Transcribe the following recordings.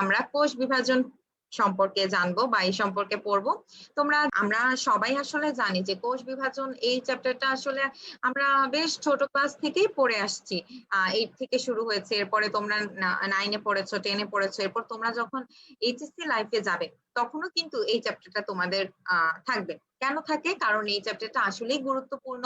আমরা কোষ বিভাজন সম্পর্কে জানবো বা এই সম্পর্কে পড়বো। আমরা সবাই আসলে জানি যে কোষ বিভাজন এই চ্যাপ্টারটা আসলে আমরা বেশ ছোট ক্লাস থেকেই পড়ে আসছি। 8 থেকে শুরু হয়েছে, এরপরে তোমরা 9-এ পড়েছো, 10-এ পড়েছো, এরপর তোমরা যখন এইচএসসি লাইফে যাবে তখনও কিন্তু এই চ্যাপ্টারটা তোমাদের থাকবে। কেন থাকে? কারণ এই চ্যাপ্টারটা আসলেই গুরুত্বপূর্ণ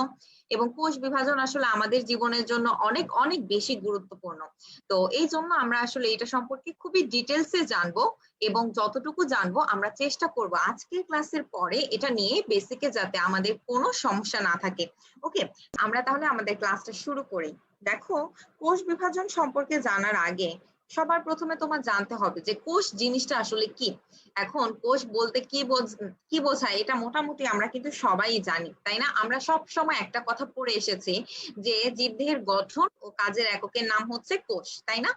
এবং কোষ বিভাজন আসলে আমাদের জীবনের জন্য অনেক অনেক বেশি গুরুত্বপূর্ণ। তো এই জন্য আমরা আসলে এটা সম্পর্কে খুবই ডিটেলসে জানবো এবং যতটুকু জানবো আমরা চেষ্টা করব আজকের ক্লাসের পরে এটা নিয়ে বেসিকে যাতে আমাদের কোনো সমস্যা না থাকে। ওকে, আমরা তাহলে আমাদের ক্লাসটা শুরু করি। দেখো, কোষ বিভাজন সম্পর্কে জানার আগে সবার প্রথমে তোমার জানতে হবে যে কোষ জিনিসটা আসলে কি। এখন কোষ বলতে কি বোঝায় এটা মোটামুটি আমরা কিন্তু সবাই জানি, তাই না? আমরা সব সময় একটা কথা পড়ে এসেছি যে জীবদেহের গঠন ও কাজের এককের নাম হচ্ছে কোষ, তাই না?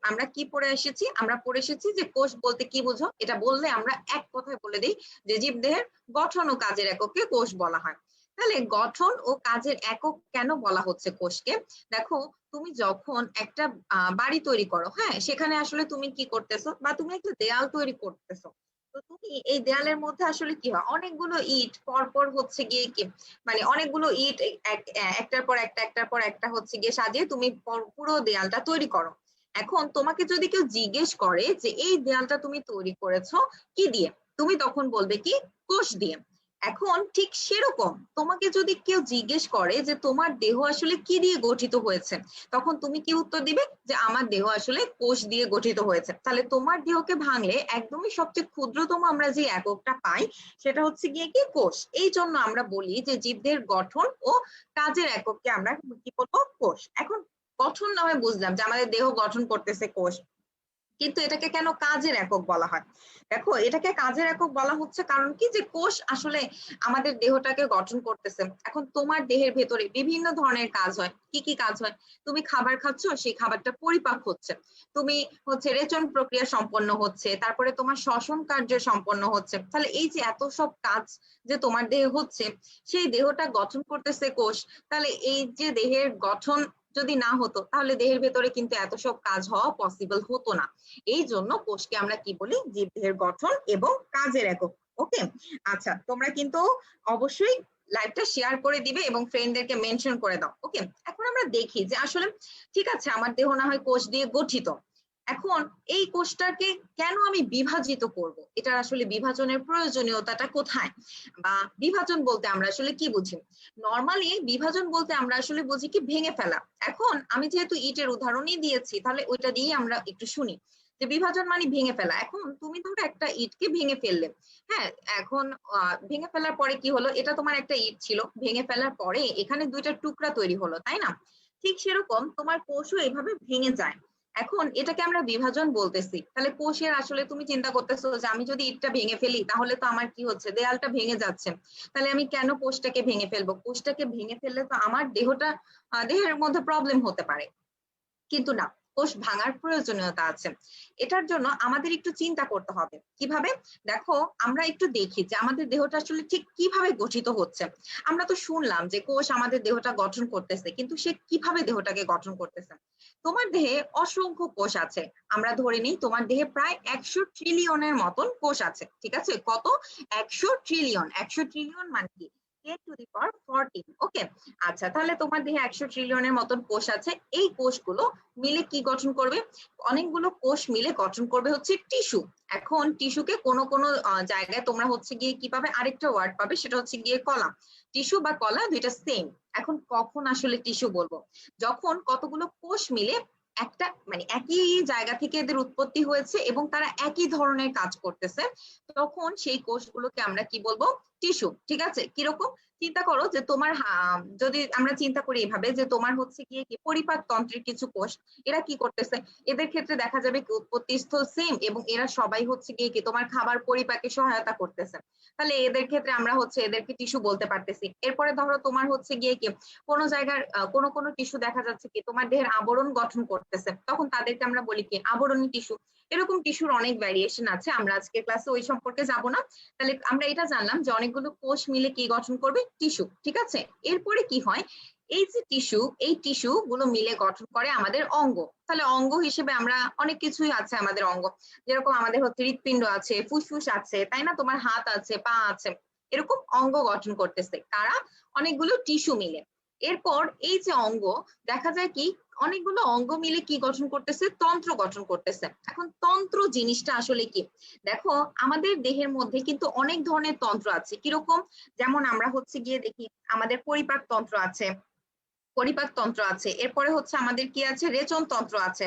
আমরা কি পড়ে এসেছি? আমরা পড়ে এসেছি যে কোষ বলতে কি বোঝো, এটা বললে আমরা এক কথায় বলে দিই যে জীবদেহের গঠন ও কাজের এককে কোষ বলা হয়। তাহলে গঠন ও কাজের একক কেন বলা হচ্ছে কোষকে? দেখো, তুমি যখন একটা বাড়ি তৈরি করো, হ্যাঁ, সেখানে আসলে তুমি কি করতেছো, বা তুমি একটা দেয়াল তৈরি করতেছো, তো তুমি এই দেয়ালের মধ্যে আসলে কি হয়, অনেকগুলো ইট পরপর হচ্ছে গিয়ে কি মানে অনেকগুলো ইট একটার পর একটা হচ্ছে গিয়ে সাজিয়ে তুমি পুরো দেয়ালটা তৈরি করো। এখন তোমাকে যদি কেউ জিজ্ঞেস করে যে এই দেয়ালটা তুমি তৈরি করেছো কি দিয়ে, তুমি তখন বলবে কি কোষ দিয়ে। এখন ঠিক সেরকম তোমাকে যদি কেউ জিজ্ঞেস করে যে তোমার দেহ আসলে কি দিয়ে গঠিত হয়েছে, তখন তুমি কি উত্তর দিবে? যে আমার দেহ আসলে কোষ দিয়ে গঠিত হয়েছে। তাহলে তোমার দেহকে ভাঙলে একদমই সবচেয়ে ক্ষুদ্রতম আমরা যে এককটা পাই সেটা হচ্ছে গিয়ে কি কোষ। এই জন্য আমরা বলি যে জীবদেহের গঠন ও কাজের একককে আমরা কি বলবো? কোষ। এখন গঠন না হয় বুঝলাম যে আমাদের দেহ গঠন করতেছে কোষ, কিন্তু এটাকে কেন কাজের একক বলা হয়? দেখো, এটাকে কাজের একক বলা হচ্ছে কারণ কি যে কোষ আসলে আমাদের দেহটাকে গঠন করতেছে। এখন তোমার দেহের ভেতরে বিভিন্ন ধরনের কাজ হয়। কি কি কাজ হয়? তুমি খাবার খাচ্ছ, সেই খাবারটা পরিপাক হচ্ছে, তুমি হচ্ছে রেচন প্রক্রিয়া সম্পন্ন হচ্ছে, তারপরে তোমার শ্বসন কার্য সম্পন্ন হচ্ছে। তাহলে এই যে এত সব কাজ যে তোমার দেহে হচ্ছে, সেই দেহটা গঠন করতেছে কোষ। তাহলে এই যে দেহের গঠন যদি না হতো তাহলে দেহের ভেতরে কিন্তু এত সব কাজ হওয়া পসিবল হতো না। এই জন্য কোষকে আমরা কি বলি? জীবদেহের গঠন এবং কাজের একক। ওকে, আচ্ছা, তোমরা কিন্তু অবশ্যই লাইভটা শেয়ার করে দিবে এবং ফ্রেন্ডদেরকে মেনশন করে দাও। ওকে, এখন আমরা দেখি যে আসলে ঠিক আছে আমার দেহ না হয় কোষ দিয়ে গঠিত, এখন এই কোষটাকে কেন আমি বিভাজিত করব? এটার আসলে বিভাজনের প্রয়োজনীয়তাটা কোথায়, বা বিভাজন বলতে আমরা আসলে কি বুঝি? নরমালি বিভাজন বলতে আমরা আসলে বুঝি কি ভেঙে ফেলা। এখন আমি যেহেতু ইটের উদাহরণই দিয়েছি তাহলে ওইটা দিয়ে আমরা একটু শুনি যে বিভাজন মানে ভেঙে ফেলা। এখন তুমি ধরো একটা ইটকে ভেঙে ফেললে, হ্যাঁ, এখন ভেঙে ফেলার পরে কি হলো? এটা তোমার একটা ইট ছিল, ভেঙে ফেলার পরে এখানে দুইটা টুকরা তৈরি হলো, তাই না? ঠিক সেরকম তোমার কোষও এভাবে ভেঙে যায়। এখন এটাকে আমরা বিভাজন বলতেছি। তাহলে কোষের আসলে তুমি চিন্তা করতেছো যে আমি যদি ইটটা ভেঙে ফেলি তাহলে তো আমার কি হচ্ছে, দেয়ালটা ভেঙে যাচ্ছে, তাহলে আমি কেন কোষটাকে ভেঙে ফেলবো? কোষটাকে ভেঙে ফেললে তো আমার দেহের মধ্যে প্রবলেম হতে পারে। কিন্তু না, কোষ ভাঙার প্রয়োজনীয়তা আছে। এটার জন্য আমাদের একটু চিন্তা করতে হবে কিভাবে। দেখো, আমরা একটু দেখি যে আমাদের দেহটা আসলে ঠিক কিভাবে গঠিত হচ্ছে। আমরা তো শুনলাম যে কোষ আমাদের দেহটা গঠন করতেছে, কিন্তু সে কিভাবে দেহটাকে গঠন করতেছে? তোমার দেহে অসংখ্য কোষ আছে। আমরা ধরে নিই তোমার দেহে প্রায় 100 ট্রিলিয়নের মতন কোষ আছে। ঠিক আছে? কত? 100 ট্রিলিয়ন। 100 ট্রিলিয়ন মানে কি? 10^14। ওকে, আচ্ছা, তাহলে তোমার দেহে 100 ট্রিলিয়নের মতন কোষ আছে। এই কোষগুলো মিলে কি গঠন করবে? অনেকগুলো কোষ মিলে গঠন করবে হচ্ছে টিস্যু। এখন টিস্যুকে কোনো কোনো জায়গায় তোমরা হচ্ছে গিয়ে কি পাবে, আরেকটা ওয়ার্ড পাবে, সেটা হচ্ছে গিয়ে কলা। টিস্যু বা কলা দুইটা সেম। এখন কখন আসলে টিস্যু বলবো? যখন কতগুলো কোষ মিলে একটা মানে একই জায়গা থেকে এদের উৎপত্তি হয়েছে এবং তারা একই ধরনের কাজ করতেছে, তখন সেই কোষগুলোকে আমরা কি বলবো? টিস্যু। ঠিক আছে? কিরকম? চিন্তা করো যে তোমার যদি আমরা চিন্তা করি এভাবে যে তোমার হচ্ছে গিয়ে কি পরিপাক তন্ত্রের কিছু কোষ, এরা কি করতেছে? এদের ক্ষেত্রে দেখা যাবে কি উৎপত্তি স্থল সেম এবং এরা সবাই হচ্ছে গিয়ে কি তোমার খাবার পরিপাকে সহায়তা করতেছে। তাহলে এদের ক্ষেত্রে আমরা হচ্ছে এদেরকে টিস্যু বলতে পারতেছি। এরপরে ধরো তোমার হচ্ছে গিয়ে কি কোনো জায়গার কোনো টিস্যু দেখা যাচ্ছে কি তোমার দেহের আবরণ গঠন করতেছে, তখন তাদেরকে আমরা বলি কি আবরণী টিস্যু। এরকম টিস্যুর অনেক ভ্যারিয়েশন আছে, আমরা আজকে ক্লাসে ওই সম্পর্কে যাব না। তাহলে আমরা এটা জানলাম যে অনেকগুলো কোষ মিলে কি গঠন করবে? টিস্যু। ঠিক আছে? এরপরে কি হয়? এই যে টিস্যু, এই টিস্যু গুলো মিলে গঠন করে আমাদের অঙ্গ। তাহলে অঙ্গ হিসেবে আমরা অনেক কিছুই আছে আমাদের অঙ্গ, যেরকম আমাদের হচ্ছে হৃৎপিণ্ড আছে, ফুসফুস আছে, তাই না, তোমার হাত আছে, পা আছে, এরকম অঙ্গ গঠন করতেছে কারা, অনেকগুলো টিস্যু মিলে। এরপর এই যে অঙ্গ, দেখা যায় কি অনেকগুলো অঙ্গ মিলে কি গঠন করতেছে, তন্ত্র গঠন করতেছে। এখন তন্ত্র জিনিসটা আসলে কি, দেখো আমাদের দেহের মধ্যে কিন্তু অনেক ধরনের তন্ত্র আছে। কিরকম, যেমন আমরা হচ্ছে গিয়ে দেখি আমাদের পরিপাক তন্ত্র আছে, পরিপাক তন্ত্র আছে, এরপরে হচ্ছে আমাদের কি আছে, রেচন তন্ত্র আছে,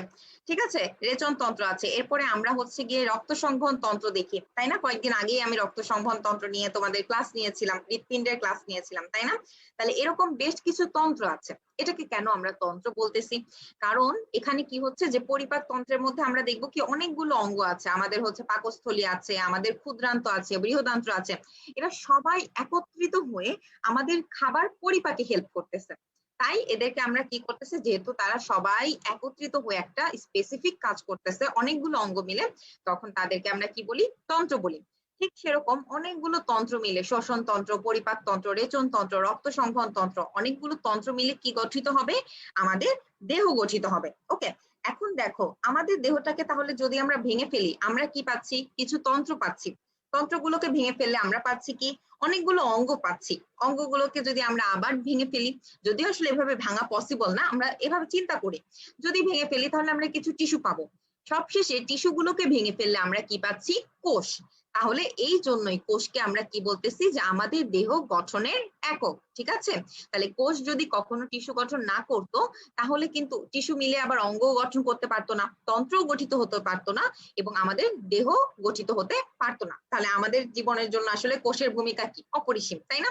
ঠিক আছে, রেচন তন্ত্র আছে। এরপরে আমরা হচ্ছে গিয়ে রক্ত সংবহন তন্ত্র দেখি, তাই না, কয়েকদিন আগেই আমি রক্ত সংবহন তন্ত্র নিয়ে তোমাদের ক্লাস নিয়েছিলাম, হৃৎপিণ্ডের ক্লাস নিয়েছিলাম, তাই না। তাহলে এরকম বেশ কিছু তন্ত্র আছে। এটাকে কেন আমরা তন্ত্র বলতেছি, কারণ এখানে কি হচ্ছে যে পরিপাক তন্ত্রের মধ্যে আমরা দেখবো কি অনেকগুলো অঙ্গ আছে, আমাদের হচ্ছে পাকস্থলী আছে, আমাদের ক্ষুদ্রান্ত আছে, বৃহদান্ত্র আছে, এরা সবাই একত্রিত হয়ে আমাদের খাবার পরিপাকে হেল্প করতেছে। তাই এদেরকে আমরা কি করতেছে, যেহেতু তারা সবাই একত্রিত হয়ে একটা স্পেসিফিক কাজ করতেছে অনেকগুলো অঙ্গ মিলে, তখন তাদেরকে আমরা কি বলি, তন্ত্র বলি। ঠিক সেরকম অনেকগুলো তন্ত্র মিলে, শ্বসন তন্ত্র, পরিপাক তন্ত্র, রেচন তন্ত্র, রক্ত সংবহন তন্ত্র, অনেকগুলো তন্ত্র মিলে কি গঠিত হবে, আমাদের দেহ গঠিত হবে। ওকে, এখন দেখো আমাদের দেহটাকে তাহলে যদি আমরা ভেঙে ফেলি, আমরা কি পাচ্ছি, কিছু তন্ত্র পাচ্ছি। তন্ত্রগুলোকে ভেঙে ফেললে আমরা পাচ্ছি কি, অনেকগুলো অঙ্গ পাচ্ছি। অঙ্গগুলোকে যদি আমরা আবার ভেঙে ফেলি, যদিও আসলে এভাবে ভাঙা পসিবল না, আমরা এভাবে চিন্তা করি, যদি ভেঙে ফেলি তাহলে আমরা কিছু টিস্যু পাবো। সবশেষে টিস্যুগুলোকে ভেঙে ফেললে আমরা কি পাচ্ছি, কোষ। তাহলে এই জন্যই কোষকে আমরা কি বলতেছি, যে আমাদের দেহ গঠনের একক, ঠিক আছে। তাহলে কোষ যদি কখনো টিস্যু গঠন না করতো, তাহলে কিন্তু টিস্যু মিলে আবার অঙ্গ গঠন করতে পারতো না, তন্ত্র গঠিত হতে পারতো না, এবং আমাদের দেহ গঠিত হতে পারতো না। তাহলে আমাদের জীবনের জন্য আসলে কোষের ভূমিকা কি, অপরিসীম, তাই না।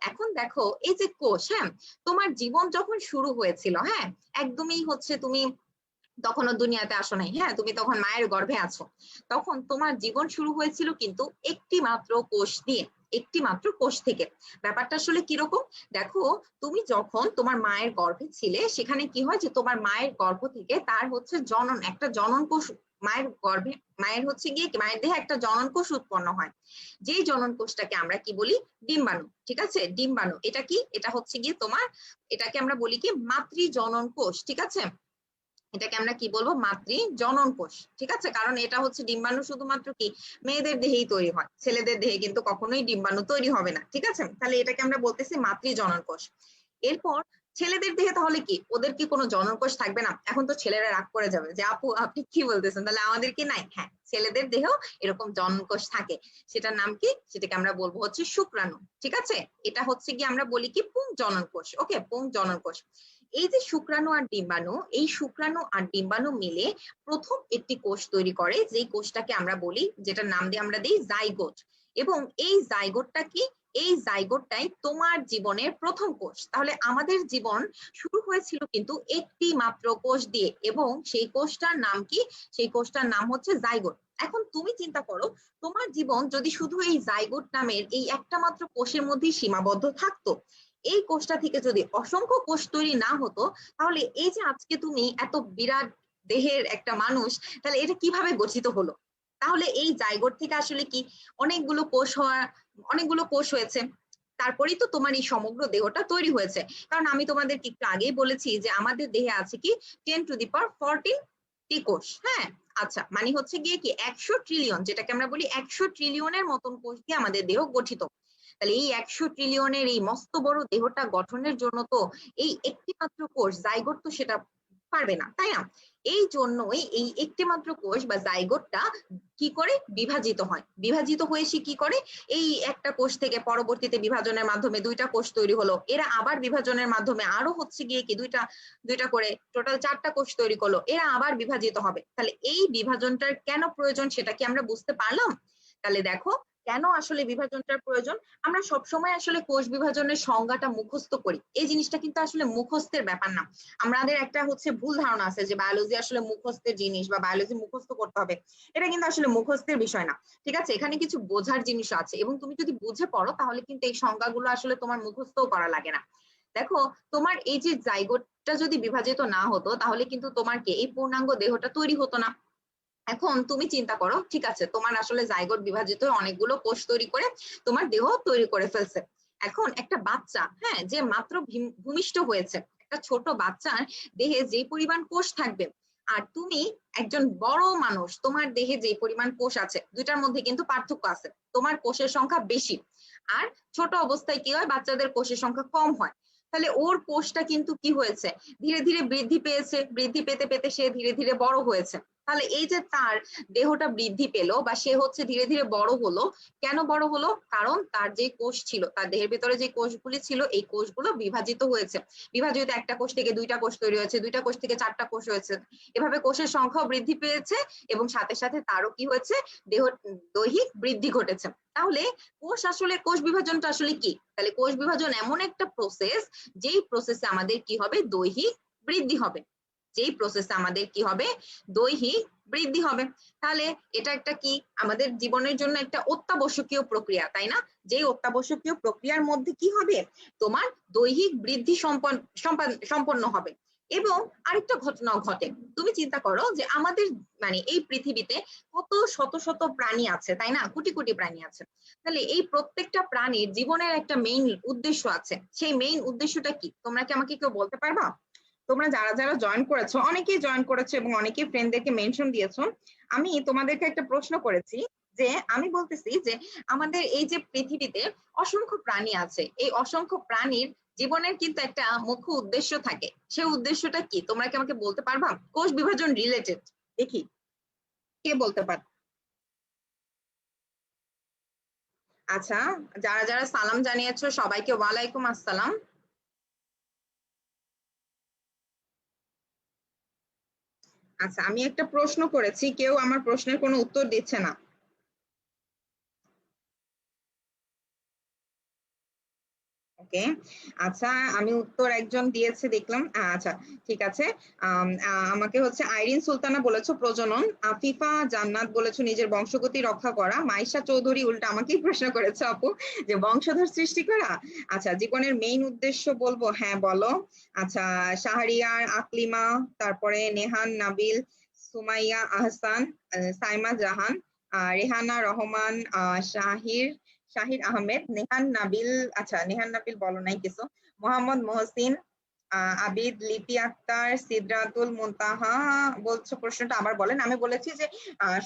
এখন দেখো এই যে কোষ, হ্যাঁ, তোমার জীবন যখন শুরু হয়েছিল, হ্যাঁ, একদমই হচ্ছে তুমি তখনও দুনিয়াতে আসো নাই, হ্যাঁ, তুমি তখন মায়ের গর্ভে আছো, তখন তোমার জীবন শুরু হয়েছিল কিন্তু একটি মাত্র কোষ দিয়ে, একটি মাত্র কোষ থেকে। ব্যাপারটা আসলে কিরকম, দেখো তুমি যখন তোমার মায়ের গর্ভে ছিলে, সেখানে কি হয় যে তোমার মায়ের গর্ভ থেকে তার হচ্ছে জনন, একটা জনন কোষ, মায়ের গর্ভে মায়ের হচ্ছে গিয়ে মায়ের দেহে একটা জনন কোষ উৎপন্ন হয়, যেই জনন কোষটাকে আমরা কি বলি, ডিম্বাণু, ঠিক আছে, ডিম্বাণু। এটা কি, এটা হচ্ছে গিয়ে তোমার, এটাকে আমরা বলি কি মাতৃ জনন কোষ, ঠিক আছে, এটাকে আমরা কি বলবো, মাতৃ জনন কোষ, ঠিক আছে। কারণ এটা হচ্ছে ডিম্বাণু শুধুমাত্র কি মেয়েদের দেহেই তৈরি হয়, ছেলেদের দেহে কিন্তু কখনোই ডিম্বাণু তৈরি হবে না, ঠিক আছে। তাহলে এটাকে আমরা বলতেছি মাতৃ জনন কোষ। এরপর ছেলেদের দেহে তাহলে কি, ওদের কি কোনো জনন কোষ থাকবে না? এখন তো ছেলেরা রাগ করে যাবে যে আপু আপনি কি বলতেছেন, তাহলে আমাদের কি নাই? হ্যাঁ, ছেলেদের দেহেও এরকম জনন কোষ থাকে। সেটার নাম কি, সেটাকে আমরা বলবো হচ্ছে শুক্রাণু, ঠিক আছে। এটা হচ্ছে কি আমরা বলি কি পুং জনন কোষ। ওকে, পুং জনন কোষ। এই যে শুক্রাণু আর ডিম্বাণু, এই শুক্রাণু আর ডিম্বাণু মিলে প্রথম একটি কোষ তৈরি করে, যেই কোষটাকে আমরা বলি, যেটার নাম দিয়ে আমরা দিই জাইগোট। এবং এই জাইগোটটা কি, এই জাইগোটটাই তোমার জীবনের প্রথম কোষ। তাহলে আমাদের জীবন শুরু হয়েছিল কিন্তু একটি মাত্র কোষ দিয়ে, এবং সেই কোষটার নাম কি, সেই কোষটার নাম হচ্ছে জাইগোট। এখন তুমি চিন্তা করো, তোমার জীবন যদি শুধু এই জাইগোট নামের এই একটা মাত্র কোষের মধ্যেই সীমাবদ্ধ থাকতো, এই কোষটা থেকে যদি অসংখ্য কোষ তৈরি না হতো, তাহলে এই যে আজকে তুমি এত বিরাট দেহের একটা মানুষ, তাহলে এটা কিভাবে গঠিত হলো? তাহলে এই জাইগোট থেকে আসলে কি অনেকগুলো কোষ হওয়া, অনেকগুলো কোষ হয়েছে, তারপরেই তো তোমার এই সমগ্র দেহটা তৈরি হয়েছে। কারণ আমি তোমাদেরকে একটু আগেই বলেছি যে আমাদের দেহে আছে কি 10⁻14 টি কোষ, হ্যাঁ। আচ্ছা, মানে হচ্ছে গিয়ে কি 100 ট্রিলিয়ন, যেটাকে আমরা বলি 100 ট্রিলিয়নের মতন কোষ দিয়ে আমাদের দেহ গঠিত। তাহলে এই 100 ট্রিলিয়নের এই মস্ত বড় দেহটা গঠনের জন্য তো এই একটি মাত্র কোষ জাইগোট তো সেটা পারবে না, তাই না। এই জন্যই এই একটি মাত্র কোষ বা জাইগোটটা কি করে বিভাজিত হয়, বিভাজিত হয়ে সে কি করে, এই একটা কোষ থেকে পরবর্তীতে বিভাজনের মাধ্যমে দুইটা কোষ তৈরি হলো, এরা আবার বিভাজনের মাধ্যমে আরো হচ্ছে গিয়ে কি দুইটা দুইটা করে টোটাল 4টা কোষ তৈরি করলো, এরা আবার বিভাজিত হবে। তাহলে এই বিভাজনটার কেন প্রয়োজন, সেটা কি আমরা বুঝতে পারলাম? তাহলে দেখো কেন আসলে বিভাজনটার প্রয়োজন। আমরা সবসময় আসলে কোষ বিভাজনের সংজ্ঞাটা মুখস্থ করি, এই জিনিসটা কিন্তু আসলে মুখস্থের ব্যাপার না। আমাদের একটা হচ্ছে ভুল ধারণা আছে যে বায়োলজি আসলে মুখস্থের জিনিস বা বায়োলজি মুখস্থ করতে হবে, এটা কিন্তু আসলে মুখস্থের বিষয় না, ঠিক আছে। এখানে কিছু বোঝার জিনিস আছে, এবং তুমি যদি বুঝে পড়ো তাহলে কিন্তু এই সংজ্ঞাগুলো আসলে তোমার মুখস্থও করা লাগে না। দেখো তোমার এই যে জাইগোটটা যদি বিভাজিত না হতো, তাহলে কিন্তু তোমার কি এই পূর্ণাঙ্গ দেহটা তৈরি হতো না। এখন তুমি চিন্তা করো, ঠিক আছে, তোমার আসলে জাইগোট বিভাজিত হয়ে অনেকগুলো কোষ তৈরি করে তোমার দেহ তৈরি করে ফেলছে। এখন একটা বাচ্চা, হ্যাঁ, যে মাত্র ভূমিষ্ঠ হয়েছে, একটা ছোট বাচ্চার দেহে যে পরিমাণ কোষ থাকবে, আর তুমি একজন বড় মানুষ, তোমার দেহে যে পরিমাণ কোষ আছে, দুইটার মধ্যে কিন্তু পার্থক্য আছে। তোমার কোষের সংখ্যা বেশি, আর ছোট অবস্থায় কি হয়, বাচ্চাদের কোষের সংখ্যা কম হয়। তাহলে ওর কোষটা কিন্তু কি হয়েছে, ধীরে ধীরে বৃদ্ধি পেয়েছে, বৃদ্ধি পেতে পেতে সে ধীরে ধীরে বড় হয়েছে। তাহলে এই যে তার দেহটা বৃদ্ধি পেলো বা সে হচ্ছে ধীরে ধীরে বড় হলো, কেন বড় হলো? কারণ তার যে কোষ ছিল, তার দেহের ভেতরে যে কোষগুলি ছিল, এই কোষগুলো বিভাজিত হয়েছে। বিভাজিত একটা কোষ থেকে দুইটা কোষ তৈরি হয়েছে, দুইটা কোষ থেকে চারটা কোষ হয়েছে। এভাবে কোষের সংখ্যাও বৃদ্ধি পেয়েছে এবং সাথে সাথে তারও কি হয়েছে, দেহ দৈহিক বৃদ্ধি ঘটেছে। তাহলে কোষ আসলে, কোষ বিভাজনটা আসলে কি? তাহলে কোষ বিভাজন এমন একটা প্রসেস, যেই প্রসেসে আমাদের কি হবে, দৈহিক বৃদ্ধি হবে। যেই প্রসেসে আমাদের কি হবে, দৈহিক বৃদ্ধি হবে। তাহলে এটা একটা কি, আমাদের জীবনের জন্য একটা অত্যাবশ্যকীয় প্রক্রিয়া, তাই না? যেই অত্যাবশ্যকীয় প্রক্রিয়ার মধ্যে কি হবে, তোমার দৈহিক বৃদ্ধি সম্পন্ন হবে। এবং আরেকটা ঘটনাও ঘটে। তুমি চিন্তা করো যে আমাদের মানে এই পৃথিবীতে কত শত শত প্রাণী আছে, তাই না? কোটি কোটি প্রাণী আছে। তাহলে এই প্রত্যেকটা প্রাণীর জীবনের একটা মেইন উদ্দেশ্য আছে। সেই মেইন উদ্দেশ্যটা কি, তোমরা কি আমাকে কেউ বলতে পারবা? তোমরা যারা যারা জয়েন করেছো, অনেকেই জয়েন করেছো এবং অনেকেই ফ্রেন্ডদেরকে মেনশন দিয়েছো। আমি তোমাদেরকে একটা প্রশ্ন করেছি, যে আমি বলতেছি যে আমাদের এই যে পৃথিবীতে অসংখ্য প্রাণী আছে, এই অসংখ্য প্রাণীর জীবনের কিন্তু একটা মুখ্য উদ্দেশ্য থাকে। সেই উদ্দেশ্যটা কি, তোমরা কি আমাকে বলতে পারবা? কোষ বিভাজন রিলেটেড, দেখি কে বলতে পার। আচ্ছা, যারা যারা সালাম জানিয়েছো সবাইকে ওয়ালাইকুম আসসালাম। আচ্ছা, আমি একটা প্রশ্ন করেছি, কেউ আমার প্রশ্নের কোনো উত্তর দিচ্ছে না। ওকে, আচ্ছা, আমি উত্তর একজন দিয়েছে দেখলাম। আচ্ছা, ঠিক আছে। আমাকে হচ্ছে আইরিন সুলতানা বলেছো প্রজনন, আফিফা জান্নাত বলেছো নিজের বংশগতি রক্ষা করা, মাইশা চৌধুরী উল্টা আমাকেই প্রশ্ন করেছো আপু, যে বংশধর সৃষ্টি করা। আচ্ছা, জীবনের মেইন উদ্দেশ্য বলবো, হ্যাঁ বলো। আচ্ছা, শাহরিয়ার, আকলিমা, তারপরে নেহান নাবিল, সুমাইয়া আহসান, সাইমা জাহান, রেহানা রহমান, শাহির শাহির আহমেদ, নেহান নাবিল। আচ্ছা, নেহান নাবিল বলো নাই কিছু। মোহাম্মদ মহসিন, আবিদ, লিপি আক্তার, সিদরাতুল মুনতাহা বলছো। প্রশ্নটা আবার বলেন। আমি বলেছি যে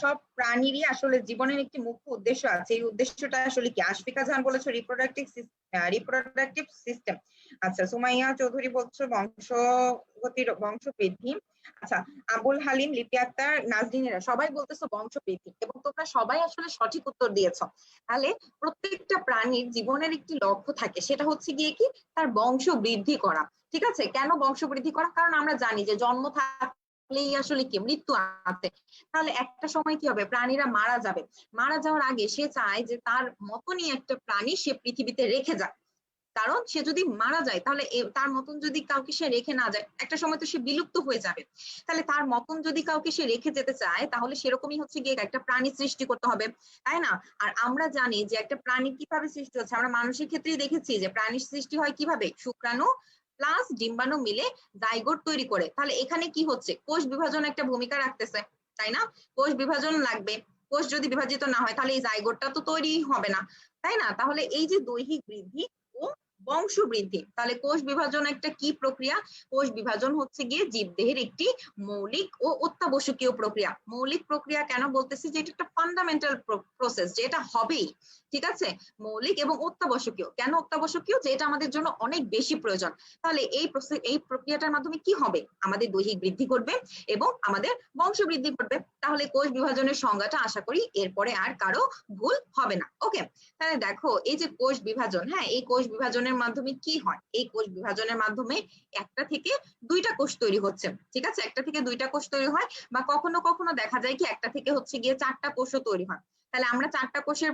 সব প্রাণীরই আসলে জীবনের একটি মুখ্য উদ্দেশ্য আছে। এই উদ্দেশ্যটা আসলে কি? আশফিকা জাহান বলেছো রিপ্রোডাক্টিভ সিস্টেম। আচ্ছা, সুমাইয়া চৌধুরী বলছো বংশ বৃদ্ধি। আচ্ছা, আবুল হালিম, লিপি আক্তার, নাজরিনেরা সবাই বলতেছো বংশ বৃদ্ধি, এবং তোমরা সবাই আসলে সঠিক উত্তর দিয়েছো। তাহলে প্রত্যেকটা প্রাণীর জীবনের একটি লক্ষ্য থাকে, সেটা হচ্ছে গিয়ে কি, তার বংশ বৃদ্ধি করা। ঠিক আছে, কেন বংশ বৃদ্ধি করা? কারণ আমরা জানি যে জন্ম থাকলেই আসলে কি মৃত্যু আছে। তাহলে একটা সময় কি হবে, প্রাণীরা মারা যাবে। মারা যাওয়ার আগে সে চায় যে তার মতনই একটা প্রাণী সে পৃথিবীতে রেখে যাক। কারণ সে যদি মারা যায়, তাহলে তার মতন যদি কাউকে সে রেখে না যায়, একটা সময় তো সে বিলুপ্ত হয়ে যাবে। তাহলে তার মতন যদি কাউকে সে রেখে যেতে চায়, তাহলে সেরকমই হচ্ছে গিয়ে একটা প্রাণী সৃষ্টি করতে হবে, তাই না? আর আমরা জানি যে একটা প্রাণী কিভাবে সৃষ্টি হচ্ছে, আমরা মানুষের ক্ষেত্রেই দেখেছি যে প্রাণীর সৃষ্টি হয় কিভাবে, শুক্রাণু প্লাস ডিম্বাণু মিলে জাইগোট তৈরি করে। তাহলে এখানে কি হচ্ছে, কোষ বিভাজন একটা ভূমিকা রাখতেছে, তাই না? কোষ বিভাজন লাগবে। কোষ যদি বিভাজিত না হয়, তাহলে এই জাইগোটটা তো তৈরি হবে না, তাই না? তাহলে এই যে দৈহিক বৃদ্ধি ও বংশ বৃদ্ধি, তাহলে কোষ বিভাজন একটা কি প্রক্রিয়া? কোষ বিভাজন হচ্ছে গিয়ে জীবদেহের একটি মৌলিক ও অত্যাবশ্যকীয় প্রক্রিয়া। মৌলিক প্রক্রিয়া কেন বলতেছি, যে এটা একটা ফান্ডামেন্টাল প্রসেস, যে এটা হবেই। ঠিক আছে, মৌলিক এবং অত্যাবশ্যকীয়। কেন অত্যাবশ্যকীয়? যে এটা আমাদের জন্য অনেক বেশি প্রয়োজন। তাহলে এই প্রক্রিয়াটার মাধ্যমে কি হবে, আমাদের দৈহিক বৃদ্ধি ঘটবে এবং আমাদের বংশ বৃদ্ধি ঘটবে। তাহলে কোষ বিভাজনের সংজ্ঞাটা আশা করি এরপরে আর কারো ভুল হবে না। ওকে, তাহলে দেখো, এই যে কোষ বিভাজন, হ্যাঁ, এই কোষ বিভাজনের মাধ্যমে কি হয়, এই কোষ বিভাজনের মাধ্যমে একটা থেকে দুইটা কোষ তৈরি হচ্ছে। ঠিক আছে, একটা থেকে দুইটা কোষ তৈরি হয়, বা কখনো কখনো দেখা যায় কি একটা থেকে হচ্ছে গিয়ে চারটা কোষও তৈরি হয়। তাহলে আমরা চারটা কোষের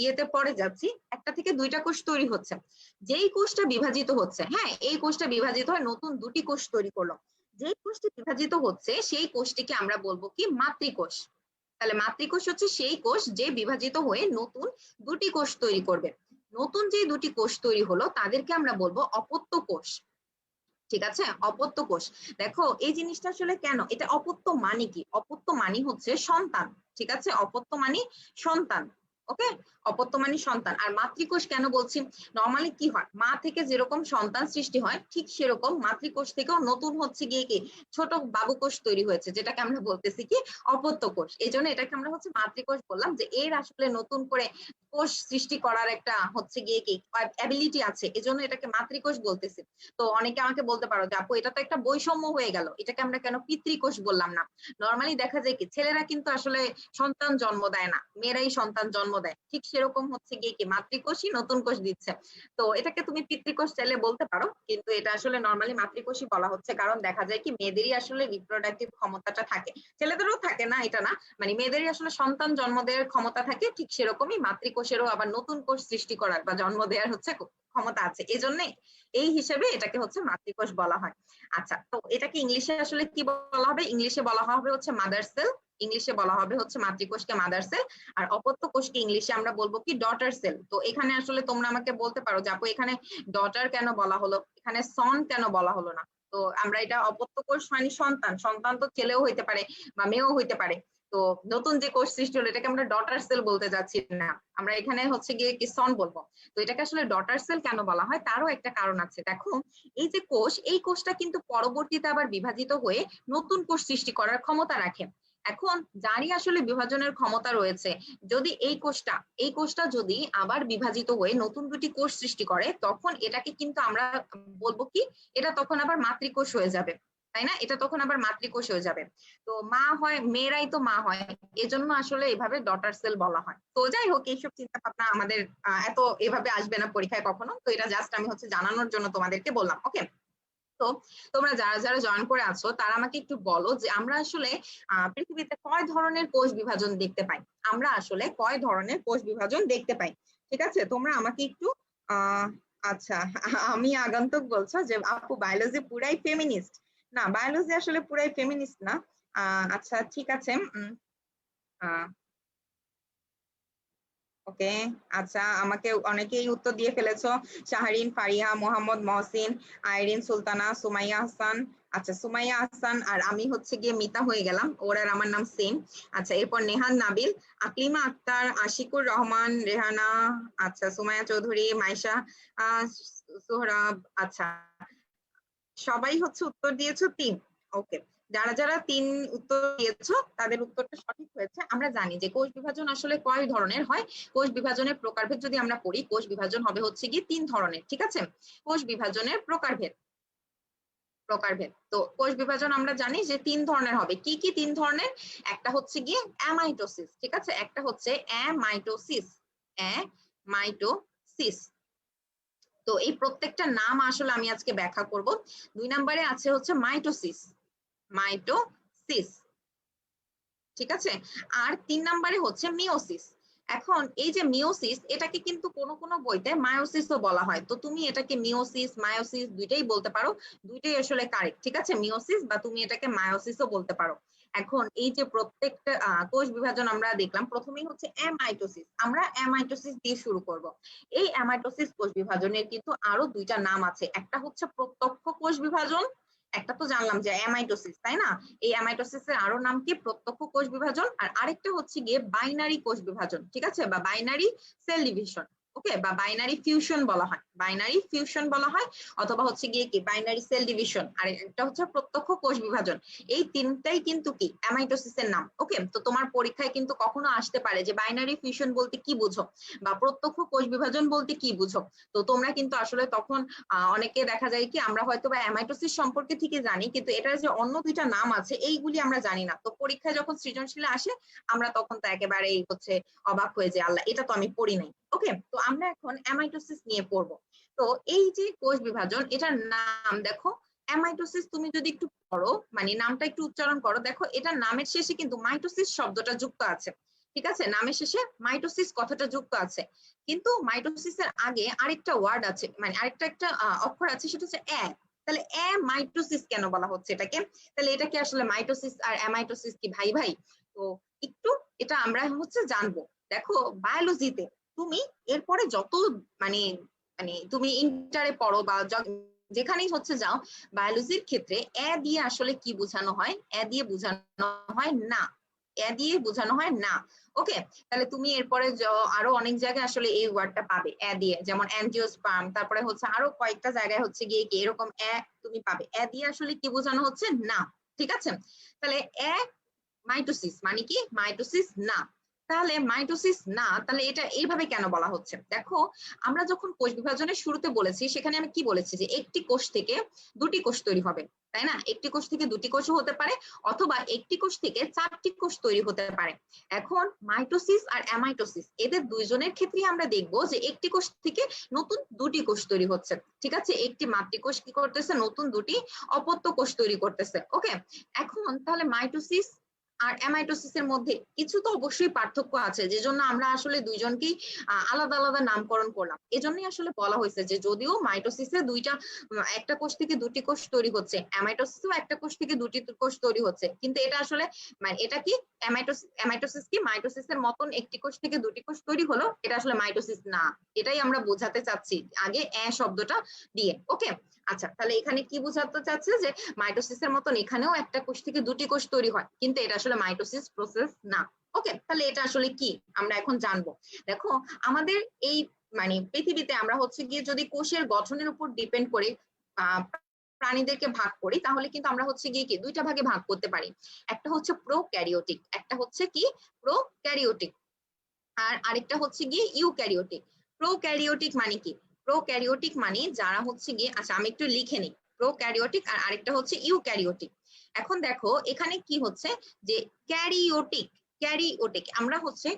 ইয়েতে পরে যাচ্ছি, একটা থেকে দুইটা কোষ তৈরি হচ্ছে। যেই কোষটা বিভাজিত হচ্ছে, হ্যাঁ, এই কোষটা বিভাজিত হয়, নতুন দুটি কোষ তৈরি করলো। যেই কোষটি বিভাজিত হচ্ছে সেই কোষটিকে আমরা বলবো কি, মাতৃকোষ। তাহলে মাতৃকোষ হচ্ছে সেই কোষ যে বিভাজিত হয়ে নতুন দুটি কোষ তৈরি করবে। নতুন যে দুটি কোষ তৈরি হলো তাদেরকে আমরা বলবো অপত্য কোষ। ঠিক আছে, অপত্য কোষ। দেখো, এই জিনিসটা আসলে কেন, এটা অপত্য মানে কি? অপত্য মানে হচ্ছে সন্তান। ঠিক আছে, অপত্য মানে সন্তান। ওকে, অপত্য মানে সন্তান। আর মাতৃকোষ কেন বলছি, নর্মালি কি হয়, মা থেকে যেরকম সন্তান সৃষ্টি হয় ঠিক সেরকম মাতৃকোষ থেকেও নতুন হচ্ছে গিয়ে কি ছোট বাবুকোষ তৈরি হয়েছে, যেটাকে আমরা বলতেছি কি অপত্য কোষ। এই জন্য এটাকে আমরা হচ্ছে মাতৃকোষ বললাম, যে এর আসলে নতুন করে কোষ সৃষ্টি করার একটা হচ্ছে গিয়ে কি অ্যাবিলিটি আছে, এজন্য এটাকে মাতৃকোষ বলতেছি। তো অনেকে আমাকে বলতে পারো যে আপু এটা তো একটা বৈষম্য হয়ে গেল, এটাকে আমরা কেন পিতৃকোষ বললাম না? নর্মালি দেখা যায় কি ছেলেরা কিন্তু আসলে সন্তান জন্ম দেয় না, মেয়েরাই সন্তান জন্ম দেয়, ঠিক সেরকম হচ্ছে গিয়ে কি মাতৃকোষই নতুন কোষ দিচ্ছে। তো এটাকে তুমি পিতৃকোষ চাইলে বলতে পারো, কিন্তু এটা আসলে নর্মালি মাতৃকোষই বলা হচ্ছে, কারণ দেখা যায় কি মেয়েদেরই আসলে রিপ্রোডাক্টিভ ক্ষমতাটা থাকে, ছেলেদেরও থাকে না এটা না, মানে মেয়েদেরই আসলে সন্তান জন্ম দেওয়ার ক্ষমতা থাকে, ঠিক সেরকমই মাতৃকোষেরও আবার নতুন কোষ সৃষ্টি করার বা জন্ম দেওয়ার হচ্ছে ক্ষমতা আছে, এই জন্য এই হিসেবে এটাকে হচ্ছে মাতৃকোষ বলা হয়। আচ্ছা, তো এটাকে ইংলিশে আসলে কি বলা হবে? ইংলিশে বলা হবে হচ্ছে মাদার সেল, ইংলিশে বলা হবে হচ্ছে মাতৃকোষকে মাদার সেল, আর অপত্য কোষকে ইংলিশে আমরা বলবো কি ডটার সেল। তো এখানে আসলে তোমরা আমাকে বলতে পারো যে আপু এখানে ডটার কেন বলা হলো, এখানে সন কেন বলা হলো না? তো আমরা এটা অপত্য কোষ মানে সন্তান, সন্তান তো ছেলেও হইতে পারে বা মেয়েও হইতে পারে। তো নতুন যে কোষ সৃষ্টি হলো এটাকে আমরা ডটার সেল বলতে যাচ্ছি না, আমরা এখানে হচ্ছে গিয়ে কি সন বলবো। তো এটাকে আসলে ডটার সেল কেন বলা হয় তারও একটা কারণ আছে। দেখো এই যে কোষ, এই কোষটা কিন্তু পরবর্তীতে আবার বিভাজিত হয়ে নতুন কোষ সৃষ্টি করার ক্ষমতা রাখে। এখন যারই আসলে বিভাজনের ক্ষমতা রয়েছে, যদি এই কোষটা যদি আবার বিভাজিত হয়ে নতুন দুটি কোষ সৃষ্টি করে, তখন এটাকে কিন্তু আমরা বলবো কি এটা তখন আবার মাতৃকোষ হয়ে যাবে, তাই না? এটা তখন আবার মাতৃকোষ হয়ে যাবে। তো মা হয়, মেয়েরাই তো মা হয়, এজন্য আসলে এভাবে ডটার সেল বলা হয়। তো যাই হোক, এইসব চিন্তা ভাবনা আমাদের এত এভাবে আসবে না পরীক্ষায় কখনো, তো এটা জাস্ট আমি হচ্ছে জানানোর জন্য তোমাদেরকে বললাম। ওকে, তো তোমরা যারা যারা জয়েন করে আছো তারা আমাকে একটু বলো যে আমরা আসলে পৃথিবীতে কয় ধরনের কোষ বিভাজন দেখতে পাই, আমরা আসলে কয় ধরনের কোষ বিভাজন দেখতে পাই। ঠিক আছে, তোমরা আমাকে একটু আহ আচ্ছা, আমি আগন্তুক বলছো যে আপু বায়োলজি পুরাই ফেমিনিস্ট। না, বায়োলজি আসলে পুরাই ফেমিনিস্ট না। আচ্ছা ঠিক আছে। আহ ওকে, আচ্ছা, আমাকে অনেকেই উত্তর দিয়ে ফেলেছো। শাহরিন, ফারিহা, মোহাম্মদ মহসিন, আইরিন, সুলতানা, সুমাইয়া হাসান। আচ্ছা, সুমাইয়া হাসান আর আমি হচ্ছে গিয়ে মিতা হয়ে গেলাম, ওর আর আমার নাম সেম। আচ্ছা, এরপর নেহান নাবিল, আকলিমা আক্তার, আশিকুর রহমান, রেহানা, আচ্ছা, সুমাইয়া চৌধুরী, মাইশা, আহ সোহরাব। আচ্ছা, সবাই হচ্ছে উত্তর দিয়েছো 3। ওকে, যারা যারা 3 উত্তর দিয়েছো তাদের উত্তরটা সঠিক হয়েছে। আমরা জানি যে কোষ বিভাজন আসলে কয় ধরনের হয়। কোষ বিভাজনের প্রকারভেদ যদি আমরা পড়ি, কোষ বিভাজন হবে হচ্ছে কি 3 ধরনের। ঠিক আছে, কোষ বিভাজনের প্রকারভেদ। তো কোষ বিভাজন আমরা জানি যে 3 ধরনের হবে। কি কি 3 ধরনের? একটা হচ্ছে গিয়ে অ্যামাইটোসিস, ঠিক আছে, একটা হচ্ছে অ্যামাইটোসিস। তো এই প্রত্যেকটা নাম আসলে আমি আজকে ব্যাখ্যা করব। 2 নম্বরে আছে হচ্ছে মাইটোসিস, ঠিক আছে, আর 3 নম্বরে হচ্ছে মিওসিস। এখন এই যে মিওসিস, এটাকে কিন্তু কোনো কোনো বইতে মায়োসিসও বলা হয়। তো তুমি এটাকে মিওসিস মায়োসিস দুইটাই বলতে পারো, দুইটাই আসলে কারেক্ট। ঠিক আছে, মিওসিস বা তুমি এটাকে মায়োসিসও বলতে পারো। এখন এই যে প্রত্যেকটা কোষ বিভাজন আমরা দেখলাম, প্রথমেই হচ্ছে অ্যামাইটোসিস। আমরা অ্যামাইটোসিস দিয়ে শুরু করব। এই অ্যামাইটোসিস কোষ বিভাজনের কিন্তু আরো দুইটা নাম আছে। একটা হচ্ছে প্রত্যক্ষ কোষ বিভাজন, একটা তো জানলাম যে অ্যামাইটোসিস, তাই না? এই অ্যামাইটোসিসের আরো নাম কি? প্রত্যক্ষ কোষ বিভাজন। আর আরেকটা হচ্ছে গিয়ে বাইনারি কোষ বিভাজন, ঠিক আছে, বা বাইনারি সেল ডিভিশন। ওকে, বা বাইনারি ফিউশন বলা হয়, বাইনারি ফিউশন বলা হয়, অথবা হচ্ছে গিয়ে কি বাইনারি সেল ডিভিশন। আর একটা হচ্ছে প্রত্যক্ষ কোষ বিভাজন। এই তিনটাই কিন্তু কি অ্যামাইটোসিসের নাম। ওকে, তো তোমার পরীক্ষায় কিন্তু কখনো আসতে পারে যে বাইনারি ফিউশন বলতে কি বুঝো বা প্রত্যক্ষ কোষ বিভাজন বলতে কি বুঝো। তো তোমরা কিন্তু আসলে তখন অনেকে দেখা যায় কি আমরা হয়তো বা অ্যামাইটোসিস সম্পর্কে ঠিকই জানি, কিন্তু এটার যে অন্য দুইটা নাম আছে এইগুলি আমরা জানি না। তো পরীক্ষায় যখন সৃজনশীলে আসে আমরা তখন তো একেবারেই হচ্ছে অবাক হয়ে যে আল্লাহ, এটা তো আমি পড়ি নাই। ওকে, তো আমরা এখন অ্যামাইটোসিস নিয়ে পড়বো। তো এই যে কোষ বিভাজন, এটার নাম দেখো, অ্যামাইটোসিস তুমি যদি একটু পড়ো, মানে নামটা একটু উচ্চারণ করো, দেখো এটার নামের শেষে কিন্তু মাইটোসিস শব্দটা যুক্ত আছে। ঠিক আছে, নামের শেষে মাইটোসিস কথাটা যুক্ত আছে, কিন্তু মাইটোসিসের আগে আরেকটা ওয়ার্ড আছে, মানে আরেকটা একটা অক্ষর আছে, সেটা হচ্ছে এ। তাহলে মাইটোসিস কেন বলা হচ্ছে এটাকে? তাহলে এটা কি আসলে মাইটোসিস আর অ্যামাইটোসিস কি ভাই ভাই? তো একটু এটা আমরা হচ্ছে জানবো। দেখো বায়োলজিতে তুমি এরপরে যত মানে মানে তুমি ইন্টারে পড়ো বা যেখানেই হচ্ছে যাও, বায়োলজির ক্ষেত্রে এ দিয়ে আসলে কি বোঝানো হয়? এ দিয়ে বোঝানো হয় না। এ দিয়ে বোঝানো হয় না। ওকে, তাহলে তুমি এরপরে আরো অনেক জায়গায় আসলে এই ওয়ার্ডটা পাবে এ দিয়ে, যেমন অ্যাঞ্জিওস্পার্ম, তারপরে হচ্ছে আরো কয়েকটা জায়গায় হচ্ছে গিয়ে কি এরকম এ তুমি পাবে। এ দিয়ে আসলে কি বোঝানো হচ্ছে? না। ঠিক আছে, তাহলে এ মাইটোসিস মানে কি? মাইটোসিস না। তাহলে মাইটোসিস না, তাহলে এটা এইভাবে কেন বলা হচ্ছে? দেখো, আমরা যখন কোষ বিভাজনের শুরুতে বলেছি সেখানে আমি কি বলেছি যে একটি কোষ থেকে দুটি কোষ তৈরি হবে, তাই না? একটি কোষ থেকে দুটি কোষও হতে পারে, অথবা একটি কোষ থেকে চারটি কোষ তৈরি হতে পারে। এখন মাইটোসিস আর অ্যামাইটোসিস এদের দুইজনের ক্ষেত্রেই আমরা দেখব যে একটি কোষ থেকে নতুন দুটি কোষ তৈরি হচ্ছে। ঠিক আছে, একটি মাতৃকোষ কি করতেছে? নতুন দুটি অপত্য কোষ তৈরি করতেছে। ওকে, এখন তাহলে মাইটোসিস আর অ্যামাইটোসিসের মধ্যে কিছু তো অবশ্যই পার্থক্য আছে, যে জন্য আমরা আসলে দুইজনকেই আলাদা আলাদা নামকরণ করলাম। এজন্যই আসলে বলা হয়েছে যে যদিও মাইটোসিসে একটা কোষ থেকে দুটি কোষ তৈরি হচ্ছে, অ্যামাইটোসিসেও একটা কোষ থেকে দুটি কোষ তৈরি হচ্ছে, কিন্তু এটা আসলে এটা কি অ্যামাইটোসিস কি মাইটোসিসের মতন একটি কোষ থেকে দুটি কোষ তৈরি হলো, এটা আসলে মাইটোসিস না। এটাই আমরা বোঝাতে চাচ্ছি আগে শব্দটা দিয়ে। ওকে, আচ্ছা, তাহলে এখানে কি বোঝাতে চাচ্ছে? যে মাইটোসিসের মতন এখানেও একটা কোষ থেকে দুটি কোষ তৈরি হয়, কিন্তু এটা আসলে মাইটোসিস প্রসেস না। ওকে, তাহলে এটা আসলে কি আমরা এখন জানবো। দেখো, আমাদের এই পৃথিবীতে আমরা হচ্ছে গিয়ে যদি কোষের গঠনের উপর ডিপেন্ড করে প্রাণীদেরকে ভাগ করি, তাহলে কিন্তু আমরা হচ্ছে গিয়ে কি দুইটা ভাগে ভাগ করতে পারি। একটা হচ্ছে প্রোক্যারিওটিক, একটা হচ্ছে কি প্রোক্যারিওটিক, আর আরেকটা হচ্ছে গিয়ে ইউক্যারিওটিক। প্রোক্যারিওটিক মানে কি? প্রোক্যারিওটিক মানে যারা হচ্ছে গিয়ে, আচ্ছা আমি একটু লিখে নিই, প্রোক্যারিওটিক আর আরেকটা হচ্ছে ইউক্যারিওটিক। এখন দেখো এখানে কি হচ্ছে যে ক্যারিওটিক, ক্যারিওটিক আমরা হচ্ছে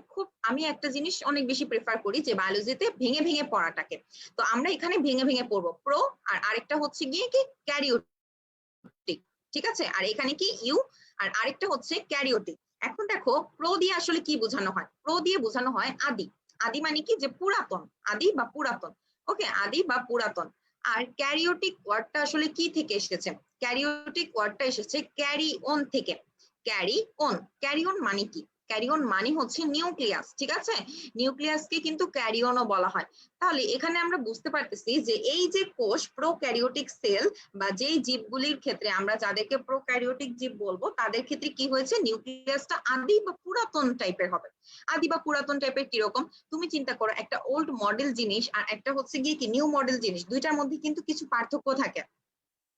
আমি একটা জিনিস অনেক বেশি প্রেফার করি যে বায়োলজিতে ভেঙে ভেঙে পড়াটাকে, তো আমরা এখানে ভেঙে ভেঙে পড়বো। প্রো আর আরেকটা হচ্ছে গিয়ে কি ক্যারিওটিক। ঠিক আছে, আর এখানে কি ইউ আর আরেকটা হচ্ছে ক্যারিওটিক। এখন দেখো, প্রো দিয়ে আসলে কি বোঝানো হয়? প্রো দিয়ে বোঝানো হয় আদি। আদি মানে কি? যে পুরাতন, আদি বা পুরাতন। ওকে, আদি বা পুরাতন। আর ক্যারিওটিক ওয়ার্ডটা আসলে কি থেকে এসেছে? ক্যারিওটিক ওয়ার্ডটা এসেছে ক্যারি অন থেকে। ক্যারি অন, ক্যারি অন মানে কি? ক্যারিয়ন মানে হচ্ছে নিউক্লিয়াস। ঠিক আছে, নিউক্লিয়াসকে কিন্তু ক্যারিয়নও বলা হয়। তাহলে এখানে আমরা বুঝতে পারতেছি যে এই যে কোষ প্রোক্যারিওটিক সেল বা যেই জীবগুলির ক্ষেত্রে আমরা যাদেরকে প্রোক্যারিওটিক জীব বলবো, তাদের ক্ষেত্রে কি হয়েছে? নিউক্লিয়াসটা আদি বা পুরাতন টাইপের হবে। আদি বা পুরাতন টাইপের কিরকম? তুমি চিন্তা করো, একটা ওল্ড মডেল জিনিস আর একটা হচ্ছে গিয়ে কি নিউ মডেল জিনিস, দুইটার মধ্যে কিন্তু কিছু পার্থক্য থাকে।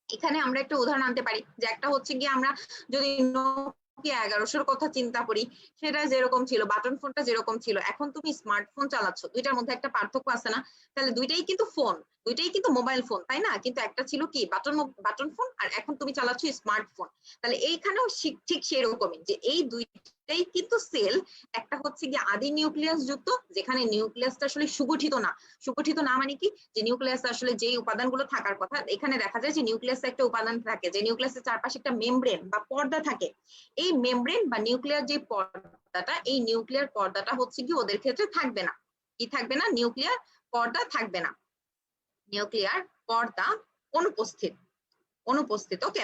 এখানে আমরা একটা উদাহরণ আনতে পারি, যে একটা হচ্ছে গিয়ে আমরা যদি নোকিয়া 1100 কথা চিন্তা করি, সেটা যেরকম ছিল, বাটন ফোনটা যেরকম ছিল, এখন তুমি স্মার্টফোন চালাচ্ছ, দুইটার মধ্যে একটা পার্থক্য আছে না? তাহলে দুইটাই কিন্তু ফোন, দুইটাই কিন্তু মোবাইল ফোন, তাই না? কিন্তু একটা ছিল কি বাটন ফোন, আর এখন তুমি চালাচ্ছ স্মার্টফোন। তাহলে এইখানেও ঠিক সেরকমই, যে এই দুইটাই কিন্তু সেল। একটা হচ্ছে গিয়ে আদি নিউক্লিয়াস যুক্ত, যেখানে নিউক্লিয়াসটা আসলে সুগঠিত না। সুগঠিত না মানে কি? যে নিউক্লিয়াস আসলে যেই উপাদানগুলো থাকার কথা, এখানে দেখা যায় যে নিউক্লিয়াসে একটা উপাদান থাকে, যে নিউক্লিয়াসের চারপাশে একটা মেমব্রেন বা পর্দা থাকে। এই মেমব্রেন বা নিউক্লিয়ার যে পর্দাটা, এই নিউক্লিয়ার পর্দাটা হচ্ছে কি ওদের ক্ষেত্রে থাকবে না। কি থাকবে না? নিউক্লিয়ার পর্দা থাকবে না। নিউক্লিয়ার পর্দা অনুপস্থিত, অনুপস্থিত। ওকে,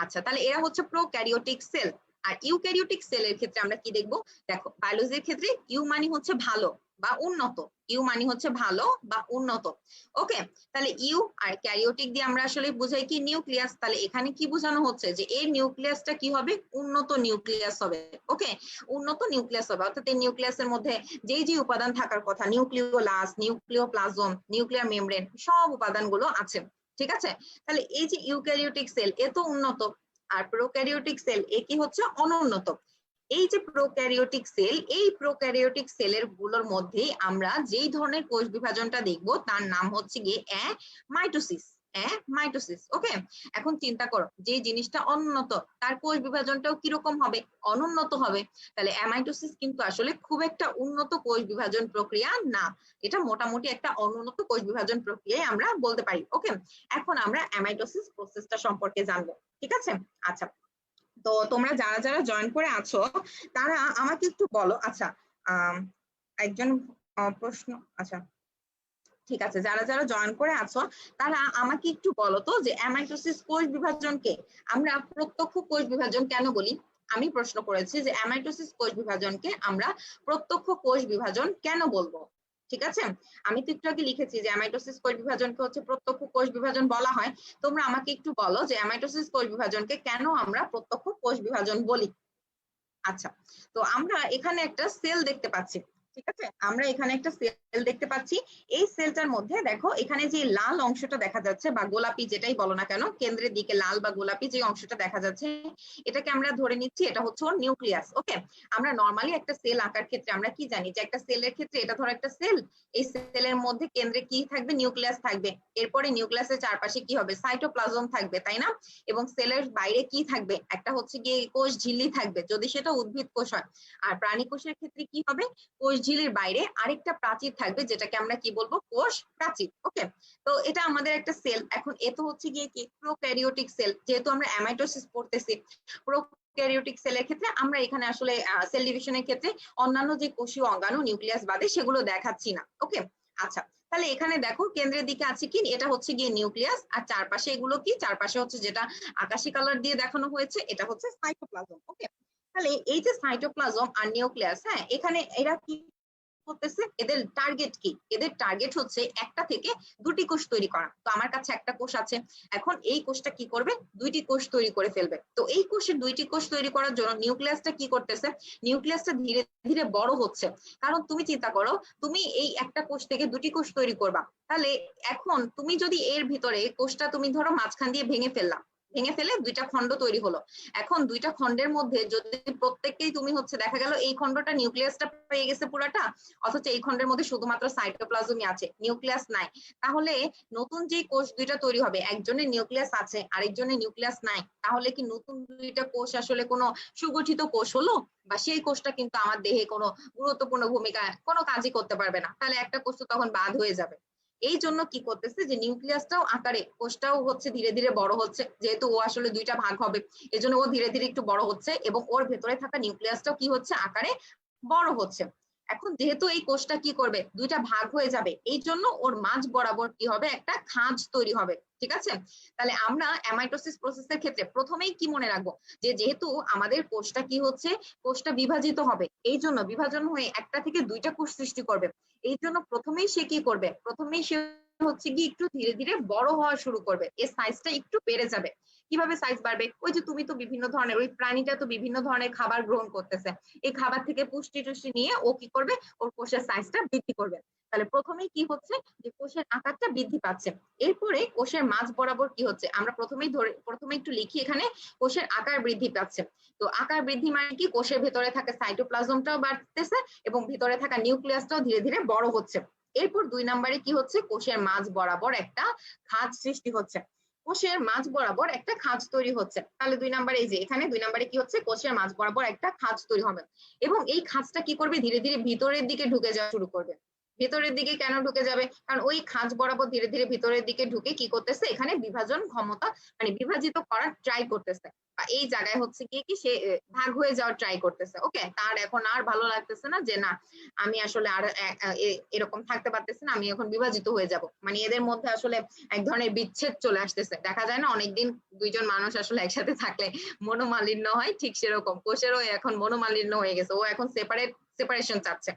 আচ্ছা, তাহলে এরা হচ্ছে প্রোক্যারিওটিক সেল। আর ইউক্যারিওটিক সেলের ক্ষেত্রে আমরা কি দেখবো? দেখো, বায়োলজির ক্ষেত্রে ইউ মানে হচ্ছে ভালো বা উন্নত, ইউ মানে হচ্ছে ভালো বা উন্নত। ওকে, তাহলে ইউ আর ক্যারিওটিক দিয়ে আমরা আসলে বুঝাই কি? নিউক্লিয়াস। তাহলে এখানে কি বোঝানো হচ্ছে? যে এর নিউক্লিয়াসটা কি হবে? উন্নত নিউক্লিয়াস হবে। ওকে, উন্নত নিউক্লিয়াস হবে, অর্থাৎ এই নিউক্লিয়াসের মধ্যে যেই যে উপাদান থাকার কথা, নিউক্লিওলাস, নিউক্লিওপ্লাজম, নিউক্লিয়ার মেমব্রেন, সব উপাদানগুলো আছে। ঠিক আছে, তাহলে এই যে ইউক্যারিওটিক সেল এ তো উন্নত, আর প্রোক্যারিওটিক সেল এ কি হচ্ছে? অনুন্নত। এই যে প্রোক্যারিওটিক সেল, এই প্রোক্যারিওটিক সেলের গুলোর মধ্যে আমরা যেই ধরনের কোষ বিভাজনটা দেখব তার নাম হচ্ছে গিয়ে মাইটোসিস। মাইটোসিস। ওকে, এখন চিন্তা করো, যে জিনিসটা অনুন্নত তার কোষ বিভাজনটাও কিরকম হবে? অনুন্নত হবে। তাহলে অ্যামাইটোসিস কিন্তু আসলে খুব একটা উন্নত কোষ বিভাজন প্রক্রিয়া না, এটা মোটামুটি একটা অনুন্নত কোষ বিভাজন প্রক্রিয়ায় আমরা বলতে পারি। ওকে, এখন আমরা অ্যামাইটোসিস প্রসেসটা সম্পর্কে জানবো। ঠিক আছে, আচ্ছা, তো তোমরা যারা যারা জয়েন করে আছো তারা আমাকে একটু বলো। আচ্ছা, একজন প্রশ্ন, আচ্ছা ঠিক আছে, যারা যারা জয়েন করে আছো তারা আমাকে একটু বলো তো, যে অ্যামাইটোসিস কোষ বিভাজনকে আমরা প্রত্যক্ষ কোষ বিভাজন কেন বলি? আমি প্রশ্ন করেছি যে অ্যামাইটোসিস কোষ বিভাজনকে আমরা প্রত্যক্ষ কোষ বিভাজন কেন বলবো? ঠিক আছে, আমি তো একটু আগে লিখেছি যে অ্যামাইটোসিস কোষ বিভাজনকে হচ্ছে প্রত্যক্ষ কোষ বিভাজন বলা হয়। তোমরা আমাকে একটু বলো যে অ্যামাইটোসিস কোষ বিভাজনকে কেন আমরা প্রত্যক্ষ কোষ বিভাজন বলি? আচ্ছা, তো আমরা এখানে একটা সেল দেখতে পাচ্ছি, ঠিক আছে, আমরা এখানে একটা সেল দেখতে পাচ্ছি। এই সেলটার মধ্যে দেখো এখানে যে লাল অংশটা দেখা যাচ্ছে বা গোলাপি যেটাই বলো না কেন, কেন্দ্রের দিকে লাল বা গোলাপি যে অংশটা দেখা যাচ্ছে, এটাকে আমরা ধরে নিচ্ছি এটা হচ্ছে ওর নিউক্লিয়াস। ওকে, আমরা নর্মালি একটা সেল আঁকার ক্ষেত্রে আমরা কি জানি যে একটা সেলের ক্ষেত্রে এটা ধরো একটা সেল, এই সেলের মধ্যে কেন্দ্রে কি থাকবে, নিউক্লিয়াস থাকবে, এরপরে নিউক্লিয়াসের চারপাশে কি হবে, সাইটোপ্লাজম থাকবে, তাই না? এবং সেলের বাইরে কি থাকবে, একটা হচ্ছে গিয়ে কোষ ঝিল্লি থাকবে যদি সেটা উদ্ভিদ কোষ হয়। আর প্রাণী কোষের ক্ষেত্রে কি হবে, কোষ ঝিল্লির বাইরে আরেকটা প্রাচীর থাকবে যেটাকে আমরা কি বলবো, কোষ প্রাচীর। ওকে, তো এটা আমাদের একটা সেল। এখন এ তো হচ্ছে গিয়ে কি প্রোক্যারিওটিক সেল, যেহেতু আমরা অ্যামাইটোসিস পড়তেছি, প্রোক্যারিওটিক সেলের ক্ষেত্রে আমরা এখানে আসলে সেল ডিভিশনের ক্ষেত্রে অন্যান্য যে কোষীয় অঙ্গাণু নিউক্লিয়াস বাদে সেগুলো দেখাচ্ছি না। ওকে, আচ্ছা, তাহলে এখানে দেখো কেন্দ্রের দিকে আছে কি, এটা হচ্ছে গিয়ে নিউক্লিয়াস, আর চারপাশে এগুলো কি, চারপাশে হচ্ছে যেটা আকাশি কালার দিয়ে দেখানো হয়েছে এটা হচ্ছে সাইটোপ্লাজম। ওকে, তাহলে এই যে সাইটোপ্লাজম আর নিউক্লিয়াস, হ্যাঁ, এখানে এরা কি করতেছে, এদের টার্গেট কি, এদের টার্গেট হচ্ছে একটা থেকে দুটি কোষ তৈরি করা। তো আমার কাছে একটা কোষ আছে, এখন এই কোষটা কি করবে, দুইটি কোষ তৈরি করে ফেলবে। তো এই কোষের দুইটি কোষ তৈরি করার জন্য নিউক্লিয়াসটা কি করতেছে, নিউক্লিয়াসটা ধীরে ধীরে বড় হচ্ছে। কারণ তুমি চিন্তা করো, তুমি এই একটা কোষ থেকে দুটি কোষ তৈরি করবা, তাহলে এখন তুমি যদি এর ভিতরে কোষটা তুমি ধরো মাঝখান দিয়ে ভেঙে ফেললা, ভেঙে ফেলে দুইটা খণ্ড তৈরি হলো। এখন দুইটা খণ্ডের মধ্যে যদি প্রত্যেককেই তুমি হচ্ছে দেখা গেল এই খণ্ডটা নিউক্লিয়াসটা পেয়ে গেছে পুরাটা, অথচ এই খণ্ডের মধ্যে শুধুমাত্র সাইটোপ্লাজমই আছে, নিউক্লিয়াস নাই, তাহলে নতুন যে কোষ দুইটা তৈরি হবে, একজনের নিউক্লিয়াস আছে আরেকজনের নিউক্লিয়াস নাই, তাহলে কি নতুন দুইটা কোষ আসলে কোনো সুগঠিত কোষ হলো? বা সেই কোষটা কিন্তু আমার দেহে কোনো গুরুত্বপূর্ণ ভূমিকা কোনো কাজই করতে পারবে না, তাহলে একটা কোষ তো তখন বাদ হয়ে যাবে। এই জন্য কি করতেছে যে নিউক্লিয়াসটাও আকারে, কোষটাও হচ্ছে ধীরে ধীরে বড় হচ্ছে, যেহেতু ও আসলে দুইটা ভাগ হবে, এজন্য ও ধীরে ধীরে একটু বড় হচ্ছে, এবং ওর ভেতরে থাকা নিউক্লিয়াসটাও কি হচ্ছে, আকারে বড় হচ্ছে। এখন যেহেতু এই কোষটা কি করবে, দুইটা ভাগ হয়ে যাবে, এই জন্য ওর মাঝ বরাবর কি হবে, একটা খাঁজ তৈরি হবে। ঠিক আছে, তাহলে আমরা অ্যামাইটোসিস প্রসেসের ক্ষেত্রে প্রথমেই কি মনে রাখবো, যে যেহেতু আমাদের কোষটা কি হচ্ছে, কোষটা বিভাজিত হবে, এই জন্য বিভাজন হয়ে একটা থেকে দুইটা কোষ সৃষ্টি করবে, এই জন্য প্রথমেই সে কি করবে, প্রথমেই সে হচ্ছে কি একটু ধীরে ধীরে বড় হওয়া শুরু করবে, এর সাইজটা একটু বেড়ে যাবে। কিভাবে সাইজ বাড়বে, ওই যে তুমি তো বিভিন্ন ধরনের, ওই প্রাণীটা তো বিভিন্ন ধরনের খাবার গ্রহণ করতেছে, এই খাবার থেকে পুষ্টি টুষ্টি নিয়ে ও কি করবে, ওর কোষের সাইজটা বৃদ্ধি করবে। তাহলে প্রথমেই কি হচ্ছে, যে কোষের আকারটা বৃদ্ধি পাচ্ছে। এরপরে কোষের মাঝ বরাবর কি হচ্ছে, আমরা প্রথমে একটু লিখি এখানে, কোষের আকার বৃদ্ধি পাচ্ছে। তো আকার বৃদ্ধি মানে কি, কোষের ভেতরে থাকা সাইটোপ্লাজমটাও বাড়তেছে এবং ভিতরে থাকা নিউক্লিয়াসটাও ধীরে ধীরে বড় হচ্ছে। এরপর 2 নম্বরে কি হচ্ছে, কোষের মাঝ বরাবর একটা খাঁজ সৃষ্টি হচ্ছে, কোষের মাঝ বরাবর একটা খাঁজ তৈরি হচ্ছে। তাহলে 2 নম্বরে, এই যে এখানে 2 নম্বরে কি হচ্ছে, কোষের মাঝ বরাবর একটা খাঁজ তৈরি হবে, এবং এই খাঁজটা কি করবে, ধীরে ধীরে ভিতরের দিকে ঢুকে যাওয়া শুরু করবে। ভেতরের দিকে কেন ঢুকে যাবে, কারণ ওই খাঁজ বরাবর ধীরে ধীরে ভিতরের দিকে ঢুকে কি করতেছে, এখানে বিভাজন ক্ষমতা মানে বিভাজিত করার ট্রাই করতেছে, বা এই জায়গায় হচ্ছে কি কি সে ভাগ হয়ে যাওয়ার ট্রাই করতেছে। ওকে, তার এখন আর ভালো লাগতেছে না যে না আমি আসলে আর এরকম থাকতে পারতেছি না, আমি এখন বিভাজিত হয়ে যাব, মানে এদের মধ্যে আসলে এক ধরনের বিচ্ছেদ চলে আসতেছে। দেখা যায় না অনেকদিন দুইজন মানুষ আসলে একসাথে থাকলে মনোমালিন্য হয়, ঠিক সেরকম কোষেরও এখন মনোমালিন্য হয়ে গেছে, ও এখন সেপারেশন চাচ্ছে।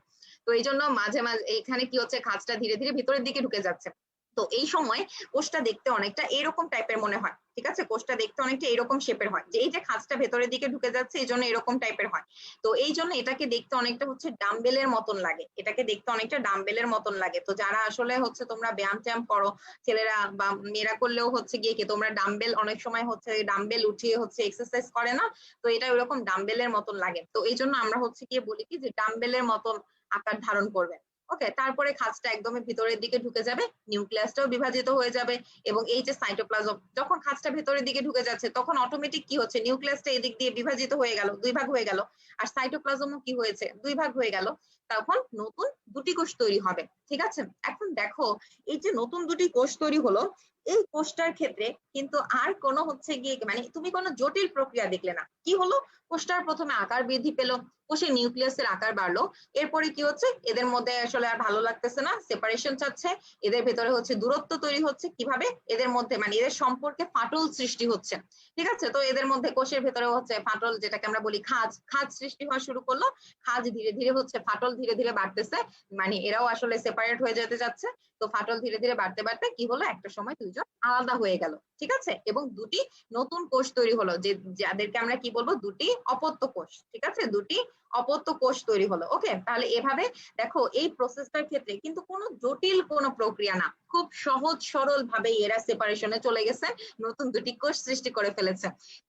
তো এই জন্য মাঝে মাঝে এখানে কি হচ্ছে, খাঁজটা ধীরে ধীরে ভিতরের দিকে ঢুকে যাচ্ছে। তো এই সময় কোষটা দেখতে অনেকটা এরকম টাইপের মনে হয়। ঠিক আছে, কোষটা দেখতে অনেকটা এরকম শেপের হয়, যে এই যে খাঁজটা ভেতরের দিকে ঢুকে যাচ্ছে এই জন্য এরকম টাইপের হয়। তো এই জন্য এটাকে দেখতে অনেকটা হচ্ছে ডাম্বেলের মতন লাগে, এটাকে দেখতে অনেকটা ডাম্বেলের মতন লাগে। তো যারা আসলে হচ্ছে তোমরা ব্যায়াম ট্যায়াম করো, ছেলেরা বা মেয়েরা করলেও হচ্ছে গিয়ে কি তোমরা ডাম্বেল অনেক সময় হচ্ছে ডাম্বেল উঠিয়ে হচ্ছে এক্সারসাইজ করে না, তো এটা ওরকম ডাম্বেলের মতন লাগে। তো এই জন্য আমরা হচ্ছে গিয়ে বলি কি যে ডাম্বেলের মতন আকার ধারণ করবে। ওকে, তারপরে খাঁজটা একদমই ভিতরের দিকে ঢুকে যাবে, নিউক্লিয়াসটাও বিভাজিত হয়ে যাবে, এবং এই যে সাইটোপ্লাজম, যখন খাঁজটা ভেতরের দিকে ঢুকে যাচ্ছে তখন অটোমেটিক কি হচ্ছে, নিউক্লিয়াসটা এদিক দিয়ে বিভাজিত হয়ে গেল, দুই ভাগ হয়ে গেল, আর সাইটোপ্লাজমও কি হয়েছে, দুই ভাগ হয়ে গেল। তখন নতুন দুটি কোষ তৈরি হবে। ঠিক আছে, এখন দেখো এই যে নতুন দুটি কোষ তৈরি হলো, এই কোষটার ক্ষেত্রে কিন্তু আর কোনো হচ্ছে গিয়ে মানে তুমি কোনো জটিল প্রক্রিয়া দেখলে না। কি হলো, কোষটার প্রথমে আকার বৃদ্ধি পেলো, কোষের নিউক্লিয়াসের আকার বাড়লো, এরপরে কি হচ্ছে, এদের মধ্যে আসলে আর ভালো লাগতেছে না, সেপারেশন চাচ্ছে, এদের ভেতরে হচ্ছে দূরত্ব তৈরি হচ্ছে, কিভাবে এদের মধ্যে মানে এদের সম্পর্কে ফাটল সৃষ্টি হচ্ছে। ঠিক আছে, তো এদের মধ্যে কোষের ভেতরে হচ্ছে ফাটল, যেটাকে আমরা বলি খাঁজ, খাঁজ সৃষ্টি হওয়া শুরু করলো, খাঁজ ধীরে ধীরে হচ্ছে ফাটল ধীরে ধীরে বাড়তেছে, মানে এরাও আসলে সেপারেট হয়ে যেতে যাচ্ছে। আছে। তো ফাটল ধীরে ধীরে বাড়তে বাড়তে কি হলো, একটা সময় দুইজন আলাদা হয়ে গেল, ঠিক আছে, এবং দুটি নতুন কোষ তৈরি হলো, যে যাদেরকে আমরা কি বলবো, দুটি অপত্য কোষ, ঠিক আছে, দুটি অপত্য কোষ তৈরি হলো। ওকে, তাহলে এভাবে দেখো এই প্রসেসটার ক্ষেত্রে কিন্তু কোনো জটিল কোনো প্রক্রিয়া না, খুব সহজ সরল ভাবে এরা সেপারেশনে চলে গেছে, নতুন দুটি কোষ সৃষ্টি করে ফেলেছে।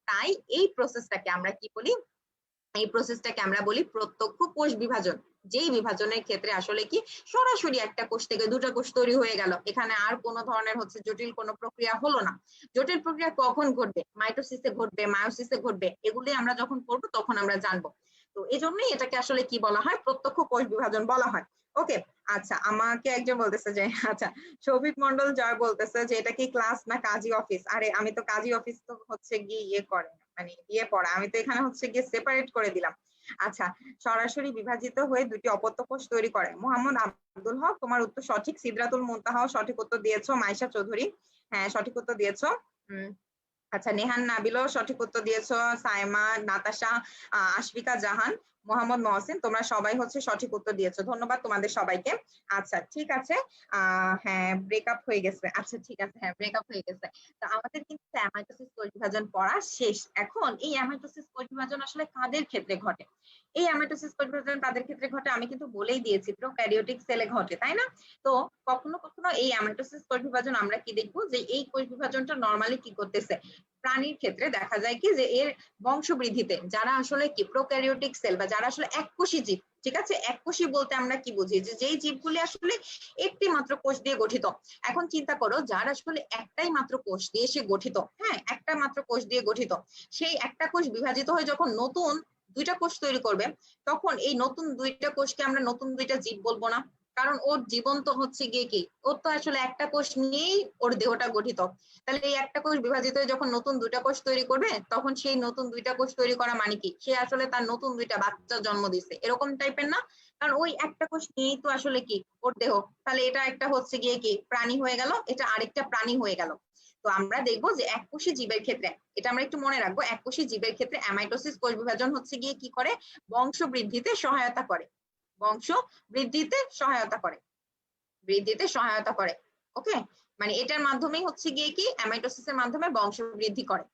তাই এই প্রসেসটাকে আমরা কি বলি, এই প্রসেসটাকে আমরা বলি প্রত্যক্ষ কোষ বিভাজন। যেই বিভাজনের ক্ষেত্রে আসলে কি সরাসরি একটা কোষ থেকে দুটো কোষ তৈরি হয়ে গেল, এখানে আর কোনো ধরনের জটিল কোনো প্রক্রিয়া হলো না। জটিল প্রক্রিয়া কখন ঘটবে, মাইটোসিসে ঘটবে, মায়োসিসে ঘটবে, এগুলি আমরা যখন পড়বো তখন আমরা জানবো। তো এই জন্যই এটাকে আসলে কি বলা হয়, প্রত্যক্ষ কোষ বিভাজন বলা হয়। ওকে, আচ্ছা, আমাকে একজন বলতেছে যে, আচ্ছা শৌভিক মন্ডল জয় বলতেছে যে এটা কি ক্লাস না কাজী অফিস। আরে আমি তো কাজী অফিস তো গিয়ে ইয়ে করে, মানে ইয়ে পড়া, আমি তো এখানে গিয়ে সেপারেট করে দিলাম। আচ্ছা, সরাসরি বিভাজিত হয়ে দুটি অপত্য কোষ তৈরি করে। মোহাম্মদ আব্দুল হক, তোমার উত্তর সঠিক। সিদরাতুল মুনতাহাও সঠিক উত্তর দিয়েছো। মাইশা চৌধুরী, হ্যাঁ সঠিক উত্তর দিয়েছো। আচ্ছা, নেহান নাবিলও সঠিক উত্তর দিয়েছো। সাইমা, নাতাশা, আশফিকা জাহান, মোহাম্মদ মহসিন, তোমরা সবাই সঠিক উত্তর দিয়েছো। ধন্যবাদ তোমাদের সবাইকে। আচ্ছা ঠিক আছে, হ্যাঁ ব্রেকআপ হয়ে গেছে। আচ্ছা ঠিক আছে, হ্যাঁ ব্রেকআপ হয়ে গেছে। তো আমাদের কিন্তু অ্যামাইটোসিস কোষ বিভাজন পড়া শেষ। এখন এই অ্যামাইটোসিস কোষ বিভাজন আসলে কাদের ক্ষেত্রে ঘটে, এই অ্যামাইটোসিস কোষ বিভাজন কাদের ক্ষেত্রে ঘটে আমি কিন্তু বলেই দিয়েছি, প্রোক্যারিওটিক সেলে ঘটে, তাই না? তো কখনো কখনো এই অ্যামাইটোসিস কোষ বিভাজন আমরা কি দেখবো, যে এই কোষ বিভাজনটা নরমালি কি করতেছে, প্রাণীর ক্ষেত্রে দেখা যায় কি যে এর বংশবৃদ্ধিতে যারা আসলে কি প্রোক্যারিওটিক সেল বা যারা আসলে এককোষী জীব, ঠিক আছে, এককোষী বলতে আমরা কি বুঝি, যে যেই জীবগুলি আসলে একটি মাত্র কোষ দিয়ে গঠিত। এখন চিন্তা করো, যার আসলে একটাই মাত্র কোষ দিয়ে সে গঠিত, হ্যাঁ একটা মাত্র কোষ দিয়ে গঠিত, সেই একটা কোষ বিভাজিত হয়ে যখন নতুন দুইটা কোষ তৈরি করবে, তখন এই নতুন দুইটা কোষকে আমরা নতুন দুইটা জীব বলবো না, কারণ ওর জীবন তো গিয়ে কি, ওর তো আসলে একটা কোষ নিয়েই ওর দেহটা গঠিত। তাহলে এই একটা কোষ বিভাজিত হয়ে যখন নতুন দুইটা কোষ তৈরি করবে, তখন সেই নতুন দুইটা কোষ তৈরি করা মানে কি, সে আসলে তার নতুন দুইটা বাচ্চা জন্ম দিচ্ছে, এরকম টাইপের না? কারণ ওই একটা কোষ নিয়েই তো আসলে কি ওর দেহ। তাহলে এটা একটা গিয়ে কি প্রাণী হয়ে গেল, এটা আরেকটা প্রাণী হয়ে গেল। তো আমরা দেখবো যে এককোষী জীবের ক্ষেত্রে, এটা আমরা একটু মনে রাখবো, এককোষী জীবের ক্ষেত্রে অ্যামাইটোসিস কোষ বিভাজন গিয়ে কি করে, বংশ বৃদ্ধিতে সহায়তা করে, বংশ বৃদ্ধিতে সহায়তা করে, বৃদ্ধিতে সহায়তা করে। ওকে, মানে এটার মাধ্যমেই গিয়ে কি অ্যামাইটোসিসের মাধ্যমে বংশ বৃদ্ধি করে।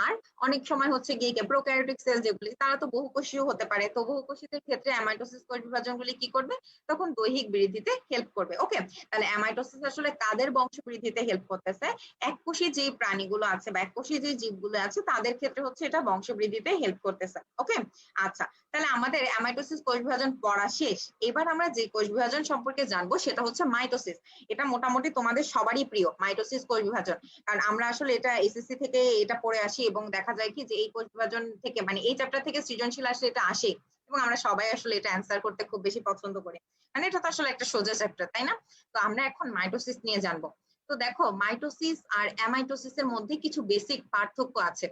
আর অনেক সময় গিয়ে কি প্রোক্যারিওটিক সেল যেগুলি, তারা তো বহুকোষীয় হতে পারে, তো বহুকোষীদের ক্ষেত্রে অ্যামাইটোসিস কোষ বিভাজনগুলি কি করবে, তখন দৈহিক বৃদ্ধিতে হেল্প করবে। ওকে, তাহলে অ্যামাইটোসিস আসলে কাদের বংশ বৃদ্ধিতে হেল্প করতেছে, এককোষী যে প্রাণীগুলো আছে বা এককোষী যে জীবগুলো আছে তাদের ক্ষেত্রে এটা বংশ বৃদ্ধিতে হেল্প করতেছে। ওকে, আচ্ছা, তাহলে আমাদের অ্যামাইটোসিস কোষ বিভাজন পড়া শেষ। এবার আমরা যে কোষ বিভাজন সম্পর্কে জানবো সেটা মাইটোসিস। এটা মোটামুটি তোমাদের সবারই প্রিয়, মাইটোসিস কোষ বিভাজন, কারণ আমরা আসলে এটা এসএসসি থেকে এটা পড়ে আসি এবং দেখা যায় কি যে এই কোষ বিভাজন থেকে, মানে এই চ্যাপ্টার থেকে সৃজনশীল আসলে এটা আসে, এবং আমরা সবাই আসলে এটা অ্যান্সার করতে খুব বেশি পছন্দ করি, মানে এটা তো আসলে একটা সোজা চ্যাপ্টার, তাই না? তো আমরা এখন মাইটোসিস নিয়ে জানবো। তো দেখো, মাইটোসিস আর অ্যামাইটোসিসের মধ্যে কিছু বেসিক পার্থক্য আছে।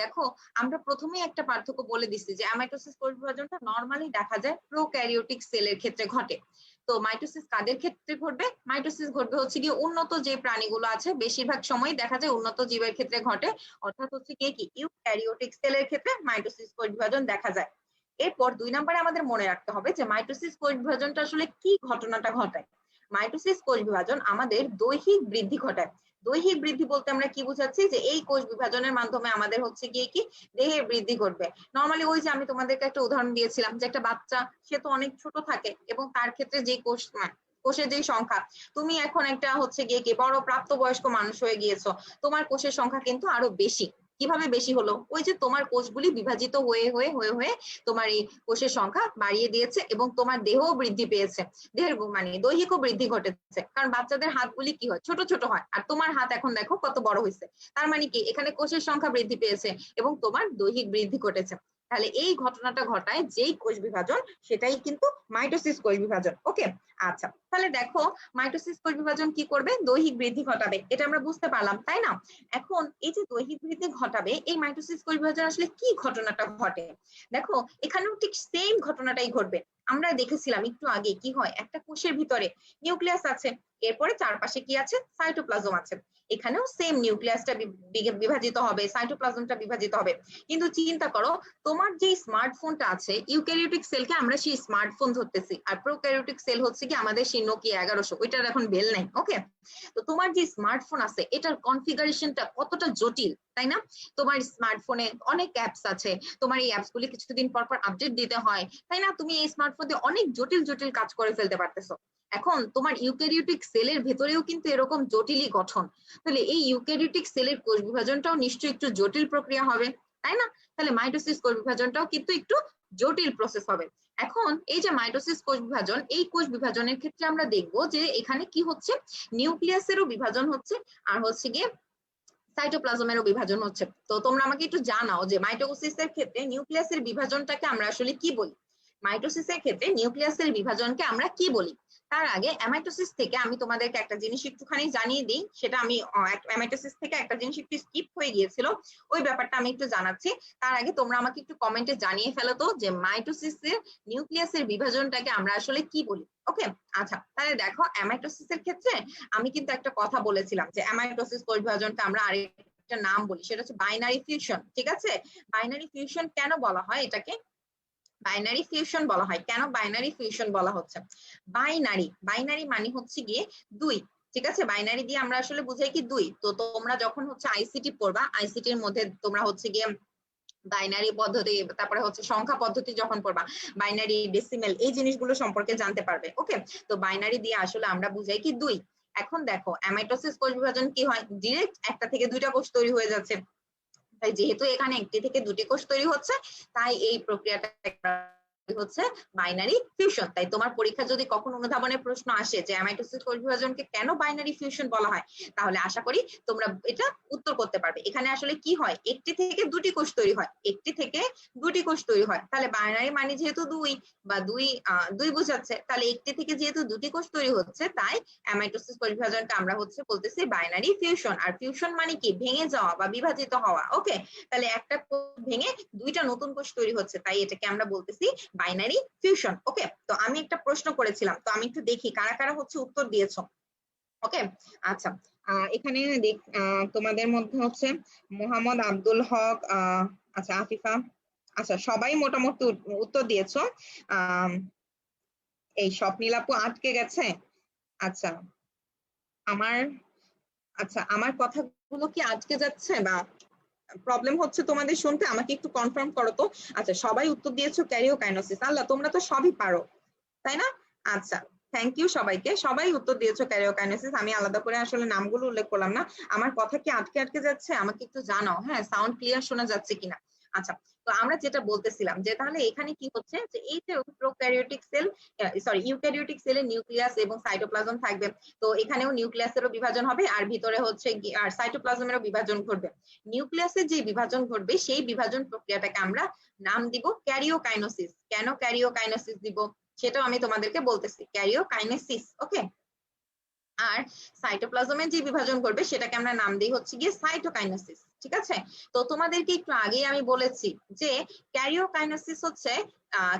দেখো, আমরা প্রথমেই একটা পার্থক্য বলে দিচ্ছি যে অ্যামাইটোসিস কোষ বিভাজনটা নরমালি দেখা যায় প্রোক্যারিওটিক সেলের ক্ষেত্রে ঘটে। তো মাইটোসিস কাদের ক্ষেত্রে ঘটবে, মাইটোসিস ঘটবে গিয়ে উন্নত যে প্রাণীগুলো আছে, বেশিরভাগ সময় দেখা যায় উন্নত জীবের ক্ষেত্রে ঘটে, অর্থাৎ গিয়ে কি ইউক্যারিওটিক সেলের ক্ষেত্রে মাইটোসিস কোষ বিভাজন দেখা যায়। এরপর 2 নম্বরে আমাদের মনে রাখতে হবে যে মাইটোসিস কোষ বিভাজনটা আসলে কি ঘটনাটা ঘটায়। মাইটোসিস কোষ বিভাজন আমাদের দৈহিক বৃদ্ধি ঘটায়। দৈহিক বৃদ্ধি বলতে আমরা কি বুঝাচ্ছি, যে এই কোষ বিভাজনের মাধ্যমে আমাদের গিয়ে কি দেহের বৃদ্ধি ঘটবে। নরমালি ওই যে আমি তোমাদেরকে একটা উদাহরণ দিয়েছিলাম, যে একটা বাচ্চা, সে তো অনেক ছোট থাকে এবং তার ক্ষেত্রে যে কোষের যে সংখ্যা, তুমি এখন একটা গিয়ে কি বড় প্রাপ্তবয়স্ক মানুষ হয়ে গিয়েছো, তোমার কোষের সংখ্যা কিন্তু আরো বেশি। কিভাবে বেশি হলো, ওই যে তোমার কোষগুলি বিভাজিত হয়ে হয়ে হয়ে হয়ে তোমার এই কোষের সংখ্যা বাড়িয়ে দিয়েছে এবং তোমার দেহও বৃদ্ধি পেয়েছে, দেহের মানে দৈহিকও বৃদ্ধি ঘটেছে। কারণ বাচ্চাদের হাতগুলি কি হয়, ছোট ছোট হয়, আর তোমার হাত এখন দেখো কত বড় হয়েছে। তার মানে কি, এখানে কোষের সংখ্যা বৃদ্ধি পেয়েছে এবং তোমার দৈহিক বৃদ্ধি ঘটেছে। তাহলে এই ঘটনাটা ঘটায় যেই কোষ বিভাজন, সেটাই কিন্তু মাইটোসিস কোষ বিভাজন। ওকে, আচ্ছা, তাহলে দেখো মাইটোসিস কোষ বিভাজন কি করবে, দৈহিক বৃদ্ধি ঘটাবে, এটা আমরা বুঝতে পারলাম, তাই না? এখন এই যে দৈহিক বৃদ্ধি ঘটাবে, এই মাইটোসিস কোষ বিভাজন আসলে কি ঘটনাটা ঘটে, দেখো এখানেও ঠিক সেম ঘটনাটাই ঘটবে। আমরা দেখেছিলাম একটু আগে কি হয়, একটা কোষের ভিতরে নিউক্লিয়াস আছে, এরপরে চারপাশে কি আছে, সাইটোপ্লাজম আছে। এখানেও সেম নিউক্লিয়াসটা বিভাজিত হবে, সাইটোপ্লাজমটা বিভাজিত হবে। কিন্তু চিন্তা করো, তোমার যে স্মার্টফোনটা আছে, ইউক্যারিওটিক সেলকে আমরা সেই স্মার্টফোন ধরতেছি, আর প্রোক্যারিওটিক সেল হচ্ছে কি আমাদের সেই নোকিয়া 1100, ওইটার এখন বেল নাই। ওকে, তো তোমার যে স্মার্টফোন আছে এটার কনফিগারেশনটা কতটা জটিল, তাই না? তোমার স্মার্টফোনে অনেক অ্যাপস আছে, তোমার এই অ্যাপস গুলি কিছুদিন পর পর আপডেট দিতে হয়, তাই না? তুমি এই স্মার্টফোন দিয়ে অনেক জটিল জটিল কাজ করে ফেলতে পারতেছো। এখন তোমার ইউক্যারিওটিক সেলের ভেতরেও কিন্তু এরকম জটিলই গঠন, তাহলে এই ইউক্যারিওটিক সেলের কোষ বিভাজনটাও নিশ্চয়ই একটু জটিল প্রক্রিয়া হবে, তাই না? তাহলে মাইটোসিস কোষ বিভাজনটাও কিন্তু একটু জটিল প্রসেস হবে। এখন এই যে মাইটোসিস কোষ বিভাজন, এই কোষ বিভাজনের ক্ষেত্রে আমরা দেখবো যে এখানে কি হচ্ছে, নিউক্লিয়াসেরও বিভাজন হচ্ছে, আর হচ্ছে গিয়ে সাইটোপ্লাজমেরও বিভাজন হচ্ছে। তো তোমরা আমাকে একটু জানাও যে মাইটোসিসের ক্ষেত্রে নিউক্লিয়াসের বিভাজনটাকে আমরা আসলে কি বলি? মাইটোসিসের ক্ষেত্রে নিউক্লিয়াসের বিভাজনকে আমরা কি বলি? তার আগে অ্যামাইটোসিস থেকে আমি তোমাদেরকে একটা জিনিস একটুখানি জানিয়ে দিই, সেটা আমি অ্যামাইটোসিস থেকে একটা জিনিস একটু স্কিপ হয়ে গিয়েছিল, ওই ব্যাপারটা আমি একটু জানাচ্ছি। তার আগে তোমরা আমাকে একটু কমেন্টে জানিয়ে ফেলো তো যে মাইটোসিসের নিউক্লিয়াসের বিভাজনটাকে আমরা আসলে কি বলি। ওকে, আচ্ছা, তাহলে দেখো অ্যামাইটোসিসের ক্ষেত্রে আমি কিন্তু একটা কথা বলেছিলাম যে অ্যামাইটোসিস কোষ বিভাজনটা আমরা আরেকটা নাম বলি, সেটা হচ্ছে বাইনারি ফিউশন। ঠিক আছে, বাইনারি ফিউশন কেন বলা হয় এটাকে? বাইনারি ফিউশন বলা হয় কেন? বাইনারি ফিউশন বলা হচ্ছে, বাইনারি বাইনারি মানে হচ্ছে গিয়ে দুই। ঠিক আছে, বাইনারি দিয়ে আমরা আসলে বুঝাই কি দুই। তো তোমরা যখন হচ্ছে আইসিটি পড়বা, আইসিটির মধ্যে তোমরা হচ্ছে গিয়ে বাইনারি পদ্ধতি, তারপরে হচ্ছে সংখ্যা পদ্ধতি যখন পড়বা, বাইনারি, ডেসিমেল, এই জিনিসগুলো সম্পর্কে জানতে পারবে। ওকে, তো বাইনারি দিয়ে আসলে আমরা বুঝাই কি দুই। এখন দেখো অ্যামাইটোসিস কোষ বিভাজন কি হয়, ডিরেক্ট একটা থেকে দুইটা কোষ তৈরি হয়ে যাচ্ছে। তাই যেহেতু এখানে একটি থেকে দুটি কোষ তৈরি হচ্ছে, তাই এই প্রক্রিয়াটা হচ্ছে বাইনারি ফিউশন। তাই তোমার পরীক্ষা যদি কখনো অনুধাবনের প্রশ্ন আসে যে অ্যামাইটোসিস কোষ বিভাজনকে কেন বাইনারি ফিউশন বলা হয়, তাহলে আশা করি তোমরা এটা উত্তর করতে পারবে। এখানে আসলে কি হয়, একটি থেকে দুটি কোষ তৈরি হয়, একটি থেকে দুটি কোষ তৈরি হয়, তাহলে বাইনারি মানে যেহেতু দুই বা দুই বোঝাচ্ছে, তাহলে একটি থেকে যেহেতু দুটি কোষ তৈরি হচ্ছে, তাই অ্যামাইটোসিস কোষ বিভাজনকে আমরা হচ্ছে বলতেছি বাইনারি ফিউশন। আর ফিউশন মানে কি, ভেঙে যাওয়া বা বিভাজিত হওয়া। ওকে, তাহলে একটা কোষ ভেঙে দুইটা নতুন কোষ তৈরি হচ্ছে, তাই এটাকে আমরা বলতেছি বাইনারি ফিউশন। ওকে, তো আমি একটা প্রশ্ন করেছিলাম, তো আমি একটু দেখি কারা কারা হচ্ছে উত্তর দিয়েছো। ওকে, আচ্ছা, এখানে তোমাদের মধ্যে হচ্ছে মোহাম্মদ আব্দুল হক, আচ্ছা আফিফা, আচ্ছা সবাই মোটামুটি উত্তর দিয়েছো। এই স্বপ্নিল আপু আটকে গেছে। আচ্ছা, আমার আচ্ছা আমার কথাগুলো কি আটকে যাচ্ছে বা প্রবলেম হচ্ছে তোমাদের শুনতে? আমাকে একটু কনফার্ম করো তো। আচ্ছা, সবাই উত্তর দিয়েছো ক্যারিওকাইনোসিস। আল্লাহ, তোমরা তো সবই পারো, তাই না? আচ্ছা, থ্যাংক ইউ সবাইকে, সবাই উত্তর দিয়েছো ক্যারিওকাইনেসিস। আমি আলাদা করে আসলে নামগুলো উল্লেখ করলাম না। আমার কথা কি আটকে আটকে যাচ্ছে? আমাকে একটু জানাও, হ্যাঁ, সাউন্ড ক্লিয়ার শোনা যাচ্ছে কিনা। আচ্ছা, তো আমরা যেটা বলতেছিলাম যে তাহলে এখানে কি হচ্ছে যে এই যে প্রোক্যারিওটিক সেল, সরি ইউক্যারিওটিক সেলের নিউক্লিয়াস এবং সাইটোপ্লাজম থাকবে। তো এখানেও নিউক্লিয়াসেরও বিভাজন হবে, আর ভিতরে হচ্ছে আর সাইটোপ্লাজমেরও বিভাজন ঘটবে। নিউক্লিয়াসের যে বিভাজন ঘটবে সেই বিভাজন প্রক্রিয়াটাকে আমরা নাম দিব ক্যারিওকাইনোসিস। কেন ক্যারিওকাইনোসিস দিব সেটাও আমি তোমাদেরকে বলতেছি, ক্যারিওকাইনেসিস। ওকে, আর সাইটোপ্লাজমের যে বিভাজন করবে সেটাকে আমরা নাম দিই হচ্ছে গিয়ে সাইটোকাইনেসিস। ঠিক আছে, তো তোমাদেরকে একটু আগেই আমি বলেছি যে ক্যারিওকাইনেসিস হচ্ছে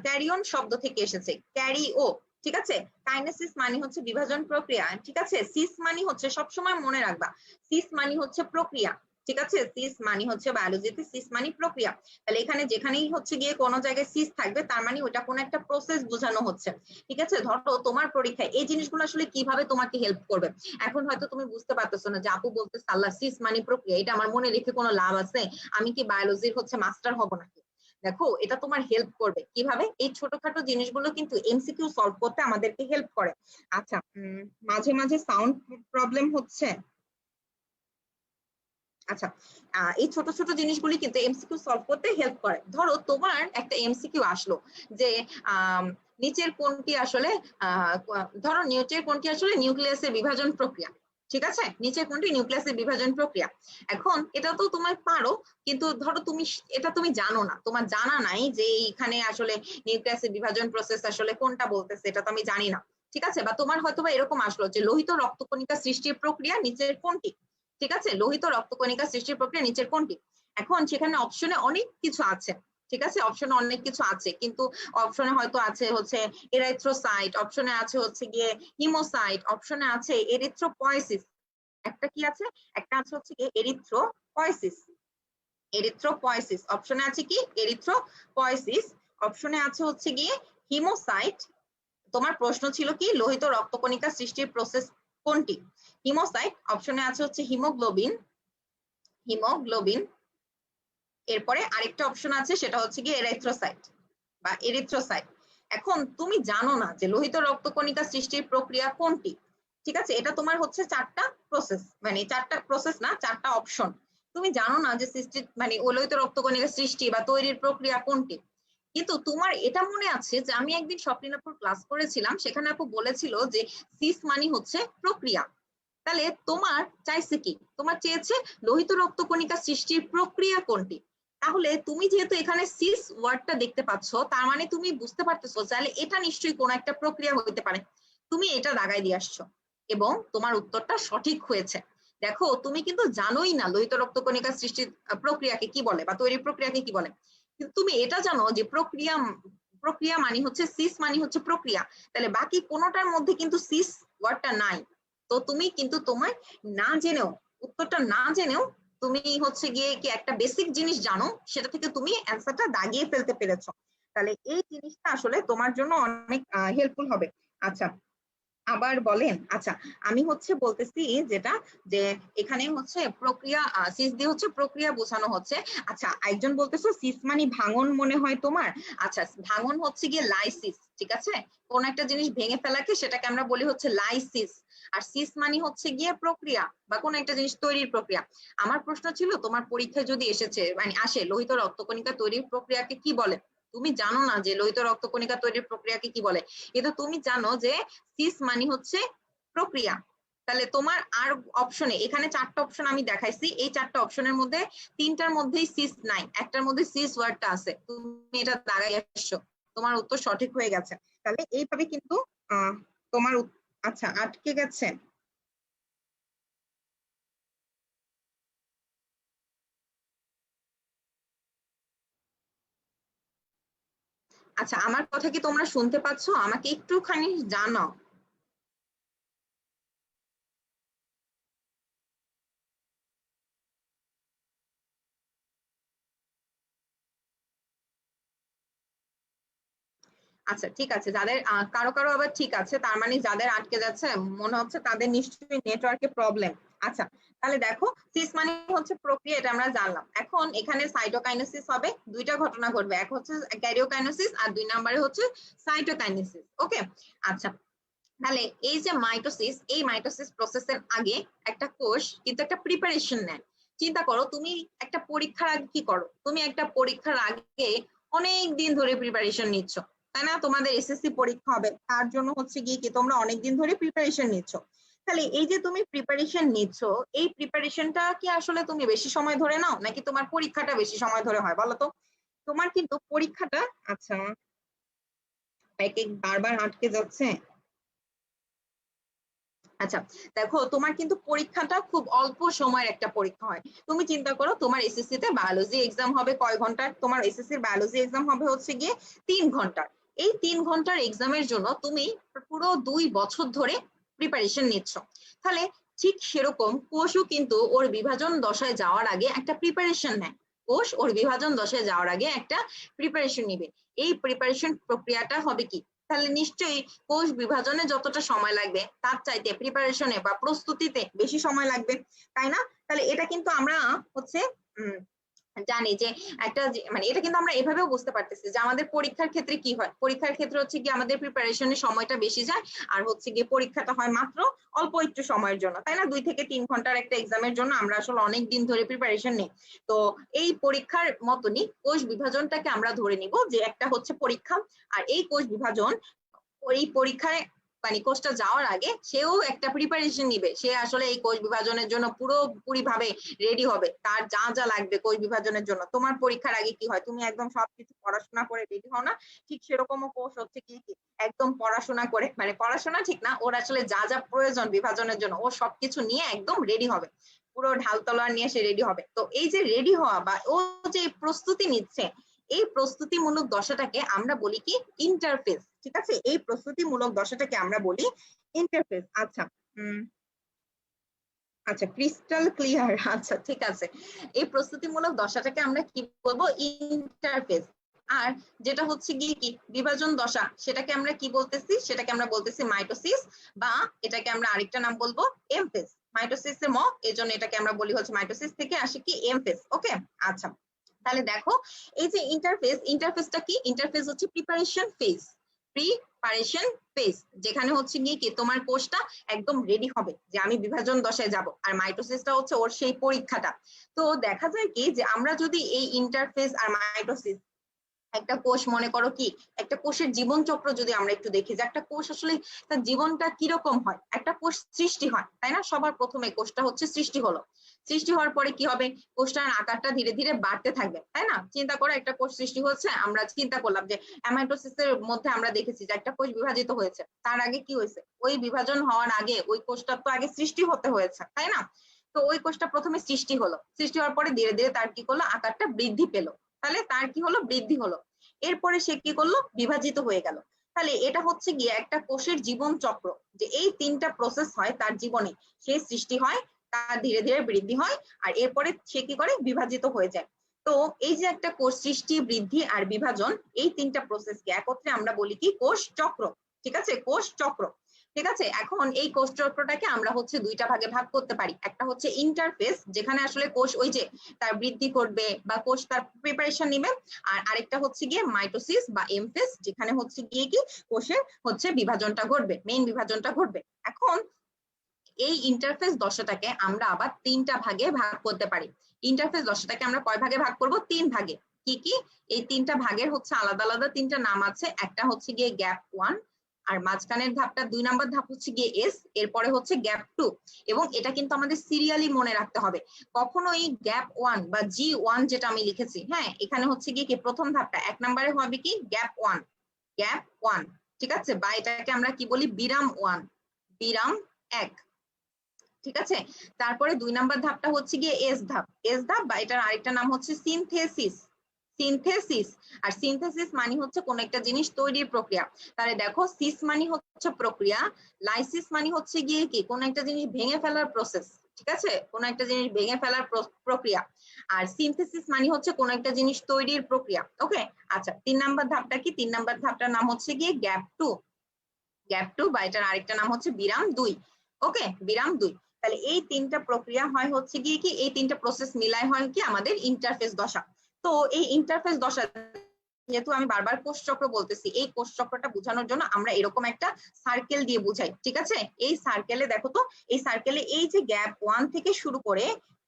ক্যারিয়ন শব্দ থেকে এসেছে, ক্যারিও। ঠিক আছে, কাইনেসিস মানে হচ্ছে বিভাজন প্রক্রিয়া। ঠিক আছে, সিস মানে হচ্ছে, সবসময় মনে রাখবা, সিস মানে হচ্ছে প্রক্রিয়া। ঠিক আছে, সিস মানে হচ্ছে বায়োলজিতে সিস মানে প্রক্রিয়া। তাহলে এখানে যেখানেই হচ্ছে গিয়ে কোনো জায়গায় সিস থাকবে, তার মানে ওটা কোনো একটা প্রসেস বোঝানো হচ্ছে। ঠিক আছে, ধরো তোমার পরীক্ষায় এই জিনিসগুলো আসলে কিভাবে তোমাকে হেল্প করবে, এখন হয়তো তুমি বুঝতে পারতেছো না যে আপু বলতে সাল্লা সিস মানে প্রক্রিয়া, এটা আমার মনে রেখে কোনো লাভ আছে? আমি কি বায়োলজির হচ্ছে মাস্টার হব নাকি? দেখো, এটা তোমার হেল্প করবে কিভাবে, এই ছোটখাটো জিনিসগুলো কিন্তু এমসিকিউ সলভ করতে আমাদেরকে হেল্প করে। আচ্ছা, মাঝে মাঝে সাউন্ড প্রবলেম হচ্ছে। আচ্ছা, এই ছোট ছোট জিনিসগুলি কিন্তু এমসিকিউ সলভ করতে হেল্প করে। ধরো তোমার একটা এমসিকিউ আসলো যে নিচের কোনটি আসলে ধরো নিচের কোনটি আসলে নিউক্লিয়াসের বিভাজন প্রক্রিয়া। ঠিক আছে, নিচের কোনটি নিউক্লিয়াসের বিভাজন প্রক্রিয়া। এখন এটা তো তুমি পারো, কিন্তু ধরো তুমি এটা তুমি জানো না, তোমার জানা নাই যে এইখানে আসলে নিউক্লিয়াসের বিভাজন প্রসেস আসলে কোনটা বলতেছে, এটা তো আমি জানি না। ঠিক আছে, বা তোমার হয়তোবা এরকম আসলো যে লোহিত রক্তকণিকা সৃষ্টির প্রক্রিয়া নিচের কোনটি। ঠিক আছে, লোহিত রক্তকণিকা সৃষ্টির প্রক্রিয়া নিচের কোনটি। এখন সেখানে অপশনে অনেক কিছু আছে, ঠিক আছে, অপশনে অনেক কিছু আছে, কিন্তু অপশনে হয়তো আছে হচ্ছে এরাইথ্রোসাইট, অপশনে আছে হচ্ছে গিয়ে হিমোসাইট, অপশনে আছে এরিথ্রোপয়েসিস, একটা কি আছে, একটা আছে হচ্ছে গিয়ে এরিথ্রোপয়েসিস, এরিথ্রোপয়েসিস অপশনে আছে কি এরিথ্রোপয়েসিস, অপশনে আছে হচ্ছে গিয়ে হিমোসাইট। তোমার প্রশ্ন ছিল কি লোহিত রক্তকণিকা সৃষ্টির প্রসেস কোনটি? হিমোসাইট, অপশনে আছে হচ্ছে হিমোগ্লোবিন, হিমোগ্লোবিন। এরপরে আরেকটা অপশন আছে সেটা হচ্ছে কি এরিথ্রোসাইট বা এরিথ্রোসাইট। এখন তুমি জানো না যে লোহিত রক্তকণিকা সৃষ্টির প্রক্রিয়া কোনটি, ঠিক আছে, এটা তোমার হচ্ছে চারটা প্রসেস, মানে চারটা প্রসেস না, চারটা অপশন। তুমি জানো না যে সৃষ্টি মানে লোহিত রক্তকণিকা সৃষ্টি বা তৈরির প্রক্রিয়া কোনটি, কিন্তু তোমার এটা মনে আছে যে আমি একদিন স্বপ্নিল আপুর ক্লাস করেছিলাম, সেখানে আপু বলেছিল যে সিস মানে হচ্ছে প্রক্রিয়া। তাহলে তোমার চাইছে কি, তোমার চেয়েছে লোহিত রক্তকণিকা সৃষ্টির প্রক্রিয়া কোনটি। তাহলে তুমি যেহেতু এখানে সিস ওয়ার্ডটা দেখতে পাচ্ছ, তার মানে তুমি বুঝতে পারতেছো তাহলে এটা নিশ্চয়ই কোনো একটা প্রক্রিয়া হতে পারে, তুমি এটা দাগায় দিয়ে আসছো এবং তোমার উত্তরটা সঠিক হয়েছে। দেখো তুমি কিন্তু জানোই না লোহিত রক্তকণিকা সৃষ্টির প্রক্রিয়াকে কি বলে বা তৈরির প্রক্রিয়াকে কি বলে, কিন্তু তুমি এটা জানো যে প্রক্রিয়া, প্রক্রিয়া মানে হচ্ছে সিস মানে হচ্ছে প্রক্রিয়া, তাহলে বাকি কোনোটার মধ্যে কিন্তু সিস ওয়ার্ডটা নাই। তো তুমি কিন্তু তোমার না জেনেও, উত্তরটা না জেনেও তুমি হচ্ছে গিয়ে কি একটা বেসিক জিনিস জানো, সেটা থেকে তুমি অ্যান্সারটা দাগিয়ে ফেলতে পেরেছো। তাহলে এই জিনিসটা আসলে তোমার জন্য অনেক হেল্পফুল হবে। আচ্ছা আবার বলেন। আচ্ছা আমি হচ্ছে বলতেছি যেটা, যে এখানে হচ্ছে প্রক্রিয়া, সিস দিয়ে হচ্ছে প্রক্রিয়া বোঝানো হচ্ছে। আচ্ছা একজন বলতেছো সিস মানে ভাঙন মনে হয় তোমার। আচ্ছা ভাঙন হচ্ছে গিয়ে লাইসিস, ঠিক আছে, কোন একটা জিনিস ভেঙে ফেলাকে সেটাকে আমরা বলি হচ্ছে লাইসিস। আর সিস মানে হচ্ছে গিয়ে প্রক্রিয়া বা কোন একটা জিনিস তৈরির প্রক্রিয়া। আমার প্রশ্ন ছিল তোমার পরীক্ষায় যদি এসেছে মানে আসে লোহিত রক্তকণিকা তৈরির প্রক্রিয়াকে কি বলে, তুমি জানো না যে লোহিত রক্তকণিকা তৈরির প্রক্রিয়াকে কি বলে, কিন্তু তুমি জানো যে সিস মানে হচ্ছে প্রক্রিয়া। তাহলে তোমার আর অপশনে, এখানে চারটা অপশন আমি দেখাইছি, এই চারটা অপশনের মধ্যে তিনটার মধ্যেই সিস নাই, একটার মধ্যে সিস ওয়ার্ডটা আছে, তুমি এটা দাঁড়াই আসছো, তোমার উত্তর সঠিক হয়ে গেছে। তাহলে এইভাবে কিন্তু তোমার আচ্ছা আটকে গেছে। আচ্ছা আমার কথা কি তোমরা শুনতে পাচ্ছ, আমাকে একটুখানি জানাও। আচ্ছা ঠিক আছে, যাদের কারো কারো আবার ঠিক আছে, তার মানে যাদের আটকে যাচ্ছে মনে হচ্ছে তাদের নিশ্চয়ই নেটওয়ার্কে প্রবলেম। আচ্ছা তাহলে দেখো সিস মানে হচ্ছে প্রক্রিয়া, এটা আমরা জানলাম। এখন এখানে সাইটোকাইনেসিস হবে, দুইটা ঘটনা ঘটবে, এক হচ্ছে ক্যারিওকাইনেসিস আর দুই নম্বরে হচ্ছে সাইটোকাইনেসিস। ওকে আচ্ছা তাহলে এই যে মাইটোসিস, এই মাইটোসিস প্রসেসের আগে একটা কোষ কিন্তু একটা প্রিপারেশন নেয়। চিন্তা করো তুমি একটা পরীক্ষার আগে কি করো, তুমি একটা পরীক্ষার আগে অনেক দিন ধরে প্রিপারেশন নিচ্ছ, তাই না, তোমাদের এসএসসি পরীক্ষা হবে তার জন্য হচ্ছে গিয়ে কি তোমরা অনেক দিন ধরে প্রিপারেশন নিচ্ছ। তাহলে এই যে তুমি প্রিপারেশন নিচ্ছ, এই প্রিপারেশনটা কি আসলে তুমি বেশি সময় ধরে নাও নাকি তোমার পরীক্ষাটা বেশি সময় ধরে হয় বলো তো? তোমার কিন্তু পরীক্ষাটা, আচ্ছা এক এক বারবার আটকে যাচ্ছে। আচ্ছা দেখো তোমার কিন্তু পরীক্ষাটা খুব অল্প সময়ের একটা পরীক্ষা হয়। তুমি চিন্তা করো তোমার এসএসসি তে বায়োলজি এক্সাম হবে কয় ঘন্টার, তোমার এসএসসির বায়োলজি এক্সাম হবে হচ্ছে গিয়ে 3 ঘন্টার। এই 3 ঘন্টার এক্সামের জন্য তুমি পুরো 2 বছর ধরে প্রিপারেশন নিচ্ছ। তাহলে ঠিক সেরকম কোষও কিন্তু ওর বিভাজন দশায় যাওয়ার আগে একটা প্রিপারেশন নেয়, কোষ ওর বিভাজন দশায় যাওয়ার আগে একটা প্রিপারেশন নিবে। এই প্রিপারেশন প্রক্রিয়াটা হবে কি, তাহলে নিশ্চয়ই কোষ বিভাজনে যতটা সময় লাগবে তার চাইতে প্রিপারেশনে বা প্রস্তুতিতে বেশি সময় লাগবে, তাই না? তাহলে এটা কিন্তু আমরা হচ্ছে জানি যে একটা মানে এটা কিন্তু আমরা এভাবেও বুঝতে পারতেছি যে আমাদের পরীক্ষার ক্ষেত্রে কি হয়, পরীক্ষার ক্ষেত্রে হচ্ছে কি আমাদের প্রিপারেশনের সময়টা বেশি যায়, আর হচ্ছে গিয়ে পরীক্ষাটা হয় মাত্র অল্প একটু সময়ের জন্য, তাই না, 2 থেকে 3 ঘন্টার একটা এক্সামের জন্য আমরা আসলে অনেক দিন ধরে প্রিপারেশন নিই। তো এই পরীক্ষার মতনই কোষ বিভাজনটাকে আমরা ধরে নিব যে একটা হচ্ছে পরীক্ষা, আর এই কোষ বিভাজন ওই পরীক্ষায় মানে কোর্সটা যাওয়ার আগে সেও একটা প্রিপারেশন নিবে, সে আসলে এই কোষ বিভাজনের জন্য পুরোপুরি ভাবে রেডি হবে, তার যা যা লাগবে কোষ বিভাজনের জন্য। তোমার পরীক্ষার আগে কি হয়, তুমি একদম সবকিছু পড়াশোনা করে রেডি হও না, ঠিক সেরকমও কোর্স হচ্ছে কি একদম পড়াশোনা করে, মানে পড়াশোনা ঠিক না, ওর আসলে যা যা প্রয়োজন বিভাজনের জন্য ও সবকিছু নিয়ে একদম রেডি হবে, পুরো ঢাল তলোয়ার নিয়ে সে রেডি হবে। তো এই যে রেডি হওয়া বা ও যে প্রস্তুতি নিচ্ছে, এই প্রস্তুতিমূলক দশাটাকে আমরা বলি কি ইন্টারফেস। ঠিক আছে, এই প্রস্তুতিমূলক দশাটাকে আমরা বলি ইন্টারফেস। আচ্ছা, আচ্ছা ক্রিস্টাল ক্লিয়ার। আচ্ছা ঠিক আছে, এই প্রস্তুতিমূলক দশাটাকে আমরা কি বলবো, ইন্টারফেস। আর যেটা হচ্ছে গিয়ে কি বিভাজন দশা, সেটাকে আমরা কি বলতেছি, সেটাকে আমরা বলতেছি মাইটোসিস, বা এটাকে আমরা আরেকটা নাম বলবো এমফেস। মাইটোসিস এর এজন্য এটাকে আমরা বলি হচ্ছে মাইটোসিস থেকে আসে কি এমফেস। ওকে, আচ্ছা তাহলে দেখো এই যে ইন্টারফেস, ইন্টারফেসটা কি, ইন্টারফেস হচ্ছে প্রিপারেশন ফেজ। প্রিপারেশন ফেজ যেখানে হচ্ছে গিয়ে কি তোমার কোষটা একদম রেডি হবে যে আমি বিভাজন দশায় যাব, আর মাইটোসিসটা হচ্ছে ওর সেই পরীক্ষাটা। তো দেখা যায় কি যে আমরা যদি এই ইন্টারফেস আর মাইটোসিস, একটা কোষ মনে করো কি, একটা কোষের জীবন চক্র যদি আমরা একটু দেখি যে একটা কোষ আসলে তার জীবনটা কিরকম হয়। একটা কোষ সৃষ্টি হয়, তাই না, সবার প্রথমে কোষটা হচ্ছে সৃষ্টি হলো, সৃষ্টি হওয়ার পরে কি হবে, কোষটার আকারটা ধীরে ধীরে বাড়তে থাকবে, তাই না। চিন্তা করো একটা কোষ সৃষ্টি হচ্ছে, আমরা চিন্তা করলাম যে অ্যামাইটোসিসের মধ্যে আমরা দেখেছি যে একটা কোষ বিভাজিত হয়েছে, তার আগে কি হয়েছে, ওই বিভাজন হওয়ার আগে ওই কোষটা তো আগে সৃষ্টি হতে হয়েছে, তাই না। তো ওই কোষটা প্রথমে সৃষ্টি হলো, সৃষ্টি হওয়ার পরে ধীরে ধীরে তার কি করলো, আকারটা বৃদ্ধি পেলো, তাহলে তার কি হলো, বৃদ্ধি হলো। এরপরে সে কি করলো, বিভাজিত হয়ে গেল। তাহলে এটা হচ্ছে গিয়ে একটা কোষের জীবন চক্র, যে এই তিনটা প্রসেস হয় তার জীবনে। সে সৃষ্টি হয়, তার ধীরে ধীরে বৃদ্ধি হয়, আর এরপরে সে কি করে, বিভাজিত হয়ে যায়। তো এই যে একটা কোষ সৃষ্টি, বৃদ্ধি আর বিভাজন, এই তিনটা প্রসেসকে একত্রে আমরা বলি কি, কোষ চক্র। ঠিক আছে, কোষ চক্র। ঠিক আছে, এখন এই কোষ চক্রটাকে আমরা হচ্ছে দুইটা ভাগে ভাগ করতে পারি। একটা হচ্ছে ইন্টারফেস, যেখানে আসলে কোষ ওই যে তার বৃদ্ধি করবে বা কোষ তার প্রিপারেশন নিবে, আর আরেকটা হচ্ছে গিয়ে মাইটোসিস বা এমফেস, যেখানে হচ্ছে গিয়ে কি কোষের হচ্ছে বিভাজনটা ঘটবে, মেইন বিভাজনটা ঘটবে। এখন এই ইন্টারফেস দশাটাকে আমরা আবার তিনটা ভাগে ভাগ করতে পারি। ইন্টারফেস দশাটাকে আমরা কয় ভাগে ভাগ করব, তিন ভাগে। কি কি, এই তিনটা ভাগের হচ্ছে আলাদা আলাদা তিনটা নাম আছে। একটা হচ্ছে গিয়ে গ্যাপ 1, আর মাঝখানের ধাপটা 2 নাম্বার ধাপ হচ্ছে গিয়ে এস, এরপরে হচ্ছে গ্যাপ 2। এবং এটা কিন্তু আমাদের সিরিয়ালি মনে রাখতে হবে। কখনো এই গ্যাপ 1 বা G1 যেটা আমি লিখেছি, হ্যাঁ এখানে হচ্ছে গিয়ে কি প্রথম ধাপটা 1 নম্বরে হবে কি গ্যাপ 1, গ্যাপ 1। ঠিক আছে, বা এটাকে আমরা কি বলি, বিরাম 1, বিরাম 1। ঠিক আছে, তারপরে 2 নাম্বার ধাপটা হচ্ছে গিয়ে এস ধাপ, এস ধাপ, বা এটার আরেকটা নাম হচ্ছে সিনথেসিস, সিনথেসিস। আর সিনথেসিস মানে হচ্ছে কোন একটা জিনিস তৈরির প্রক্রিয়া। তাহলে দেখো সিস মানে হচ্ছে প্রক্রিয়া, লাইসিস মানে হচ্ছে গিয়ে কি কোন একটা জিনিস ভেঙে ফেলার প্রসেস। ঠিক আছে, কোন একটা জিনিস ভেঙে ফেলার প্রক্রিয়া। আর সিনথেসিস মানে হচ্ছে কোন একটা জিনিস তৈরির প্রক্রিয়া। ওকে, আচ্ছা 3 নাম্বার ধাপটা কি, 3 নাম্বার ধাপটার নাম হচ্ছে গিয়ে গ্যাপ 2, গ্যাপ 2, বা এটার আরেকটা নাম হচ্ছে বিরাম 2। ওকে, বিরাম 2। তাহলে এই তিনটা প্রক্রিয়া হয় হচ্ছে গিয়ে কি, এই তিনটা প্রসেস মিলাই হয় কি আমাদের ইন্টারফেস দশা। তো এই ইন্টারফেস দশা, যেহেতু আমি বারবার কোষ চক্র বলতেছি, এই কোষ চক্রটা বোঝানোর জন্য আমরা এরকম একটা সার্কেল দিয়ে বুঝাই। ঠিক আছে, এই সার্কেলে দেখো তো, এই সার্কেলে এই যে গ্যাপ 1 থেকে শুরু করে,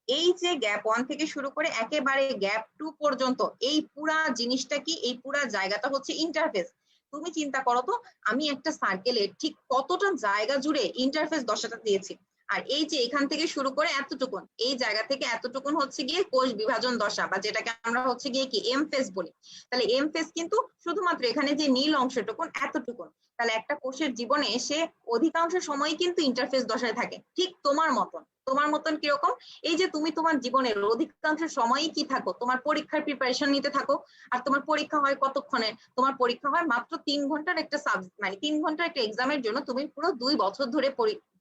এই যে গ্যাপ 1 থেকে শুরু করে একেবারে গ্যাপ 2 পর্যন্ত, এই পুরা জিনিসটা কি, এই পুরা জায়গাটা হচ্ছে ইন্টারফেস। তুমি চিন্তা করো তো, আমি একটা সার্কেলে ঠিক কতটা জায়গা জুড়ে ইন্টারফেস দশাটা দিয়েছি। আর এই যে এখান থেকে শুরু করে এতটুকুন, এই জায়গা থেকে এতটুকুন হচ্ছে গিয়ে কোষ বিভাজন দশা, বা যেটাকে আমরা হচ্ছে গিয়ে কি এমফেস বলি। তাহলে এমফেস কিন্তু শুধুমাত্র এখানে যে নীল অংশটুকুন, এতটুকুন। তাহলে একটা কোষের জীবনে সে অধিকাংশ সময় কিন্তু ইন্টারফেস দশায় থাকে, ঠিক তোমার মতন। তোমার মতন কিরকম, এই যে তুমি তোমার জীবনের অধিকাংশ সময়ই কি থাকো, তোমার পরীক্ষার প্রিপারেশন নিতে থাকো। আর তোমার পরীক্ষা হয় কতক্ষণে, তোমার পরীক্ষা হয় মাত্র 3 ঘন্টার একটা সাবজেক্ট, মানে 3 ঘন্টার একটা এক্সামের জন্য তুমি পুরো 2 বছর ধরে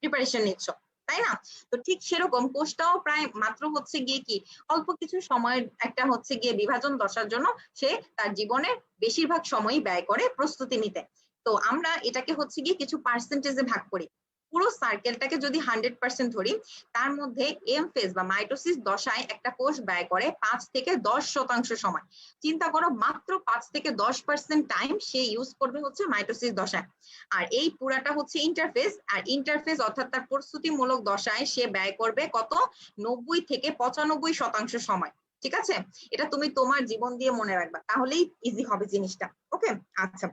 প্রিপারেশন নিচ্ছ, তাই না। তো ঠিক সেরকম কোষটাও প্রায় মাত্র হচ্ছে গিয়ে কি অল্প কিছু সময়ের একটা হচ্ছে গিয়ে বিভাজন দশার জন্য সে তার জীবনের বেশিরভাগ সময়ই ব্যয় করে প্রস্তুতি নিতে। তো আমরা এটাকে হচ্ছে গিয়ে কিছু পার্সেন্টেজে ভাগ করি। পুরো সার্কেলটাকে যদি 100% ধরি, তার মধ্যে এমফেজ বা মাইটোসিস দশায় একটা কোষ ব্যয় করে 5 থেকে 10% সময়। চিন্তা করো, মাত্র 5 থেকে 10% টাইম সে ইউজ করবে হচ্ছে মাইটোসিস দশায়। আর এই পুরাটা হচ্ছে ইন্টারফেস, আর ইন্টারফেস অর্থাৎ তার প্রস্তুতিমূলক দশায় সে ব্যয় করবে কত, 90 থেকে 95% সময়। ঠিক আছে, এটা তুমি তোমার জীবন দিয়ে মনে রাখবা, তাহলেই ইজি হবে জিনিসটা। ওকে, আচ্ছা।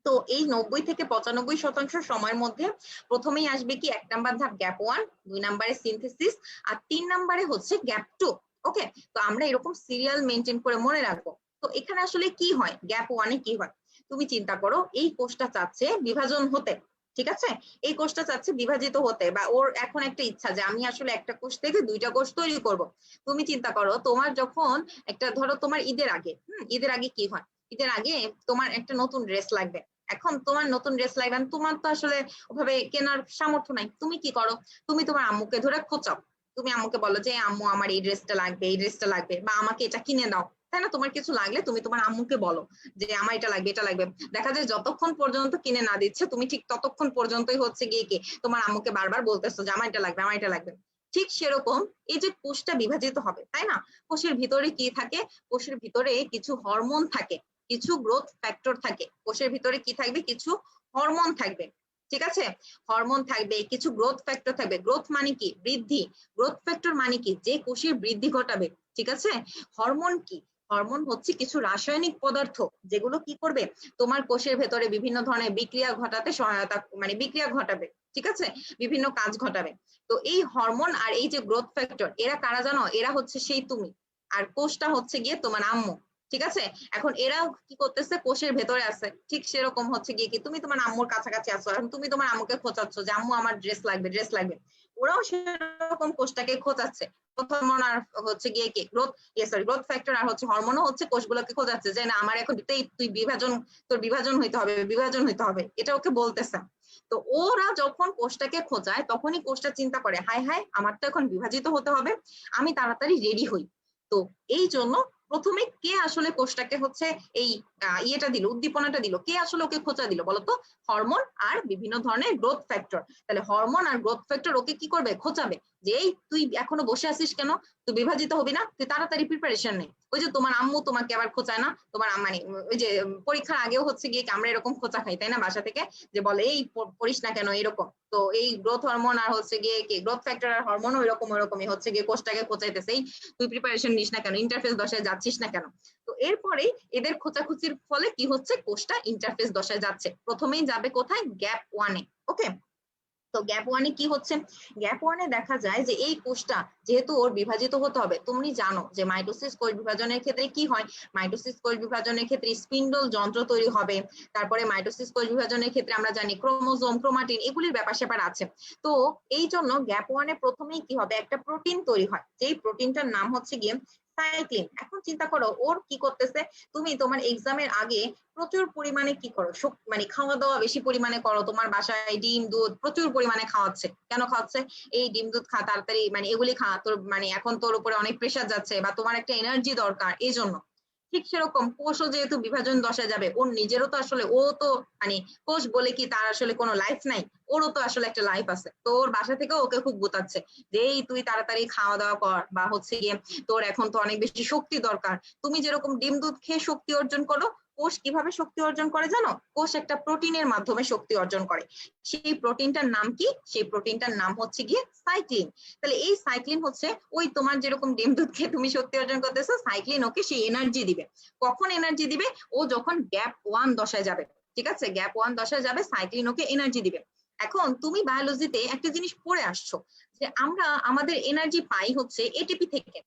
তো এই 90 থেকে 95% সময়ের মধ্যে প্রথমেই আসবে কি 1 নাম্বার ধাপ গ্যাপ 1, 2 নাম্বারে সিনথেসিস, আর 3 নাম্বারে হচ্ছে গ্যাপ 2। ওকে, তো আমরা এরকম সিরিয়াল মেনটেন করে মনে রাখবো। তো এখানে আসলে কি হয়, গ্যাপ 1 এ কি হয়, তুমি চিন্তা করো, এই কোষটা চাচ্ছে বিভাজন হতে। ঠিক আছে, এই কোষটা চাচ্ছে বিভাজিত হতে, বা ওর এখন একটা ইচ্ছা যে আমি আসলে একটা কোষ থেকে দুইটা কোষ তৈরি করব। তুমি চিন্তা করো, তোমার যখন একটা, ধরো তোমার ঈদের আগে, ঈদের আগে কি হয়, ঈদের আগে তোমার একটা নতুন ড্রেস লাগবে। এখন তোমার নতুন ড্রেস লাগবে, তোমার তো আসলে ওভাবে কেনার সামর্থ্য নাই। তুমি কি করো, তুমি তোমার আম্মুকে ধরে খোঁচাও, তুমি আম্মুকে বলো যে আম্মু আমার এই ড্রেসটা লাগবে, এই ড্রেসটা লাগবে, বা আমাকে এটা কিনে দাও, তাই না? তোমার কিছু লাগলে তুমি তোমার আম্মুকে বলো যে আমার এটা লাগবে, এটা লাগবে। দেখা যায় যতক্ষণ পর্যন্ত কিনে না দিচ্ছে, তুমি ঠিক ততক্ষণ পর্যন্তই হচ্ছে গিয়ে কি তোমার আম্মুকে বারবার বলতেছো যে আমার এটা লাগবে, আমার এটা লাগবে। ঠিক সেরকম এই যে কোষটা বিভাজিত হবে, তাই না? কোষের ভিতরে কি থাকে, কোষের ভিতরে কিছু হরমোন থাকে, কিছু গ্রোথ ফ্যাক্টর থাকে। কোষের ভিতরে কি থাকবে, কিছু হরমোন থাকবে, ঠিক আছে? হরমোন থাকবে, কিছু গ্রোথ ফ্যাক্টর থাকবে। গ্রোথ মানে কি, বৃদ্ধি। গ্রোথ ফ্যাক্টর মানে কি, যে কোষের বৃদ্ধি ঘটাবে, ঠিক আছে? হরমোন কি, হরমোন হচ্ছে কিছু রাসায়নিক পদার্থ যেগুলো কি করবে, তোমার কোষের ভেতরে বিভিন্ন ধরনের বিক্রিয়া ঘটাতে সহায়তা, মানে বিক্রিয়া ঘটাবে, ঠিক আছে, বিভিন্ন কাজ ঘটাবে। তো এই হরমোন আর এই যে গ্রোথ ফ্যাক্টর, এরা কারা জানো, এরা হচ্ছে সেই তুমি, আর কোষটা হচ্ছে গিয়ে তোমার আম্মু, ঠিক আছে? এখন এরাও কি করতেছে, কোষের ভেতরে আছে, ঠিক সেরকম হচ্ছে গিয়ে কি তুমি তোমার আম্মুর কাছাকাছি আছো, এখন তুমি তোমার আম্মুকে খোঁচাচ্ছ যে আম্মু আমার ড্রেস লাগবে, ড্রেস লাগবে। ওরাও সেরকম কোষটাকে খোঁচাচ্ছে। হরমোন আর হচ্ছে গিয়ে কি গ্রোথ, সরি গ্রোথ ফ্যাক্টর আর হচ্ছে হরমোনও হচ্ছে কোষগুলোকে খোঁজাচ্ছে যে না আমার এখন তুই বিভাজন, তোর বিভাজন হইতে হবে, বিভাজন হইতে হবে, এটা ওকে বলতেছে। তো ওরা যখন কোষটাকে খোঁজায়, তখনই কোষটা চিন্তা করে হায় হায় আমার তো এখন বিভাজিত হতে হবে, আমি তাড়াতাড়ি রেডি হই। তো এই জন্য প্রথমে কে আসলে কোষটাকে হচ্ছে এই ইয়েটা দিল, উদ্দীপনাটা দিল, কে আসলে ওকে খোঁচা দিল বলতো? হরমোন আর বিভিন্ন ধরনের গ্রোথ ফ্যাক্টর। তাহলে হরমোন আর গ্রোথ ফ্যাক্টর ওকে কি করবে, খোঁচাবে যে এই তুই এখনো বসে আছিস কেন, তুই বিভাজিত হবি না, তুই তাড়াতাড়ি প্রিপারেশন নে। ওই যে তোমার আম্মু তোমাকে আবার খোঁচায় না, তোমার মানে ওই যে পরীক্ষার আগেও হচ্ছে গিয়ে আমরা এরকম খোঁচা খাই, তাই না, বাসা থেকে, যে বলে এই পড়িস না কেন এরকম। তো এই গ্রোথ হরমোন আর হচ্ছে গিয়ে কি গ্রোথ ফ্যাক্টর আর হরমোন ওইরকমই হচ্ছে গিয়ে কোষটাকে খোঁচাইতেছে, তুই প্রিপারেশন নিস না কেন, ইন্টারফেস দশায় যাচ্ছিস না কেন। তো এরপরে এদের খোঁচাখুচির ফলে কি হচ্ছে, কোষটা ইন্টারফেস দশায় যাচ্ছে। প্রথমেই যাবে কোথায়, গ্যাপ ওয়ানে। ওকে, তো গ্যাপ ওয়ানে কি হচ্ছে, গ্যাপ ওয়ানে দেখা যায় যে এই কোষটা যেহেতু ওর বিভাজিত হতে হবে, তুমি জানো যে মাইটোসিস কোষ বিভাজনের ক্ষেত্রে কি হয়, মাইটোসিস কোষ বিভাজনের ক্ষেত্রে স্পিন্ডল যন্ত্র তৈরি হবে। তারপরে মাইটোসিস কোষ বিভাজনের ক্ষেত্রে আমরা জানি ক্রোমোজোম, ক্রোমাটিন, এগুলির ব্যাপার স্যাপার আছে। তো এই জন্য গ্যাপ ওয়ানে প্রথমেই কি হবে, একটা প্রোটিন তৈরি হয়, যেই প্রোটিনটার নাম হচ্ছে গিয়ে সাইক্লিন। এখন চিন্তা করো ওর কি করতেছে, তুমি তোমার এক্সামের আগে প্রচুর পরিমাণে কি করো, মানে খাওয়া দাওয়া বেশি পরিমাণে করো, তোমার বাসায় ডিম দুধ প্রচুর পরিমাণে খাওয়াচ্ছে, কেন খাওয়াচ্ছে, এই ডিম দুধ খা তাড়াতাড়ি, মানে এগুলি খা, তোর মানে এখন তোর উপরে অনেক প্রেশার যাচ্ছে, বা তোমার একটা এনার্জি দরকার, এই জন্য। ঠিক সেরকম কোষও যেহেতু বিভাজন দশায় যাবে, ওর নিজেরও তো আসলে, ও তো মানে কোষ বলে কি তার আসলে কোনো লাইফ নাই, ওরও তো আসলে একটা লাইফ আছে। তো ওর বাসা থেকে ওকে খুব গুতাচ্ছে যে এই তুই তাড়াতাড়ি খাওয়া দাওয়া কর, বা হচ্ছে গিয়ে তোর এখন তো অনেক বেশি শক্তি দরকার, তুমি যেরকম ডিম দুধ খেয়ে শক্তি অর্জন করো, কোষ কিভাবে শক্তি অর্জন করে জানো, কোষ একটা প্রোটিনের মাধ্যমে শক্তি অর্জন করে। সেই প্রোটিনটার নাম কি, সেই প্রোটিনটার নাম হচ্ছে গিয়ে সাইক্লিন। তাহলে এই সাইক্লিন হচ্ছে ওই তোমার যেরকম ডিম দুধ খেয়ে তুমি শক্তি অর্জন করতেছো, সাইক্লিন ওকে সেই এনার্জি দিবে। কখন এনার্জি দিবে, ও যখন গ্যাপ ওয়ান দশায় যাবে, ঠিক আছে, গ্যাপ ওয়ান দশায় যাবে, সাইক্লিন ওকে এনার্জি দিবে। এখন তুমি বায়োলজিতে একটা জিনিস পড়ে আসছো যে আমরা আমাদের এনার্জি পাই হচ্ছে এটিপি থেকে।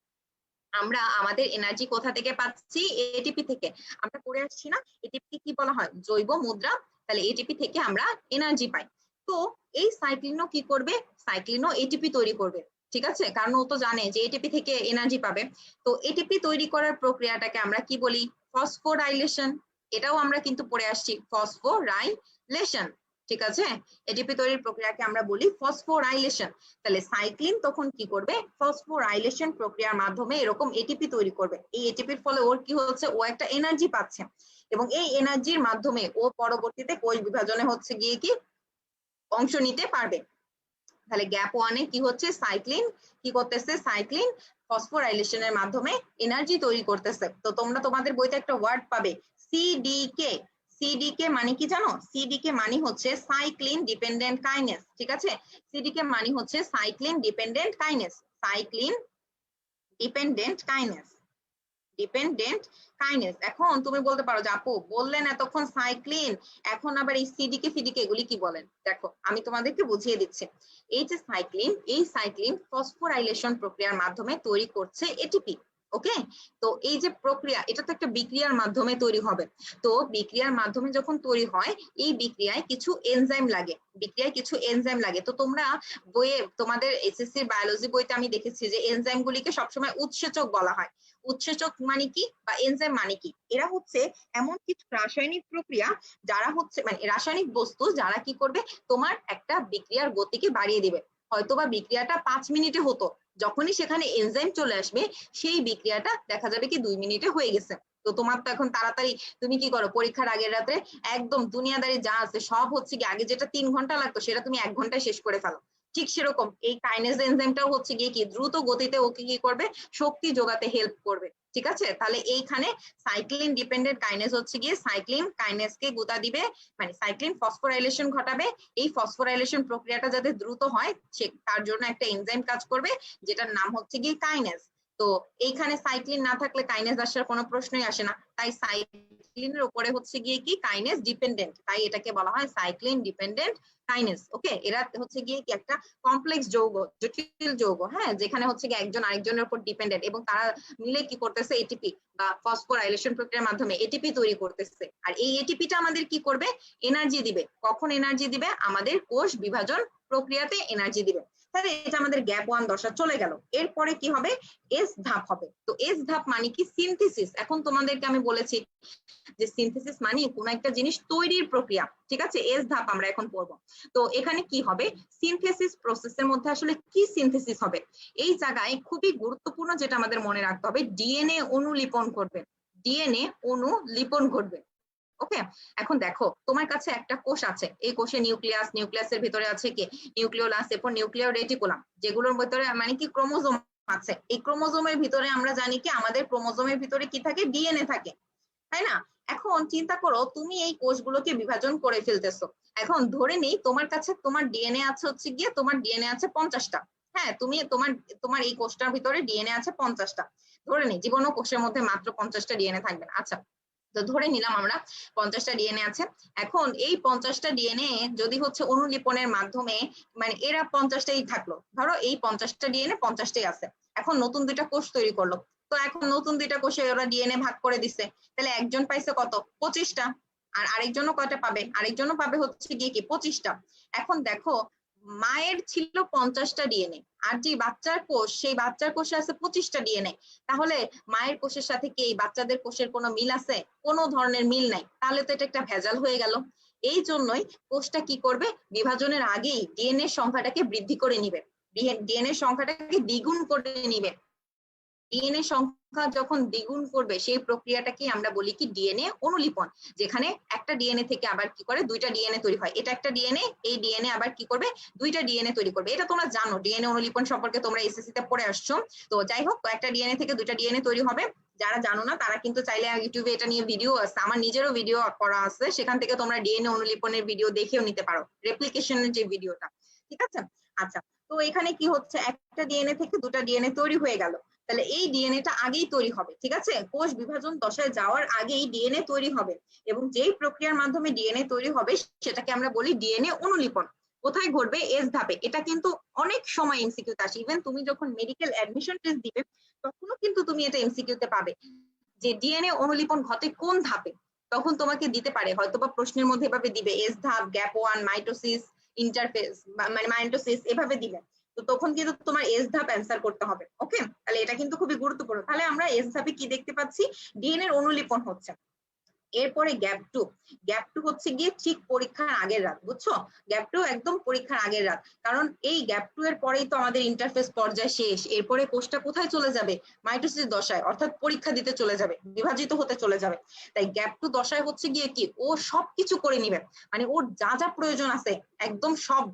আমরা আমাদের এনার্জি কোথা থেকে পাচ্ছি, এটিপি থেকে। আমরা পড়ে আসছি না, এটিপি কি বলা হয়, জৈব মুদ্রা। তাহলে এটিপি থেকে আমরা এনার্জি পাই। তো এই সাইক্লিনও কি করবে, সাইক্লিনও এটিপি তৈরি করবে, ঠিক আছে, কারণ ও তো জানে যে এটিপি থেকে এনার্জি পাবে। তো এটিপি তৈরি করার প্রক্রিয়াটাকে আমরা কি বলি, ফসফোরাইলেশন। এটাও আমরা কিন্তু পড়ে আসছি, ফসফোরাইলেশন, ঠিক আছে। এটিপি তৈরির প্রক্রিয়াকে আমরা বলি ফসফোরাইলেশন। তাহলে সাইক্লিন তখন কি করবে, ফসফোরাইলেশন প্রক্রিয়ার মাধ্যমে এরকম এটিপি তৈরি করবে। এই এটিপির ফলে ওর কি হচ্ছে, ও একটা এনার্জি পাচ্ছে, এবং এই এনার্জির মাধ্যমে ও পরবর্তীতে কোষ বিভাজনে হচ্ছে গিয়ে কি অংশ নিতে পারবে। তাহলে গ্যাপ ওয়ানে কি হচ্ছে, সাইক্লিন কি করতেছে, সাইক্লিন ফসফোরাইলেশনের মাধ্যমে এনার্জি তৈরি করতেছে। তো তোমরা তোমাদের বইতে একটা ওয়ার্ড পাবে সিডিকে। সিডিকে মানে কি জানো, সিডিকে মানে হচ্ছে সাইক্লিন ডিপেন্ডেন্ট কাইনেস, ঠিক আছে। সিডিকে মানে হচ্ছে cyclin dependent kinase, cyclin dependent kinase, dependent kinase. এখন তুমি বলতে পারো যে আপু বললেন এতক্ষণ সাইক্লিন, এখন আবার এই সিডিকে ফিডিকে এগুলি কি বলেন, দেখো আমি তোমাদেরকে বুঝিয়ে দিচ্ছি। এই যে সাইক্লিন, এই সাইক্লিন ফসফোরাইলেশন প্রক্রিয়ার মাধ্যমে তৈরি করছে এটিপি। ওকে, তো এই যে প্রক্রিয়া, এটা তো একটা বিক্রিয়ার মাধ্যমে তৈরি হবে। তো বিক্রিয়ার মাধ্যমে যখন তৈরি হয়, এই বিক্রিয়ায় কিছু এনজাইম লাগে, তো তোমরা বইয়ে তোমাদের এসএসসি বায়োলজি বইতে আমি দেখেছি যে এনজাইম গুলিকে সবসময় উৎসেচক বলা হয়। উৎসেচক মানে কি বা এনজাইম মানে কি? এরা হচ্ছে এমন কিছু রাসায়নিক প্রক্রিয়া যারা হচ্ছে মানে রাসায়নিক বস্তু যারা কি করবে, তোমার একটা বিক্রিয়ার গতিকে বাড়িয়ে দিবে। হয়তোবা বিক্রিয়াটা 5 মিনিটে হতো, যখনই সেখানে এনজাইম চলে আসবে সেই বিক্রিয়াটা দেখা যাবে কি 2 মিনিটে হয়ে গেছে। তো তোমার তো এখন তাড়াতাড়ি, তুমি কি করো পরীক্ষার আগের রাতে একদম দুনিয়াদারি যা আছে সব হচ্ছে কি, আগে যেটা 3 ঘন্টা লাগতো সেটা তুমি 1 ঘন্টায় শেষ করে ফেলো। ঠিক সেরকম এই কাইনেজ এনজাইমটাও হচ্ছে গিয়ে কি দ্রুত গতিতে ওকে কি করবে, শক্তি যোগাতে হেল্প করবে। ঠিক আছে, তাহলে এইখানে সাইক্লিন ডিপেন্ডেন্ট কাইনেজ হচ্ছে গিয়ে সাইক্লিন কাইনেজকে গুতা দিবে, মানে সাইক্লিন ফসফোরাইলেশন ঘটাবে। এই ফসফোরাইলেশন প্রক্রিয়াটা যাতে দ্রুত হয় তার জন্য একটা এনজাইম কাজ করবে যেটার নাম হচ্ছে গিয়ে কাইনেজ। তো এইখানে সাইক্লিন না থাকলে কাইনেজ আসার কোনো প্রশ্নই আসে না, তাই সাইক্লিনের উপরে হচ্ছে গিয়ে কি কাইনেজ ডিপেন্ডেন্ট, তাই এটাকে বলা হয় সাইক্লিন ডিপেন্ডেন্ট কাইনেজ। ওকে, এরা হচ্ছে গিয়ে কি একটা কমপ্লেক্স যৌগ, জটিল যৌগ, হ্যাঁ, যেখানে হচ্ছে গিয়ে একজন আরেকজনের উপর ডিপেন্ডেন্ট এবং তারা মিলে কি করতেছে, এটিপি বা ফসফোরাইলেশন প্রক্রিয়ার মাধ্যমে এটিপি তৈরি করতেছে। আর এই এটিপিটা আমাদের কি করবে, এনার্জি দিবে। কখন এনার্জি দিবে? আমাদের কোষ বিভাজন প্রক্রিয়াতে এনার্জি দিবে। তাহলে এটা আমাদের গ্যাপ 1 দশা চলে গেল। এরপরে কি হবে, এস ধাপ হবে। তো এস ধাপ মানে কি, সিনথেসিস। এখন তোমাদেরকে আমি বলেছি যে সিনথেসিস মানে কোন একটা জিনিস তৈরির প্রক্রিয়া, ঠিক আছে, এস ধাপ আমরা এখন পড়বো। তো এখানে কি হবে, সিনথেসিস প্রসেসের মধ্যে আসলে কি সিনথেসিস হবে, এই জায়গায় খুবই গুরুত্বপূর্ণ যেটা আমাদের মনে রাখতে হবে, ডিএনএ অনুলিপন করবে, ডিএনএ অনুলিপন ঘটবে। ওকে, এখন দেখো তোমার কাছে একটা কোষ আছে, এই কোষে নিউক্লিয়াস, নিউক্লিয়াসের ভিতরে আছে কি নিউক্লিওলাস, এরপর নিউক্লিয়ার রেটিকুলাম, যেগুলোর ভিতরে মানে কি ক্রোমোজোম আছে। এই ক্রোমোজোমের ভিতরে আমরা জানি কি আমাদের ক্রোমোজোমের ভিতরে কি থাকে, ডিএনএ থাকে, তাই না? এখন চিন্তা করো তুমি এই কোষগুলোকে বিভাজন করে ফেলতেছো। এখন ধরে নেই তোমার কাছে তোমার ডিএনএ আছে হচ্ছে গিয়ে, তোমার ডিএনএ আছে 50টা। হ্যাঁ, তুমি তোমার তোমার এই কোষটার ভিতরে ডিএনএ আছে 50টা। ধরে নেই জীবাণু কোষের মধ্যে মাত্র 50টা ডিএনএ থাকবে না। আচ্ছা, তো ধরে নিলাম আমরা 50টা ডিএনএ আছে। এখন এই 50টা ডিএনএ যদি হচ্ছে অনুলিপনের মাধ্যমে, মানে এরা 50টাই থাকলো, ধরো এই 50টা ডিএনএ 50টাই আছে। এখন নতুন দুইটা কোষ তৈরি করলো, তো এখন নতুন দুইটা কোষে ওরা ডিএনএ ভাগ করে দিছে, তাহলে একজন পাইছে কত, 25টা। আর আরেকজনও কয়টা পাবে, আরেকজনও পাবে হচ্ছে গিয়ে কি 25টা। এখন দেখো মায়ের ছিল 50টা ডিএনএ, আর যে বাচ্চার কোষ, সেই বাচ্চার কোষে আছে 25টা ডিএনএ। তাহলে মায়ের কোষের সাথে কি এই বাচ্চাদের কোষের কোনো মিল আছে? কোনো ধরনের মিল নাই, তাহলে তো এটা একটা ভেজাল হয়ে গেল। এই জন্যই কোষটা কি করবে, বিভাজনের আগেই ডিএনএ সংখ্যাটাকে বৃদ্ধি করে নিবে, ডিএনএ সংখ্যাটাকে দ্বিগুণ করে নিবে। ডিএনএ সংখ্যা যখন দ্বিগুণ করবে সেই প্রক্রিয়াটাকে আমরা বলি কি ডিএনএ অনুলিপন, যেখানে একটা ডিএনএ থেকে আবার কি করে দুইটা ডিএনএ তৈরি হয়। এটা একটা ডিএনএ, এই ডিএনএ আবার কি করবে, দুইটা ডিএনএ তৈরি করবে। এটা তোমরা জানো, ডিএনএ অনুলিপন সম্পর্কে তোমরা এসএসসি তে পড়ে আসছো। তো যাই হোক, একটা ডিএনএ থেকে দুইটা ডিএনএ তৈরি হবে। যারা জানো না তারা কিন্তু চাইলে ইউটিউবে এটা নিয়ে ভিডিও আছে, আমার নিজেরও ভিডিও করা আছে, সেখান থেকে তোমরা ডিএনএ অনুলিপনের ভিডিও দেখেও নিতে পারো, রেপ্লিকেশনের যে ভিডিওটা, ঠিক আছে। আচ্ছা, তো এখানে কি হচ্ছে, একটা ডিএনএ থেকে দুটা ডিএনএ তৈরি হয়ে গেল। তাহলে এই ডিএনএটা আগেই তৈরি হবে, ঠিক আছে, কোষ বিভাজন দশায় যাওয়ার আগেই ডিএনএ তৈরি হবে। এবং যেই প্রক্রিয়ার মাধ্যমে ডিএনএ তৈরি হবে সেটাকে আমরা বলি ডিএনএ অনুলিপন। কোথায় ঘটবে, এস ধাপে। এটা কিন্তু অনেক সময় এমসিকিউ তে আসে, ইভেন তুমি যখন মেডিকেল অ্যাডমিশন টেস্ট দিবে তখনও কিন্তু তুমি এটা এমসিকিউ তে পাবে যে ডিএনএ অনুলিপন ঘটে কোন ধাপে। তখন তোমাকে দিতে পারে হয়তোবা প্রশ্নের মধ্যে এভাবে দিবে, এস ধাপ, গ্যাপ 1, মাইটোসিস, ইন্টারফেস মানে মাইটোসিস এভাবে দিবে। তো তখন কিন্তু তোমার এস ধাপ অ্যান্সার করতে হবে। ওকে, তাহলে এটা কিন্তু খুবই গুরুত্বপূর্ণ। তাহলে আমরা এস ধাপে কি দেখতে পাচ্ছি, ডিএনএ অনুলিপন হচ্ছে। এরপরে গ্যাপ 2, গ্যাপ 2 হচ্ছে গিয়ে ঠিক পরীক্ষার আগের রাত, বুঝছো, গ্যাপ 2 একদম পরীক্ষার আগের রাত। কারণ এই গ্যাপ 2 এর পরেই তো আমাদের ইন্টারফেস পর্যায় শেষ। এরপরে কোষটা কোথায় চলে যাবে, মাইটোসিস দশায়, অর্থাৎ পরীক্ষা দিতে চলে যাবে, বিভাজিত হতে চলে যাবে। তাই গ্যাপ 2 দশায় হচ্ছে গিয়ে কি ও সবকিছু করে নিবে, মানে ওর যা যা প্রয়োজন আছে একদম সব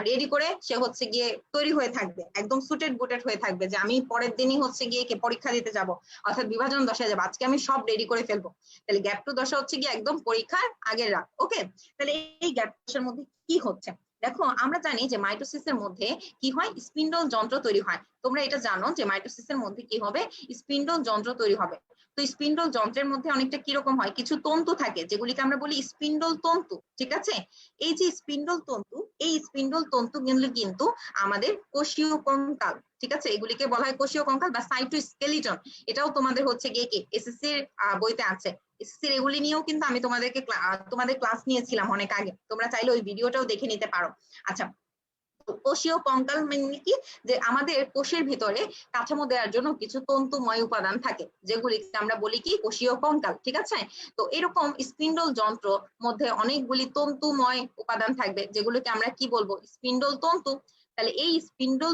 রেডি করে সে হচ্ছে গিয়ে তৈরি হয়ে থাকবে, একদম সুটেড বুটেড হয়ে থাকবে যে আমি পরের দিনই হচ্ছে গিয়ে পরীক্ষা দিতে যাব, অর্থাৎ বিভাজন দশায় যাবো, আজকে আমি সব রেডি করে ফেলবো। তাহলে গ্যাপ 2 দশা হচ্ছে গিয়ে একদম পরীক্ষার আগের রাত। ওকে, তাহলে এই গ্যাপ দশার মধ্যে কি হচ্ছে, দেখো আমরা জানি যে মাইটোসিসের মধ্যে কি হয়, স্পিন্ডল যন্ত্র তৈরি হয়। তোমরা এটা জানো যে মাইটোসিসের মধ্যে কি হবে, স্পিন্ডল যন্ত্র তৈরি হবে। তো স্পিন্ডল যন্ত্রের মধ্যে অনেকটা কিরকম হয়, কিছু তন্তু থাকে যেগুলিকে আমরা বলি স্পিন্ডল তন্তু, ঠিক আছে। এই যে স্পিন্ডল তন্তু, এই স্পিন্ডল তন্তু কিন্তু আমাদের কোষীয় কঙ্কাল, ঠিক আছে, এগুলিকে বলা হয় কোষীয় কঙ্কাল বা সাইটোস্কেলিটন। এটাও তোমাদের হচ্ছে গিয়ে কি এসএসসি এর বইতে আছে। এসএসসি এগুলি নিয়েও কিন্তু আমি তোমাদের ক্লাস নিয়েছিলাম অনেক আগে, তোমরা চাইলে ওই ভিডিওটাও দেখে নিতে পারো। আচ্ছা, কোষীয় কঙ্কাল মানে কি, যে আমাদের কোষের ভিতরে কাঠামো দেওয়ার জন্য কিছু তন্তুময় উপাদান থাকে যেগুলিকে আমরা বলি কি কোষীয় কঙ্কাল, ঠিক আছে। তো এরকম স্পিন্ডল যন্ত্র মধ্যে অনেকগুলি তন্তুময় উপাদান থাকবে যেগুলোকে আমরা কি বলবো, স্পিন্ডল তন্তু। তাহলে এই স্পিন্ডল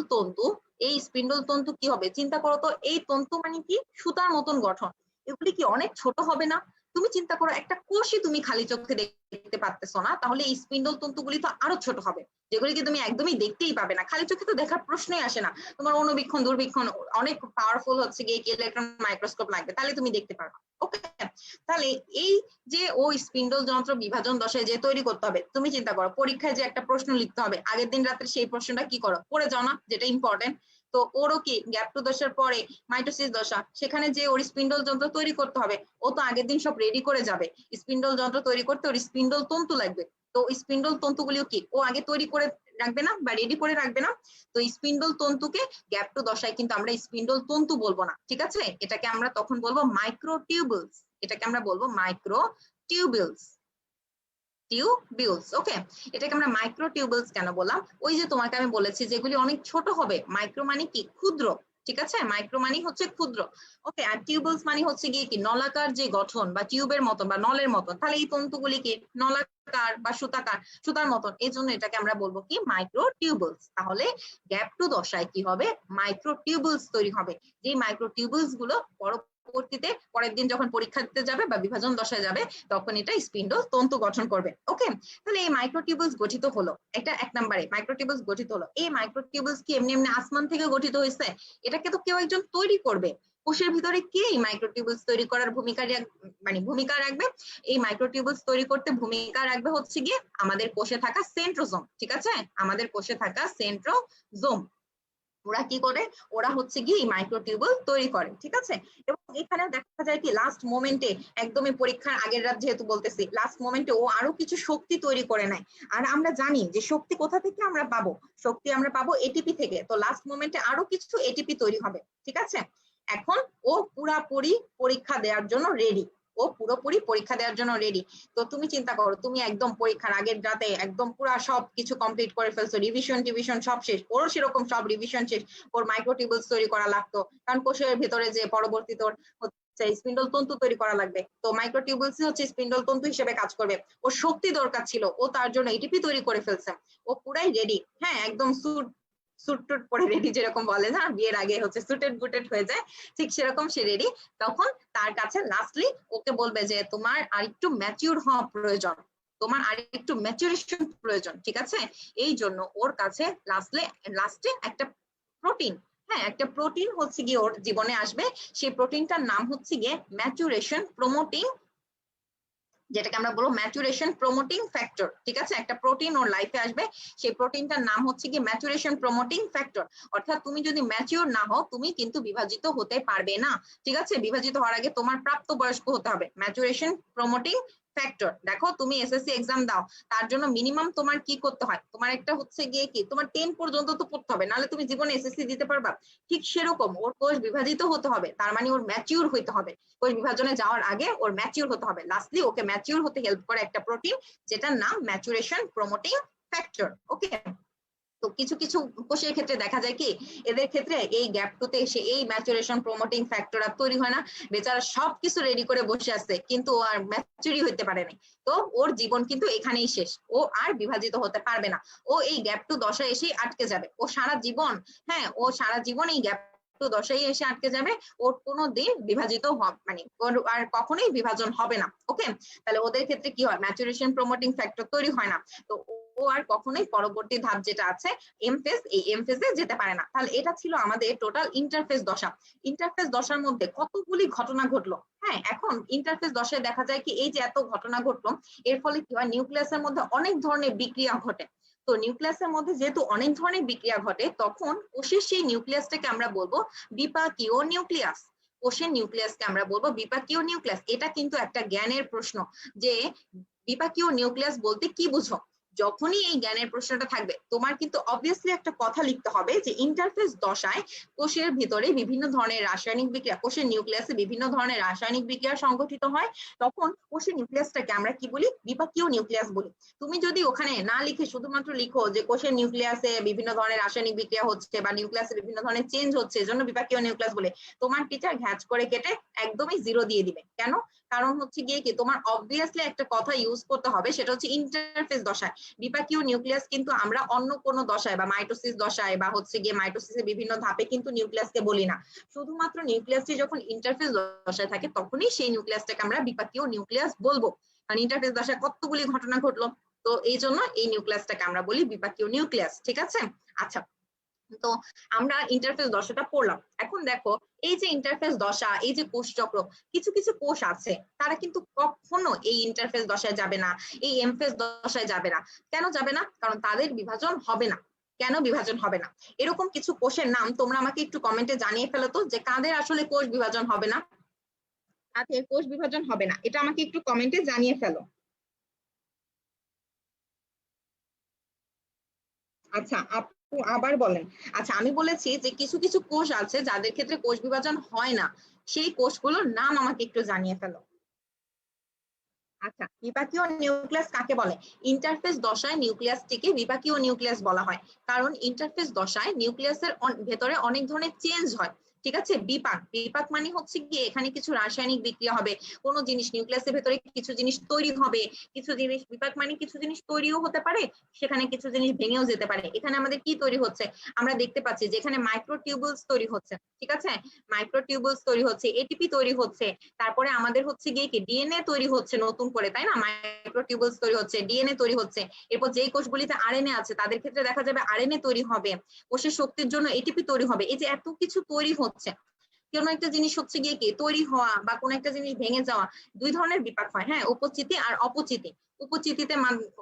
তন্তু কি হবে, চিন্তা করো তো, এই তন্তু মানে কি সুতার মতন গঠন। এগুলি কি অনেক ছোট হবে না? তুমি চিন্তা করো, একটা কোষই তুমি খালি চোখে দেখতে পাচ্তেছো না, তাহলে এই স্পিন্ডল তন্তুগুলি তো আরো ছোট হবে, যেগুলিকে তুমি একদমই দেখতেই পাবে না, খালি চোখে তো দেখার প্রশ্নই আসে না। তোমার অনুবীক্ষণ দূরবীক্ষণ অনেক পাওয়ারফুল হচ্ছে গিয়ে ইলেকট্রন মাইক্রোস্কোপ লাগবে, তাহলে তুমি দেখতে পারবে। ওকে, তাহলে এই যে ও স্পিন্ডল যন্ত্র বিভাজন দশায় যে তৈরি করতে হবে, তুমি চিন্তা করো পরীক্ষায় যে একটা প্রশ্ন লিখতে হবে, আগের দিন রাত্রে সেই প্রশ্নটা কি করো, পড়ে যাও না, যেটা ইম্পর্টেন্ট। তো ওরও কি গ্যাপ টু দশার পরে মাইটোসিস দশা, সেখানে যে ওর স্পিন্ডল যন্ত্র তৈরি করতে হবে, ও তো আগের দিন সব রেডি করে যাবে। স্পিন্ডল যন্ত্র তৈরি করতে ওর স্পিন্ডল তন্তু লাগবে, তো স্পিন্ডল তন্তুগুলিও কি ও আগে তৈরি করে রাখবে না বা রেডি করে রাখবে না? তো স্পিন্ডল তন্তুকে গ্যাপ টু দশায় কিন্তু আমরা স্পিন্ডল তন্তু বলবো না, ঠিক আছে, এটাকে আমরা তখন বলবো মাইক্রোটিউবুলস। এটাকে আমরা বলবো মাইক্রোটিউবুলস, টিউবিউলস। ওকে, এটাকে আমরা মাইক্রোটিউবুলস কেন বললাম, ওই যে তোমাকে আমি বলেছি যেগুলি অনেক ছোট হবে। মাইক্রো মানে কি ক্ষুদ্র, ঠিক আছে, মাইক্রো মানে হচ্ছে ক্ষুদ্র। ওকে, আর টিউবুলস মানে হচ্ছে গিয়ে কি নলাকার যে গঠন বা টিউবের মতন বা নলের মতন, তাহলে এই তন্তুগুলি কি নলাকার বা সুতার মতন, এই জন্য এটাকে আমরা বলবো কি মাইক্রোটিউবুলস। তাহলে গ্যাপ টু দশায় কি হবে, মাইক্রোটিউবুলস তৈরি হবে। যে মাইক্রোটিউবুলস গুলো পরবর্তীতে পরের দিন যখন পরীক্ষা দিতে যাবে বা বিভাজন দশায় যাবে, তখন এটা স্পিন্ডল তন্তু গঠন করবে। ওকে, তাহলে এই মাইক্রোটিউবুলস গঠিত হলো, এটা এক নম্বরে মাইক্রোটিউবুলস গঠিত হলো। এই মাইক্রোটিউবুলস কি এমনি এমনি আসমান থেকে গঠিত হয়েছে? এটাকে তো কেউ একজন তৈরি করবে। কোষের ভিতরে কে এই মাইক্রোটিউবুলস তৈরি করার ভূমিকা রাখবে? এই মাইক্রোটিউবুলস তৈরি করতে ভূমিকা রাখবে হচ্ছে গিয়ে আমাদের কোষে থাকা সেন্ট্রোজোম, ঠিক আছে, আমাদের কোষে থাকা সেন্ট্রোজোম। ওরা কি করে, ওরা হচ্ছে গিয়ে মাইক্রোটিউবুল তৈরি করে, ঠিক আছে। এবং এখানে দেখা যায় কি লাস্ট মোমেন্টে, একদমই পরীক্ষার আগের রাত যেহেতু বলতেছি, লাস্ট মোমেন্টে ও আরো কিছু শক্তি তৈরি করে নেয়। আর আমরা জানি যে শক্তি কোথা থেকে আমরা পাবো, শক্তি আমরা পাবো এটিপি থেকে। তো লাস্ট মোমেন্টে আরো কিছু এটিপি তৈরি হবে, ঠিক আছে। এখন ও পুরাপুরি পরীক্ষা দেওয়ার জন্য রেডি, ও পুরোপুরি পরীক্ষা দেওয়ার জন্য রেডি। তো তুমি চিন্তা করো, তুমি একদম পরীক্ষার আগের রাতে একদম পুরো সব কিছু কমপ্লিট করে ফেলছো, রিভিশন সব শেষ, ওর সেরকম সব রিভিশন শেষ, ওর মাইক্রোটিউবুলস তৈরি করা লাগতো, কারণ কোষের ভিতরে যে পরবর্তীতে ওর হচ্ছে স্পিন্ডল তন্তু তৈরি করা লাগবে। তো মাইক্রোটিউবুলস হচ্ছে স্পিন্ডল তন্তু হিসেবে কাজ করবে। ওর শক্তি দরকার ছিল, ও তার জন্য এটিপি তৈরি করে ফেলছে, ও পুরাই রেডি। হ্যাঁ, একদম সুট টুট পরে রেডি, যেরকম বলে না বিয়ের আগে হচ্ছে সুটেড বুটেড হয়ে যায়, ঠিক সেরকম সে রেডি। তখন তার কাছে লাস্টলি ওকে বলবে যে তোমার আর একটু ম্যাচিউর হওয়া প্রয়োজন, তোমার আর একটু ম্যাচুরেশন প্রয়োজন, ঠিক আছে। এই জন্য ওর কাছে লাস্টে একটা প্রোটিন, হ্যাঁ একটা প্রোটিন হচ্ছে গিয়ে ওর জীবনে আসবে। সেই প্রোটিনটার নাম হচ্ছে গিয়ে ম্যাচুরেশন প্রমোটিং, যেটাকে আমরা বলবো ম্যাচুরেশন প্রমোটিং ফ্যাক্টর, ঠিক আছে। একটা প্রোটিন ওর লাইফে আসবে, সেই প্রোটিনটার নাম হচ্ছে কি ম্যাচুরেশন প্রমোটিং ফ্যাক্টর। অর্থাৎ তুমি যদি ম্যাচিউর না হও, তুমি কিন্তু বিভাজিত হতে পারবে না, ঠিক আছে। বিভাজিত হওয়ার আগে তোমার প্রাপ্তবয়স্ক হতে হবে। ম্যাচুরেশন প্রমোটিং ফ্যাক্টর, দেখো তুমি এসএসসি এক্সাম দাও, তার জন্য মিনিমাম তোমার কি করতে হয়, তোমার একটা হচ্ছে গিয়ে কি তোমার 10 পর্যন্ত তো পড়তে হবে, নাহলে তুমি জীবনে এসএসসি দিতে পারবা। ঠিক সেরকম ওর কোষ বিভাজিত হতে হবে, তার মানে ওর ম্যাচিউর হইতে হবে। কোষ বিভাজনে যাওয়ার আগে ওর ম্যাচিউর হতে হবে। লাস্টলি ওকে ম্যাচিউর হতে হেল্প করে একটা প্রোটিন, যেটার নাম ম্যাচুরেশন প্রমোটিং ফ্যাক্টর। ওকে, তো কিছু কিছু কোষের ক্ষেত্রে দেখা যায় কি, এদের ক্ষেত্রে এই গ্যাপ টুতে এসে এই ম্যাচুরেশন প্রমোটিং ফ্যাক্টর আর তৈরি হয় না। বেচারা সবকিছু রেডি করে বসে আছে, কিন্তু ও আর ম্যাচুরি হইতে পারেনি। তো ওর জীবন কিন্তু এখানেই শেষ, ও আর বিভাজিত হতে পারবে না, ও এই গ্যাপ টু দশায় এসেই আটকে যাবে। ও সারা জীবন, হ্যাঁ ও সারা জীবন এই গ্যাপ টু দশায় এসে আটকে যাবে। ওর কোনো দিন বিভাজিত মানে ওর আর কখনোই বিভাজন হবে না। ওকে, তাহলে ওদের ক্ষেত্রে কি হয়, ম্যাচুরেশন প্রমোটিং ফ্যাক্টর তৈরি হয় না। তো ও আর কখনোই পরবর্তী ধাপ যেটা আছে এম ফেজ, এই এম ফেজে যেতে পারে না। তাহলে এটা ছিল আমাদের টোটাল ইন্টারফেজ দশা। ইন্টারফেজ দশার মধ্যে কতগুলি ঘটনা ঘটলো। হ্যাঁ, এখন ইন্টারফেজ দশায় দেখা যায় কি এই যে এত ঘটনা ঘটলো, এর ফলে কি হয়, নিউক্লিয়াসের মধ্যে অনেক ধরনের বিক্রিয়া ঘটে। তো নিউক্লিয়াসের মধ্যে যেহেতু অনেক ধরনের বিক্রিয়া ঘটে, তখন কোষের সেই নিউক্লিয়াসটাকে আমরা বলবো বিপাকীয় নিউক্লিয়াস। কোষের নিউক্লিয়াসকে আমরা বলবো বিপাকীয় নিউক্লিয়াস। এটা কিন্তু একটা জ্ঞানের প্রশ্ন যে বিপাকীয় নিউক্লিয়াস বলতে কি বুঝো। যখনই এই জ্ঞানের প্রশ্নটা থাকবে, তোমার কিন্তু অবভিয়াসলি একটা কথা লিখতে হবে যে ইন্টারফেস দশায় কোষের ভিতরে বিভিন্ন ধরনের রাসায়নিক বিক্রিয়া, কোষের নিউক্লিয়াসে বিভিন্ন ধরনের রাসায়নিক বিক্রিয়া সংঘটিত হয়, তখন কোষের নিউক্লিয়াসটাকে আমরা কি বলি, বিপাকীয় নিউক্লিয়াস বলি। তুমি যদি ওখানে না লিখে শুধুমাত্র লিখো যে কোষের নিউক্লিয়াসে বিভিন্ন ধরনের রাসায়নিক বিক্রিয়া হচ্ছে বা নিউক্লিয়াসে বিভিন্ন ধরনের চেঞ্জ হচ্ছে, এজন্য বিপাকীয় নিউক্লিয়াস বলে, তোমার টিচার ঘ্যাচ করে কেটে একদমই 0 দিয়ে দিবে। কেন? কারণ হচ্ছে গিয়ে কি, তোমার অবভিয়াসলি একটা কথা ইউজ করতে হবে, সেটা হচ্ছে ইন্টারফেস দশায়। বিপাকীয় নিউক্লিয়াস কিন্তু আমরা অন্য কোনো দশায় বা মাইটোসিস দশায় বা হচ্ছে গিয়ে মাইটোসিসের বিভিন্ন ধাপে কিন্তু নিউক্লিয়াসকে বলি না। শুধুমাত্র নিউক্লিয়াসটি যখন ইন্টারফেস দশায় থাকে, তখনই সেই নিউক্লিয়াসটাকে আমরা বিপাকীয় নিউক্লিয়াস বলবো। কারণ ইন্টারফেস দশায় কতগুলি ঘটনা ঘটলো, তো এই জন্য এই নিউক্লিয়াসটাকে আমরা বলি বিপাকীয় নিউক্লিয়াস। ঠিক আছে? আচ্ছা, তো আমরা ইন্টারফেস দশাটা পড়লাম। এখন দেখো, এই যে ইন্টারফেস দশা, এই যে কোষ চক্র, কিছু কিছু কোষ আছে তারা কিন্তু কখনো এই ইন্টারফেস দশায় যাবে না, এই এমফেস দশায় যাবে না। কেন যাবে না? কারণ তাদের বিভাজন হবে না। কেন বিভাজন হবে না? এরকম কিছু কোষের নাম তোমরা আমাকে একটু কমেন্টে জানিয়ে ফেলো তো, যে কাদের আসলে কোষ বিভাজন হবে না, কাদের কোষ বিভাজন হবে না, এটা আমাকে একটু কমেন্টে জানিয়ে ফেলো। আচ্ছা আপু আবার বলেন। আচ্ছা, আমি বলেছি যে কিছু কিছু কোষ আছে যাদের ক্ষেত্রে কোষ বিভাজন হয় না, সেই কোষগুলোর নাম আমাকে একটু জানিয়ে ফেলো। আচ্ছা, বিপাকীয় নিউক্লিয়াস কাকে বলে? ইন্টারফেস দশায় নিউক্লিয়াসটিকে বিপাকীয় নিউক্লিয়াস বলা হয়, কারণ ইন্টারফেস দশায় নিউক্লিয়াসের ভেতরে অনেক ধরনের চেঞ্জ হয়। ঠিক আছে? বিপাক, বিপাক মানে হচ্ছে গিয়ে এখানে কিছু রাসায়নিক বিক্রিয়া হবে, কোনো জিনিস নিউক্লিয়াসের ভেতরে কিছু জিনিস তৈরি হবে, কিছু জিনিস, বিপাক মানে কিছু জিনিস তৈরিও হতে পারে, সেখানে কিছু জিনিস ভেঙেও যেতে পারে। এখানে আমাদের কি তৈরি হচ্ছে? আমরা দেখতে পাচ্ছি যে এখানে মাইক্রোটিউবুলস তৈরি হচ্ছে। ঠিক আছে? মাইক্রোটিউবুলস তৈরি হচ্ছে, এটিপি তৈরি হচ্ছে, তারপরে আমাদের হচ্ছে গিয়ে কি ডিএনএ তৈরি হচ্ছে নতুন করে, তাই না? মাইক্রোটিউবুলস তৈরি হচ্ছে, ডিএনএ তৈরি হচ্ছে। এরপর যেই কোষগুলিতে আরএনএ আছে তাদের ক্ষেত্রে দেখা যাবে আরএনএ তৈরি হবে, কোষের শক্তির জন্য এটিপি তৈরি হবে। এই যে এত কিছু তৈরি হচ্ছে, কোনো একটা জিনিস হচ্ছে গিয়ে কি তৈরি হওয়া বা কোনো একটা জিনিস ভেঙে যাওয়া, দুই ধরনের বিপাক হয়, হ্যাঁ, উপচিতি আর অপচিতি। উপচিতিতে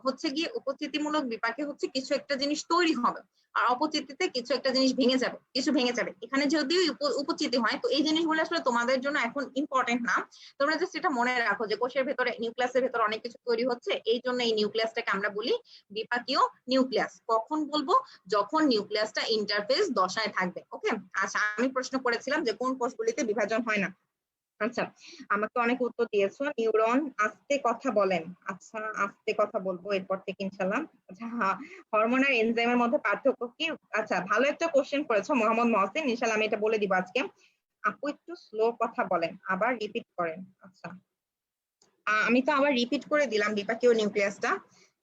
হচ্ছে গিয়ে উপচিতিমূলক বিপাকে হচ্ছে কিছু একটা জিনিস তৈরি হবে, আর অপচিতিতে কিছু একটা জিনিস ভেঙে যাবে, কিছু ভেঙে যাবে। এখানে যদিও উপচিতি হয়, তো এই জিনিসগুলো আসলে তোমাদের জন্য এখন ইম্পর্টেন্ট না, তোমরা জাস্ট এটা মনে রাখো যে কোষের ভেতরে, নিউক্লিয়াসের ভেতরে অনেক কিছু তৈরি হচ্ছে, এই জন্য এই নিউক্লিয়াসটাকে আমরা বলি বিপাকীয় নিউক্লিয়াস। কখন বলবো? যখন নিউক্লিয়াসটা ইন্টারফেস দশায় থাকবে। ওকে? আচ্ছা, আমি প্রশ্ন করেছিলাম যে কোন কোষগুলিতে বিভাজন হয় না। আচ্ছা, আমাকে অনেক উত্তর দিয়েছো। নিউরন, আস্তে কথা বলেন। আচ্ছা, আস্তে কথা বলবো এরপর থেকে ইনশাল্লাহ। আচ্ছা, হরমোন আর এনজাইমের মধ্যে পার্থক্য কি? আচ্ছা, ভালো একটা কোশ্চেন করেছো মোহাম্মদ মহসিন, ইনশাল্লাহ আমি এটা বলে দিব আজকে। আপু একটু স্লো কথা বলেন, আবার রিপিট করেন। আচ্ছা, আমি তো আবার রিপিট করে দিলাম বিপাকীয় নিউক্লিয়াসটা।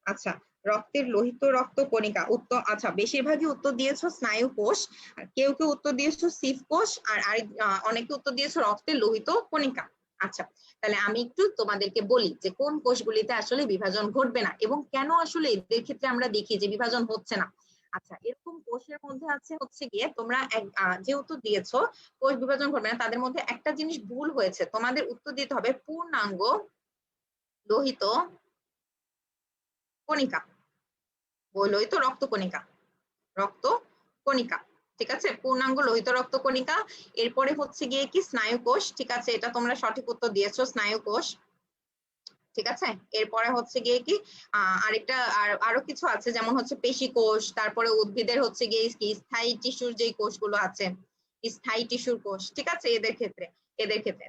আচ্ছা, রক্তের লোহিত রক্ত কণিকা, উত্তর, আচ্ছা বেশিরভাগই উত্তর দিয়েছো স্নায়ু কোষ, আর কেউ কেউ উত্তর দিয়েছো সিভ কোষ, আর আরেক অনেকে উত্তর দিয়েছো রক্তের লোহিত কণিকা। আচ্ছা, তাহলে আমি একটু তোমাদেরকে বলি যে কোন কোষগুলিতে আসলে বিভাজন ঘটবে না এবং কেন আসলে এদের ক্ষেত্রে আমরা দেখি যে বিভাজন হচ্ছে না। আচ্ছা, এরকম কোষের মধ্যে আছে হচ্ছে গিয়ে, তোমরা যে উত্তর দিয়েছো কোষ বিভাজন ঘটবে না, তাদের মধ্যে একটা জিনিস ভুল হয়েছে, তোমাদের উত্তর দিতে হবে পূর্ণাঙ্গ লোহিত কণিকা, লোহিত রক্ত কণিকা, রক্ত কণিকা। ঠিক আছে? পূর্ণাঙ্গ লোহিত রক্ত কণিকা। এরপরে হচ্ছে গিয়ে কি স্নায়ু কোষ। ঠিক আছে, এটা তোমরা সঠিক উত্তর দিয়েছো, স্নায়ু কোষ। ঠিক আছে, এরপরে হচ্ছে গিয়ে কি আরেকটা আরো কিছু আছে, যেমন হচ্ছে পেশি কোষ, তারপরে উদ্ভিদের হচ্ছে গিয়ে কি স্থায়ী টিস্যুর যে কোষগুলো আছে, স্থায়ী টিস্যুর কোষ। ঠিক আছে, এদের ক্ষেত্রে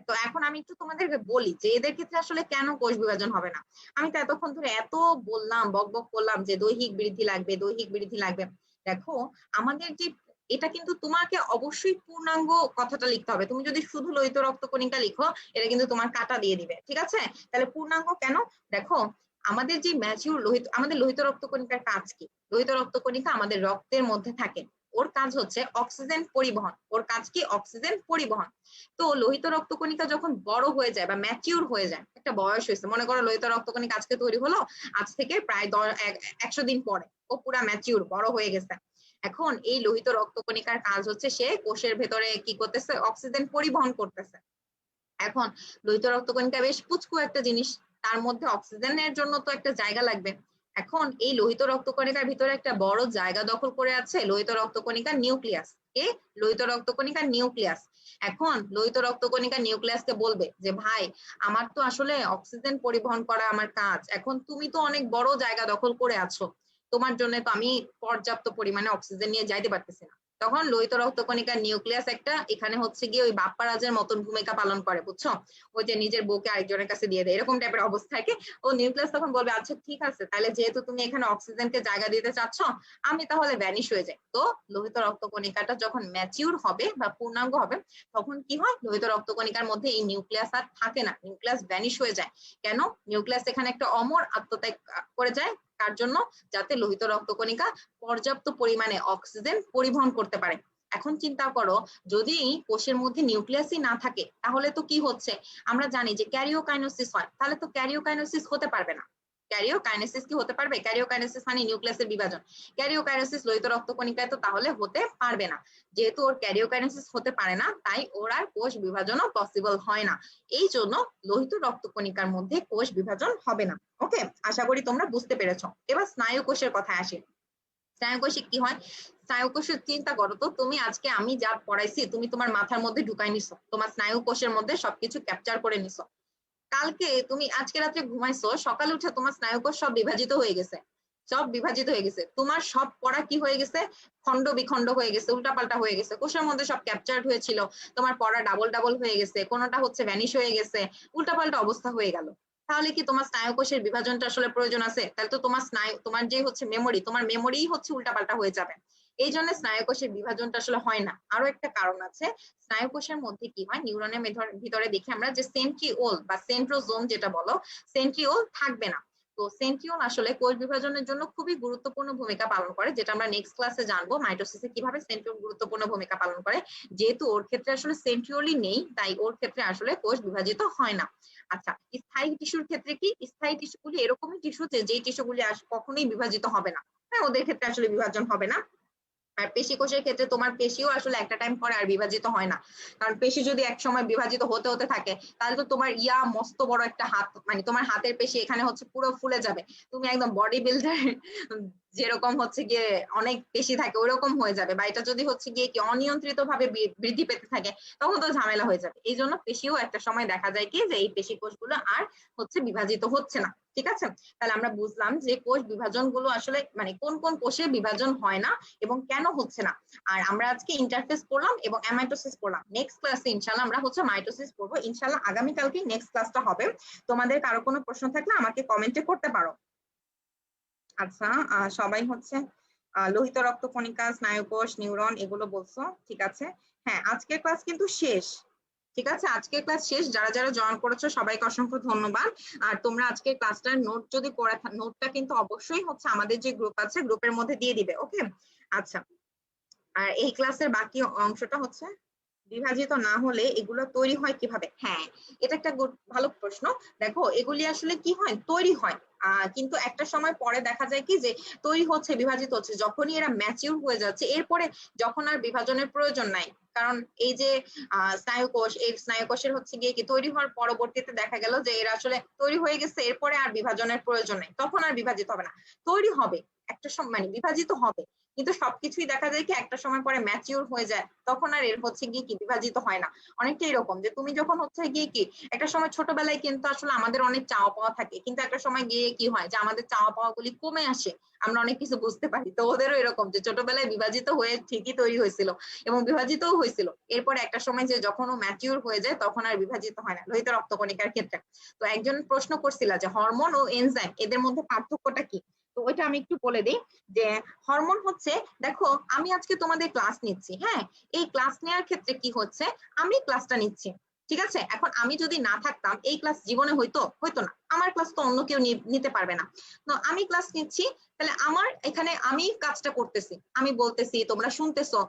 তো এখন আমি একটু তোমাদেরকে বলি যে এদের ক্ষেত্রে আসলে কেন কোষ বিভাজন হবে না। আমি তো এতক্ষণ ধরে এত বললাম, বকবক করলাম যে দৈহিক বৃদ্ধি লাগবে, দৈহিক বৃদ্ধি লাগবে। দেখো, আমাদের যে, এটা কিন্তু তোমাকে অবশ্যই পূর্ণাঙ্গ কথাটা লিখতে হবে। তুমি যদি শুধু লোহিত রক্ত কণিকা লিখো, এটা কিন্তু তোমার কাটা দিয়ে দিবে। ঠিক আছে? তাহলে পূর্ণাঙ্গ কেন? দেখো, আমাদের যে ম্যাচিউর লোহিত, আমাদের লোহিত রক্ত কণিকার কাজ কি? লোহিত রক্ত কণিকা আমাদের রক্তের মধ্যে থাকে, ওর কাজ হচ্ছে অক্সিজেন পরিবহন। ওর কাজ কি? অক্সিজেন পরিবহন। তো লোহিত রক্ত কণিকা যখন বড় হয়ে যায় বা ম্যাচিউর হয়ে যায়, একটা বয়স হয়েছে, মনে করো লোহিত রক্ত কণিকা আজকে তৈরি হলো, আজ থেকে প্রায় 100 দিন পরে ও পুরা ম্যাচিউর, বড় হয়ে গেছে। এখন এই লোহিত রক্ত কণিকার কাজ হচ্ছে সে কোষের ভেতরে কি করতেছে? অক্সিজেন পরিবহন করতেছে। এখন লোহিত রক্ত কণিকা বেশ পুচকু একটা জিনিস, তার মধ্যে অক্সিজেনের জন্য তো একটা জায়গা লাগবে। এখন এই লোহিত রক্তকণিকার ভিতরে একটা বড় জায়গা দখল করে আছে লোহিত রক্তকণিকার নিউক্লিয়াস। লোহিত রক্তকণিকার নিউক্লিয়াস। এখন লোহিত রক্তকণিকার নিউক্লিয়াসকে বলবে যে ভাই আমার তো আসলে অক্সিজেন পরিবহন করা আমার কাজ, এখন তুমি তো অনেক বড় জায়গা দখল করে আছো, তোমার জন্য তো আমি পর্যাপ্ত পরিমাণে অক্সিজেন নিয়ে যাইতে পারতেছি না। তখন লোহিত রক্তকণিকার নিউক্লিয়াস একটা এখানে হচ্ছে গিয়ে ওই বাপ্পা রাজের মতন ভূমিকা পালন করে, বুঝছো? ওই যে নিজের বউকে আরেকজনের কাছে দিয়ে দেয়, এরকম টাইপের অবস্থায় ও নিউক্লিয়াস তখন বলবে আচ্ছা ঠিক আছে, তাহলে যেহেতু তুমি এখানে অক্সিজেনকে জায়গা দিতে চাচ্ছ আমি তাহলে ভ্যানিশ হয়ে যাই। তো লোহিত রক্তকণিকাটা যখন ম্যাচিউর হবে বা পূর্ণাঙ্গ হবে তখন কি হয়, লোহিত রক্তকণিকার মধ্যে এই নিউক্লিয়াস আর থাকে না, নিউক্লিয়াস ভ্যানিশ হয়ে যায়। কেন? নিউক্লিয়াস এখানে একটা অমর আত্মত্যাগ করে যায়, তার জন্য যাতে লোহিত রক্তকণিকা পর্যাপ্ত পরিমাণে অক্সিজেন পরিবহন করতে পারে। এখন চিন্তা করো যদি কোষের মধ্যে নিউক্লিয়াসই না থাকে তাহলে তো কি হচ্ছে, আমরা জানি যে ক্যারিওকাইনেসিস হয়, তাহলে তো ক্যারিওকাইনেসিস হতে পারবে না। ক্যারিওকাইনেসিস কি হতে পারবে? ক্যারিওকাইনেসিস মানে নিউক্লিয়াসের বিভাজন। ক্যারিওকাইনেসিস লোহিত রক্তকণিকায় তো তাহলে হতে পারবে না। যেহেতু ওর ক্যারিওকাইনেসিস হতে পারে না তাই ওর আর কোষ বিভাজনও পসিবল হয় না। এই জন্য লোহিত রক্তকণিকার মধ্যে কোষ বিভাজন হবে না। ওকে, আশা করি তোমরা বুঝতে পেরেছো। এবার স্নায়ু কোষের কথায় আসি। স্নায়ুকোষে কি হয়? স্নায়ুকোষের চিন্তা করো তো, তুমি আজকে আমি যা পড়াইছি তুমি তোমার মাথার মধ্যে ঢুকাই নিছো, তোমার স্নায়ু কোষের মধ্যে সবকিছু ক্যাপচার করে নিছো। কালকে তুমি আজকে রাত্রে ঘুমাইছো, সকালে উঠে তোমার স্নায়ুকোষ সব বিভাজিত হয়ে গেছে, সব বিভাজিত হয়ে গেছে, তোমার সব পড়া কি হয়ে গেছে, খণ্ড বিখণ্ড হয়ে গেছে, উল্টাপাল্টা হয়ে গেছে, কোষের মধ্যে সব ক্যাপচার্ড হয়েছিল, তোমার পড়া ডাবল ডাবল হয়ে গেছে, কোনোটা হচ্ছে ভ্যানিশ হয়ে গেছে, উল্টাপাল্টা অবস্থা হয়ে গেল। তাহলে কি তোমার স্নায়ুকোষের বিভাজনটা আসলে প্রয়োজন আছে? তাহলে তো তোমার স্নায়ু, তোমার যে হচ্ছে মেমোরি, তোমার মেমোরিই হচ্ছে উল্টাপাল্টা হয়ে যাবে। এই জন্য স্নায়ুকোষের বিভাজনটা আসলে হয় না। আরো একটা কারণ আছে, স্নায়ুকোষের মধ্যে কি হয়, নিউরনের ভিতরে দেখি আমরা যে সেন্ট্রিওল বা সেন্ট্রোজোম যেটা বলো, সেন্ট্রিওল থাকবে না। তো সেন্ট্রিওল আসলে কোষ বিভাজনের জন্য খুবই গুরুত্বপূর্ণ ভূমিকা পালন করে, যেটা আমরা নেক্সট ক্লাসে জানবো মাইটোসিসে কিভাবে সেন্ট্রিওল গুরুত্বপূর্ণ ভূমিকা পালন করে। যেহেতু ওর ক্ষেত্রে আসলে সেন্ট্রিওলই নেই তাই ওর ক্ষেত্রে আসলে কোষ বিভাজিত হয় না। আচ্ছা, স্থায়ী টিস্যুর ক্ষেত্রে কি? স্থায়ী টিস্যুগুলি এরকমই টিস্যু যে টিস্যুগুলি কখনোই বিভাজিত হবে না। হ্যাঁ, ওদের ক্ষেত্রে আসলে বিভাজন হবে না। আর পেশি কোষের ক্ষেত্রে তোমার পেশিও আসলে একটা টাইম পরে আর বিভাজিত হয় না, কারণ পেশি যদি এক সময় বিভাজিত হতে হতে থাকে তাহলে তো তোমার মস্ত বড় একটা হাত, মানে তোমার হাতের পেশি এখানে হচ্ছে পুরো ফুলে যাবে, তুমি একদম বডি বিল্ডার যেরকম হচ্ছে গিয়ে অনেক পেশি থাকে ওরকম হয়ে যাবে। বা এটা যদি হচ্ছে গিয়ে কি অনিয়ন্ত্রিত ভাবে বৃদ্ধি পেতে থাকে তখন তো ঝামেলা হয়ে যাবে। এই জন্য পেশিও একটা সময় দেখা যায় কি যে এই পেশি কোষগুলো আর হচ্ছে বিভাজিত হচ্ছে না। ঠিক আছে, তাহলে আমরা বুঝলাম যে কোষ বিভাজন গুলো আসলে মানে কোন কোন কোষে বিভাজন হয় না এবং কেন হচ্ছে না। আর আমরা আজকে ইন্টারফেস পড়লাম এবং অ্যামাইটোসিস পড়লাম। নেক্সট ক্লাসে ইনশাআল্লাহ আমরা হচ্ছে মাইটোসিস পড়বো। ইনশাআল্লাহ আগামীকালকে নেক্সট ক্লাসটা হবে। তোমাদের কারো কোনো প্রশ্ন থাকলে আমাকে কমেন্টে করতে পারো। আচ্ছা, সবাই হচ্ছে লোহিত রক্তকণিকা, স্নায়ুকোষ, নিউরন এগুলো বলছো, ঠিক আছে। হ্যাঁ, আজকের ক্লাস কিন্তু শেষ। ঠিক আছে, আজকের ক্লাস শেষ। যারা যারা জয়েন করেছো সবাইকে অসংখ্য ধন্যবাদ। আর তোমরা আজকের ক্লাসটার নোট যদি করে নোটটা কিন্তু অবশ্যই হচ্ছে আমাদের যে গ্রুপ আছে গ্রুপের মধ্যে দিয়ে দিবে। ওকে, আচ্ছা। আর এই ক্লাসের বাকি অংশটা হচ্ছে বিভাজিত না হলে এগুলো তৈরি হয় কিভাবে? হ্যাঁ, এটা একটা ভালো প্রশ্ন। দেখো, এগুলি আসলে কি হয়, তৈরি হয় কিন্তু একটা সময় পরে দেখা যায় কি যে তৈরি হচ্ছে, বিভাজিত হচ্ছে যখনই এরা ম্যাচিউর হয়ে যাচ্ছে, এরপরে যখন আর বিভাজনের প্রয়োজন নাই। কারণ এই যে স্নায়ুকোষ, এই স্নায়ুকোষের হচ্ছে গিয়ে কি তৈরি হওয়ার পরবর্তীতে দেখা গেল যে এরা আসলে তৈরি হয়ে গেছে, এরপরে আর বিভাজনের প্রয়োজন নেই, তখন আর বিভাজিত হবে না। তৈরি হবে একটা সময়, মানে বিভাজিত হবে, কিন্তু সবকিছুই দেখা যায় কি একটা সময় পরে ম্যাচিউর হয়ে যায়, তখন আর এর হচ্ছে গিয়ে কি বিভাজিত হয় না। অনেকটা এরকম যে তুমি যখন হচ্ছে গিয়ে কি একটা সময় ছোটবেলায় কিন্তু আসলে আমাদের অনেক চাওয়া পাওয়া থাকে, কিন্তু একটা সময় গিয়ে কি হয় যে আমাদের চাওয়া পাওয়া গুলি কমে আসে, আমরা অনেক কিছু বুঝতে পারি। তো ওদেরও এরকম যে ছোটবেলায় বিভাজিত হয়ে ঠিকই তৈরি হয়েছিল এবং বিভাজিতও হয়েছিল, এরপরে একটা সময় যে যখন ও ম্যাচিউর হয়ে যায় তখন আর বিভাজিত হয় না, লোহিত রক্তকণিকার ক্ষেত্রে। তো একজন প্রশ্ন করছিল যে হরমোন ও এনজাইম এদের মধ্যে পার্থক্যটা কি, তো ওইটা আমি একটু বলে দিই। যে হরমোন হচ্ছে, দেখো আমি আজকে তোমাদের ক্লাস নিচ্ছি, হ্যাঁ, এই ক্লাস নেওয়ার ক্ষেত্রে কি হচ্ছে, আমি ক্লাসটা নিচ্ছি, ঠিক আছে। এখন আমি যদি না থাকতাম এই ক্লাস জীবনে হইতো হইতো না, আমার ক্লাস তো অন্য কেউ নিতে পারবে না। তো আমি ক্লাস নিচ্ছি, তাহলে আমার এখানে আমি কাজটা করতেছি, আমি বলতেছি তোমরা শুনতেছো,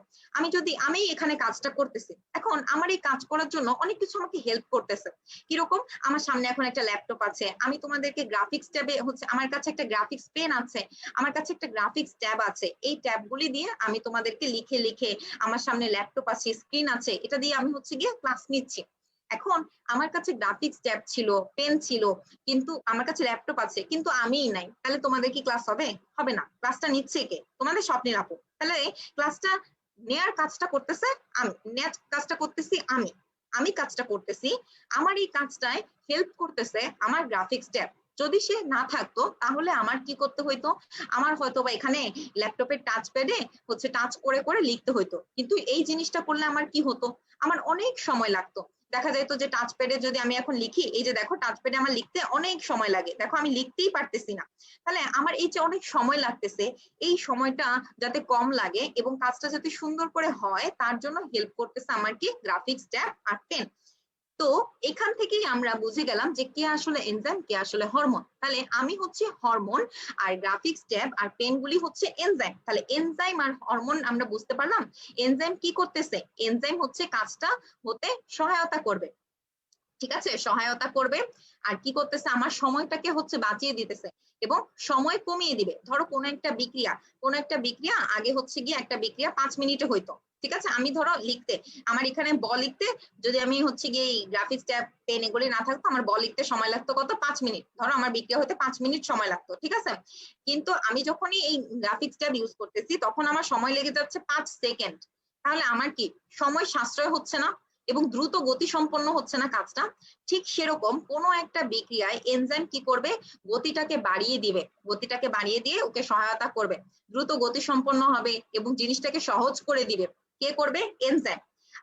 আমি এখানে কাজটা করতেছি। এখন আমার এই কাজ করার জন্য অনেক কিছু আমাকে হেল্প করতেছে। কিরকম? আমার সামনে এখন একটা ল্যাপটপ আছে, আমি তোমাদেরকে গ্রাফিক্স ট্যাবে হচ্ছে, আমার কাছে একটা গ্রাফিক্স পেন আছে, আমার কাছে একটা গ্রাফিক্স ট্যাব আছে, এই ট্যাবগুলি দিয়ে আমি তোমাদেরকে লিখে লিখে, আমার সামনে ল্যাপটপ আছে, স্ক্রিন আছে, এটা দিয়ে আমি হচ্ছে গিয়ে ক্লাস নিচ্ছি। এখন আমার কাছে গ্রাফিক্স ট্যাব ছিল, পেন ছিল, কিন্তু আমার কাছে ল্যাপটপ আছে, কিন্তু আমিই নাই, তাহলে তোমাদের কি ক্লাস হবে? হবে না। ক্লাসটা নিচ্ছে কে? তোমাদের স্বপ্নের আপু। তাহলে ক্লাসটা নেয়ার কাজটা করতেছে আমি, নেয়ার কাজটা করতেছি আমি, আমি কাজটা করতেছি, আমার এই কাজটায় হেল্প করতেছে আমার গ্রাফিক্স ট্যাব। যদি সে না থাকতো তাহলে আমার কি করতে হইতো? আমার হয়তো বা এখানে ল্যাপটপের টাচ প্যাডে হচ্ছে টাচ করে করে লিখতে হইতো, কিন্তু এই জিনিসটা করলে আমার কি হতো? আমার অনেক সময় লাগতো। দেখা যেত যে টাচ প্যাডে যদি আমি এখন লিখি, এই যে দেখো টাচ প্যাডে আমার লিখতে অনেক সময় লাগে, দেখো আমি লিখতেই পারতেছি না। তাহলে আমার এই যে অনেক সময় লাগতেছে, এই সময়টা যাতে কম লাগে এবং কাজটা যাতে সুন্দর করে হয় তার জন্য হেল্প করতেছে আমার কি গ্রাফিক্স ট্যাব আর পেন। তো এখান থেকেই আমরা বুঝে গেলাম যে কে আসলে এনজাইম, কে আসলে হরমোন। তাহলে আমি হচ্ছে হরমোন আর গ্রাফিক্স ট্যাব আর পেন গুলি হচ্ছে এনজাইম। তাহলে এনজাইম আর হরমোন আমরা বুঝতে পারলাম। এনজাইম কি করতেছে? এনজাইম হচ্ছে কাজটা হতে সহায়তা করবে, ঠিক আছে, সহায়তা করবে। আর কি করতেছে? আমার সময়টাকে হচ্ছে বাঁচিয়ে দিতেছে এবং সময় কমিয়ে দিবে। ধরো কোনো একটা বিক্রিয়া আগে হচ্ছে গিয়ে একটা বিক্রিয়া 5 মিনিটে হইতো, ঠিক আছে, আমি ধরো লিখতে, আমার এখানে লিখতে যদি আমি হচ্ছে গিয়ে গ্রাফিক্স ট্যাব পেন এগুলি না থাকতো, আমার লিখতে সময় লাগতো কত? 5 মিনিট। ধরো আমার বিক্রিয়া হতে 5 মিনিট সময় লাগতো, ঠিক আছে, কিন্তু আমি যখনই এই গ্রাফিক্স ট্যাব ইউজ করতেছি তখন আমার সময় লেগে যাচ্ছে 5 সেকেন্ড। তাহলে আমার কি সময় সাশ্রয় হচ্ছে না এবং দ্রুত গতি সম্পন্ন হচ্ছে না কাজটা? ঠিক সেরকম কোনো একটা বিক্রিয়ায় এনজাইম কি করবে? গতিটাকে বাড়িয়ে দিবে, গতিটাকে বাড়িয়ে দিয়ে ওকে সহায়তা করবে, দ্রুত গতি সম্পন্ন হবে এবং জিনিসটাকে সহজ করে দিবে। কে করবে? এনজাইম।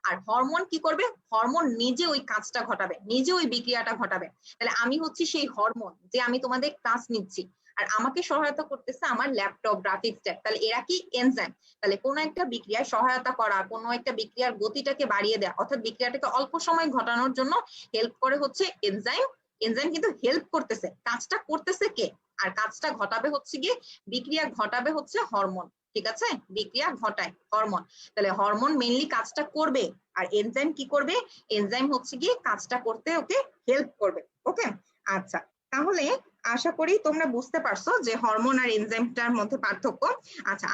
আর হরমোন কি করবে? হরমোন নিজে ওই কাজটা ঘটাবে, নিজে ওই বিক্রিয়াটা ঘটাবে। তাহলে আমি হচ্ছি সেই হরমোন যে আমি তোমাদের ক্লাস নিচ্ছি, আর আমাকে সহায়তা করতেছে আমার ল্যাপটপ, গ্রাফিক্স ট্যাব। তাহলে এরা কি? এনজাইম। তাহলে কোনো একটা বিক্রিয়ায় সহায়তা করা, কোনো একটা বিক্রিয়ার গতিটাকে বাড়িয়ে দেওয়া, অর্থাৎ বিক্রিয়াটাকে অল্প সময় ঘটানোর জন্য হেল্প করে হচ্ছে এনজাইম। এনজাইম কিন্তু হেল্প করতেছে, কাজটা করতেছে কে? আর কাজটা ঘটাবে হচ্ছে গিয়ে, বিক্রিয়া ঘটাবে হচ্ছে হরমোন, ঠিক আছে, বিক্রিয়া ঘটায় হরমোন। তাহলে হরমোন মেইনলি কাজটা করবে, আর এনজাইম কি করবে? এনজাইম হচ্ছে গিয়ে কাজটা করতে ওকে হেল্প করবে। ওকে, আচ্ছা, তাহলে আশা করি তোমরা বুঝতে পারছো যে হরমোন আর এনজাইমটার মধ্যে পার্থক্য। আচ্ছা।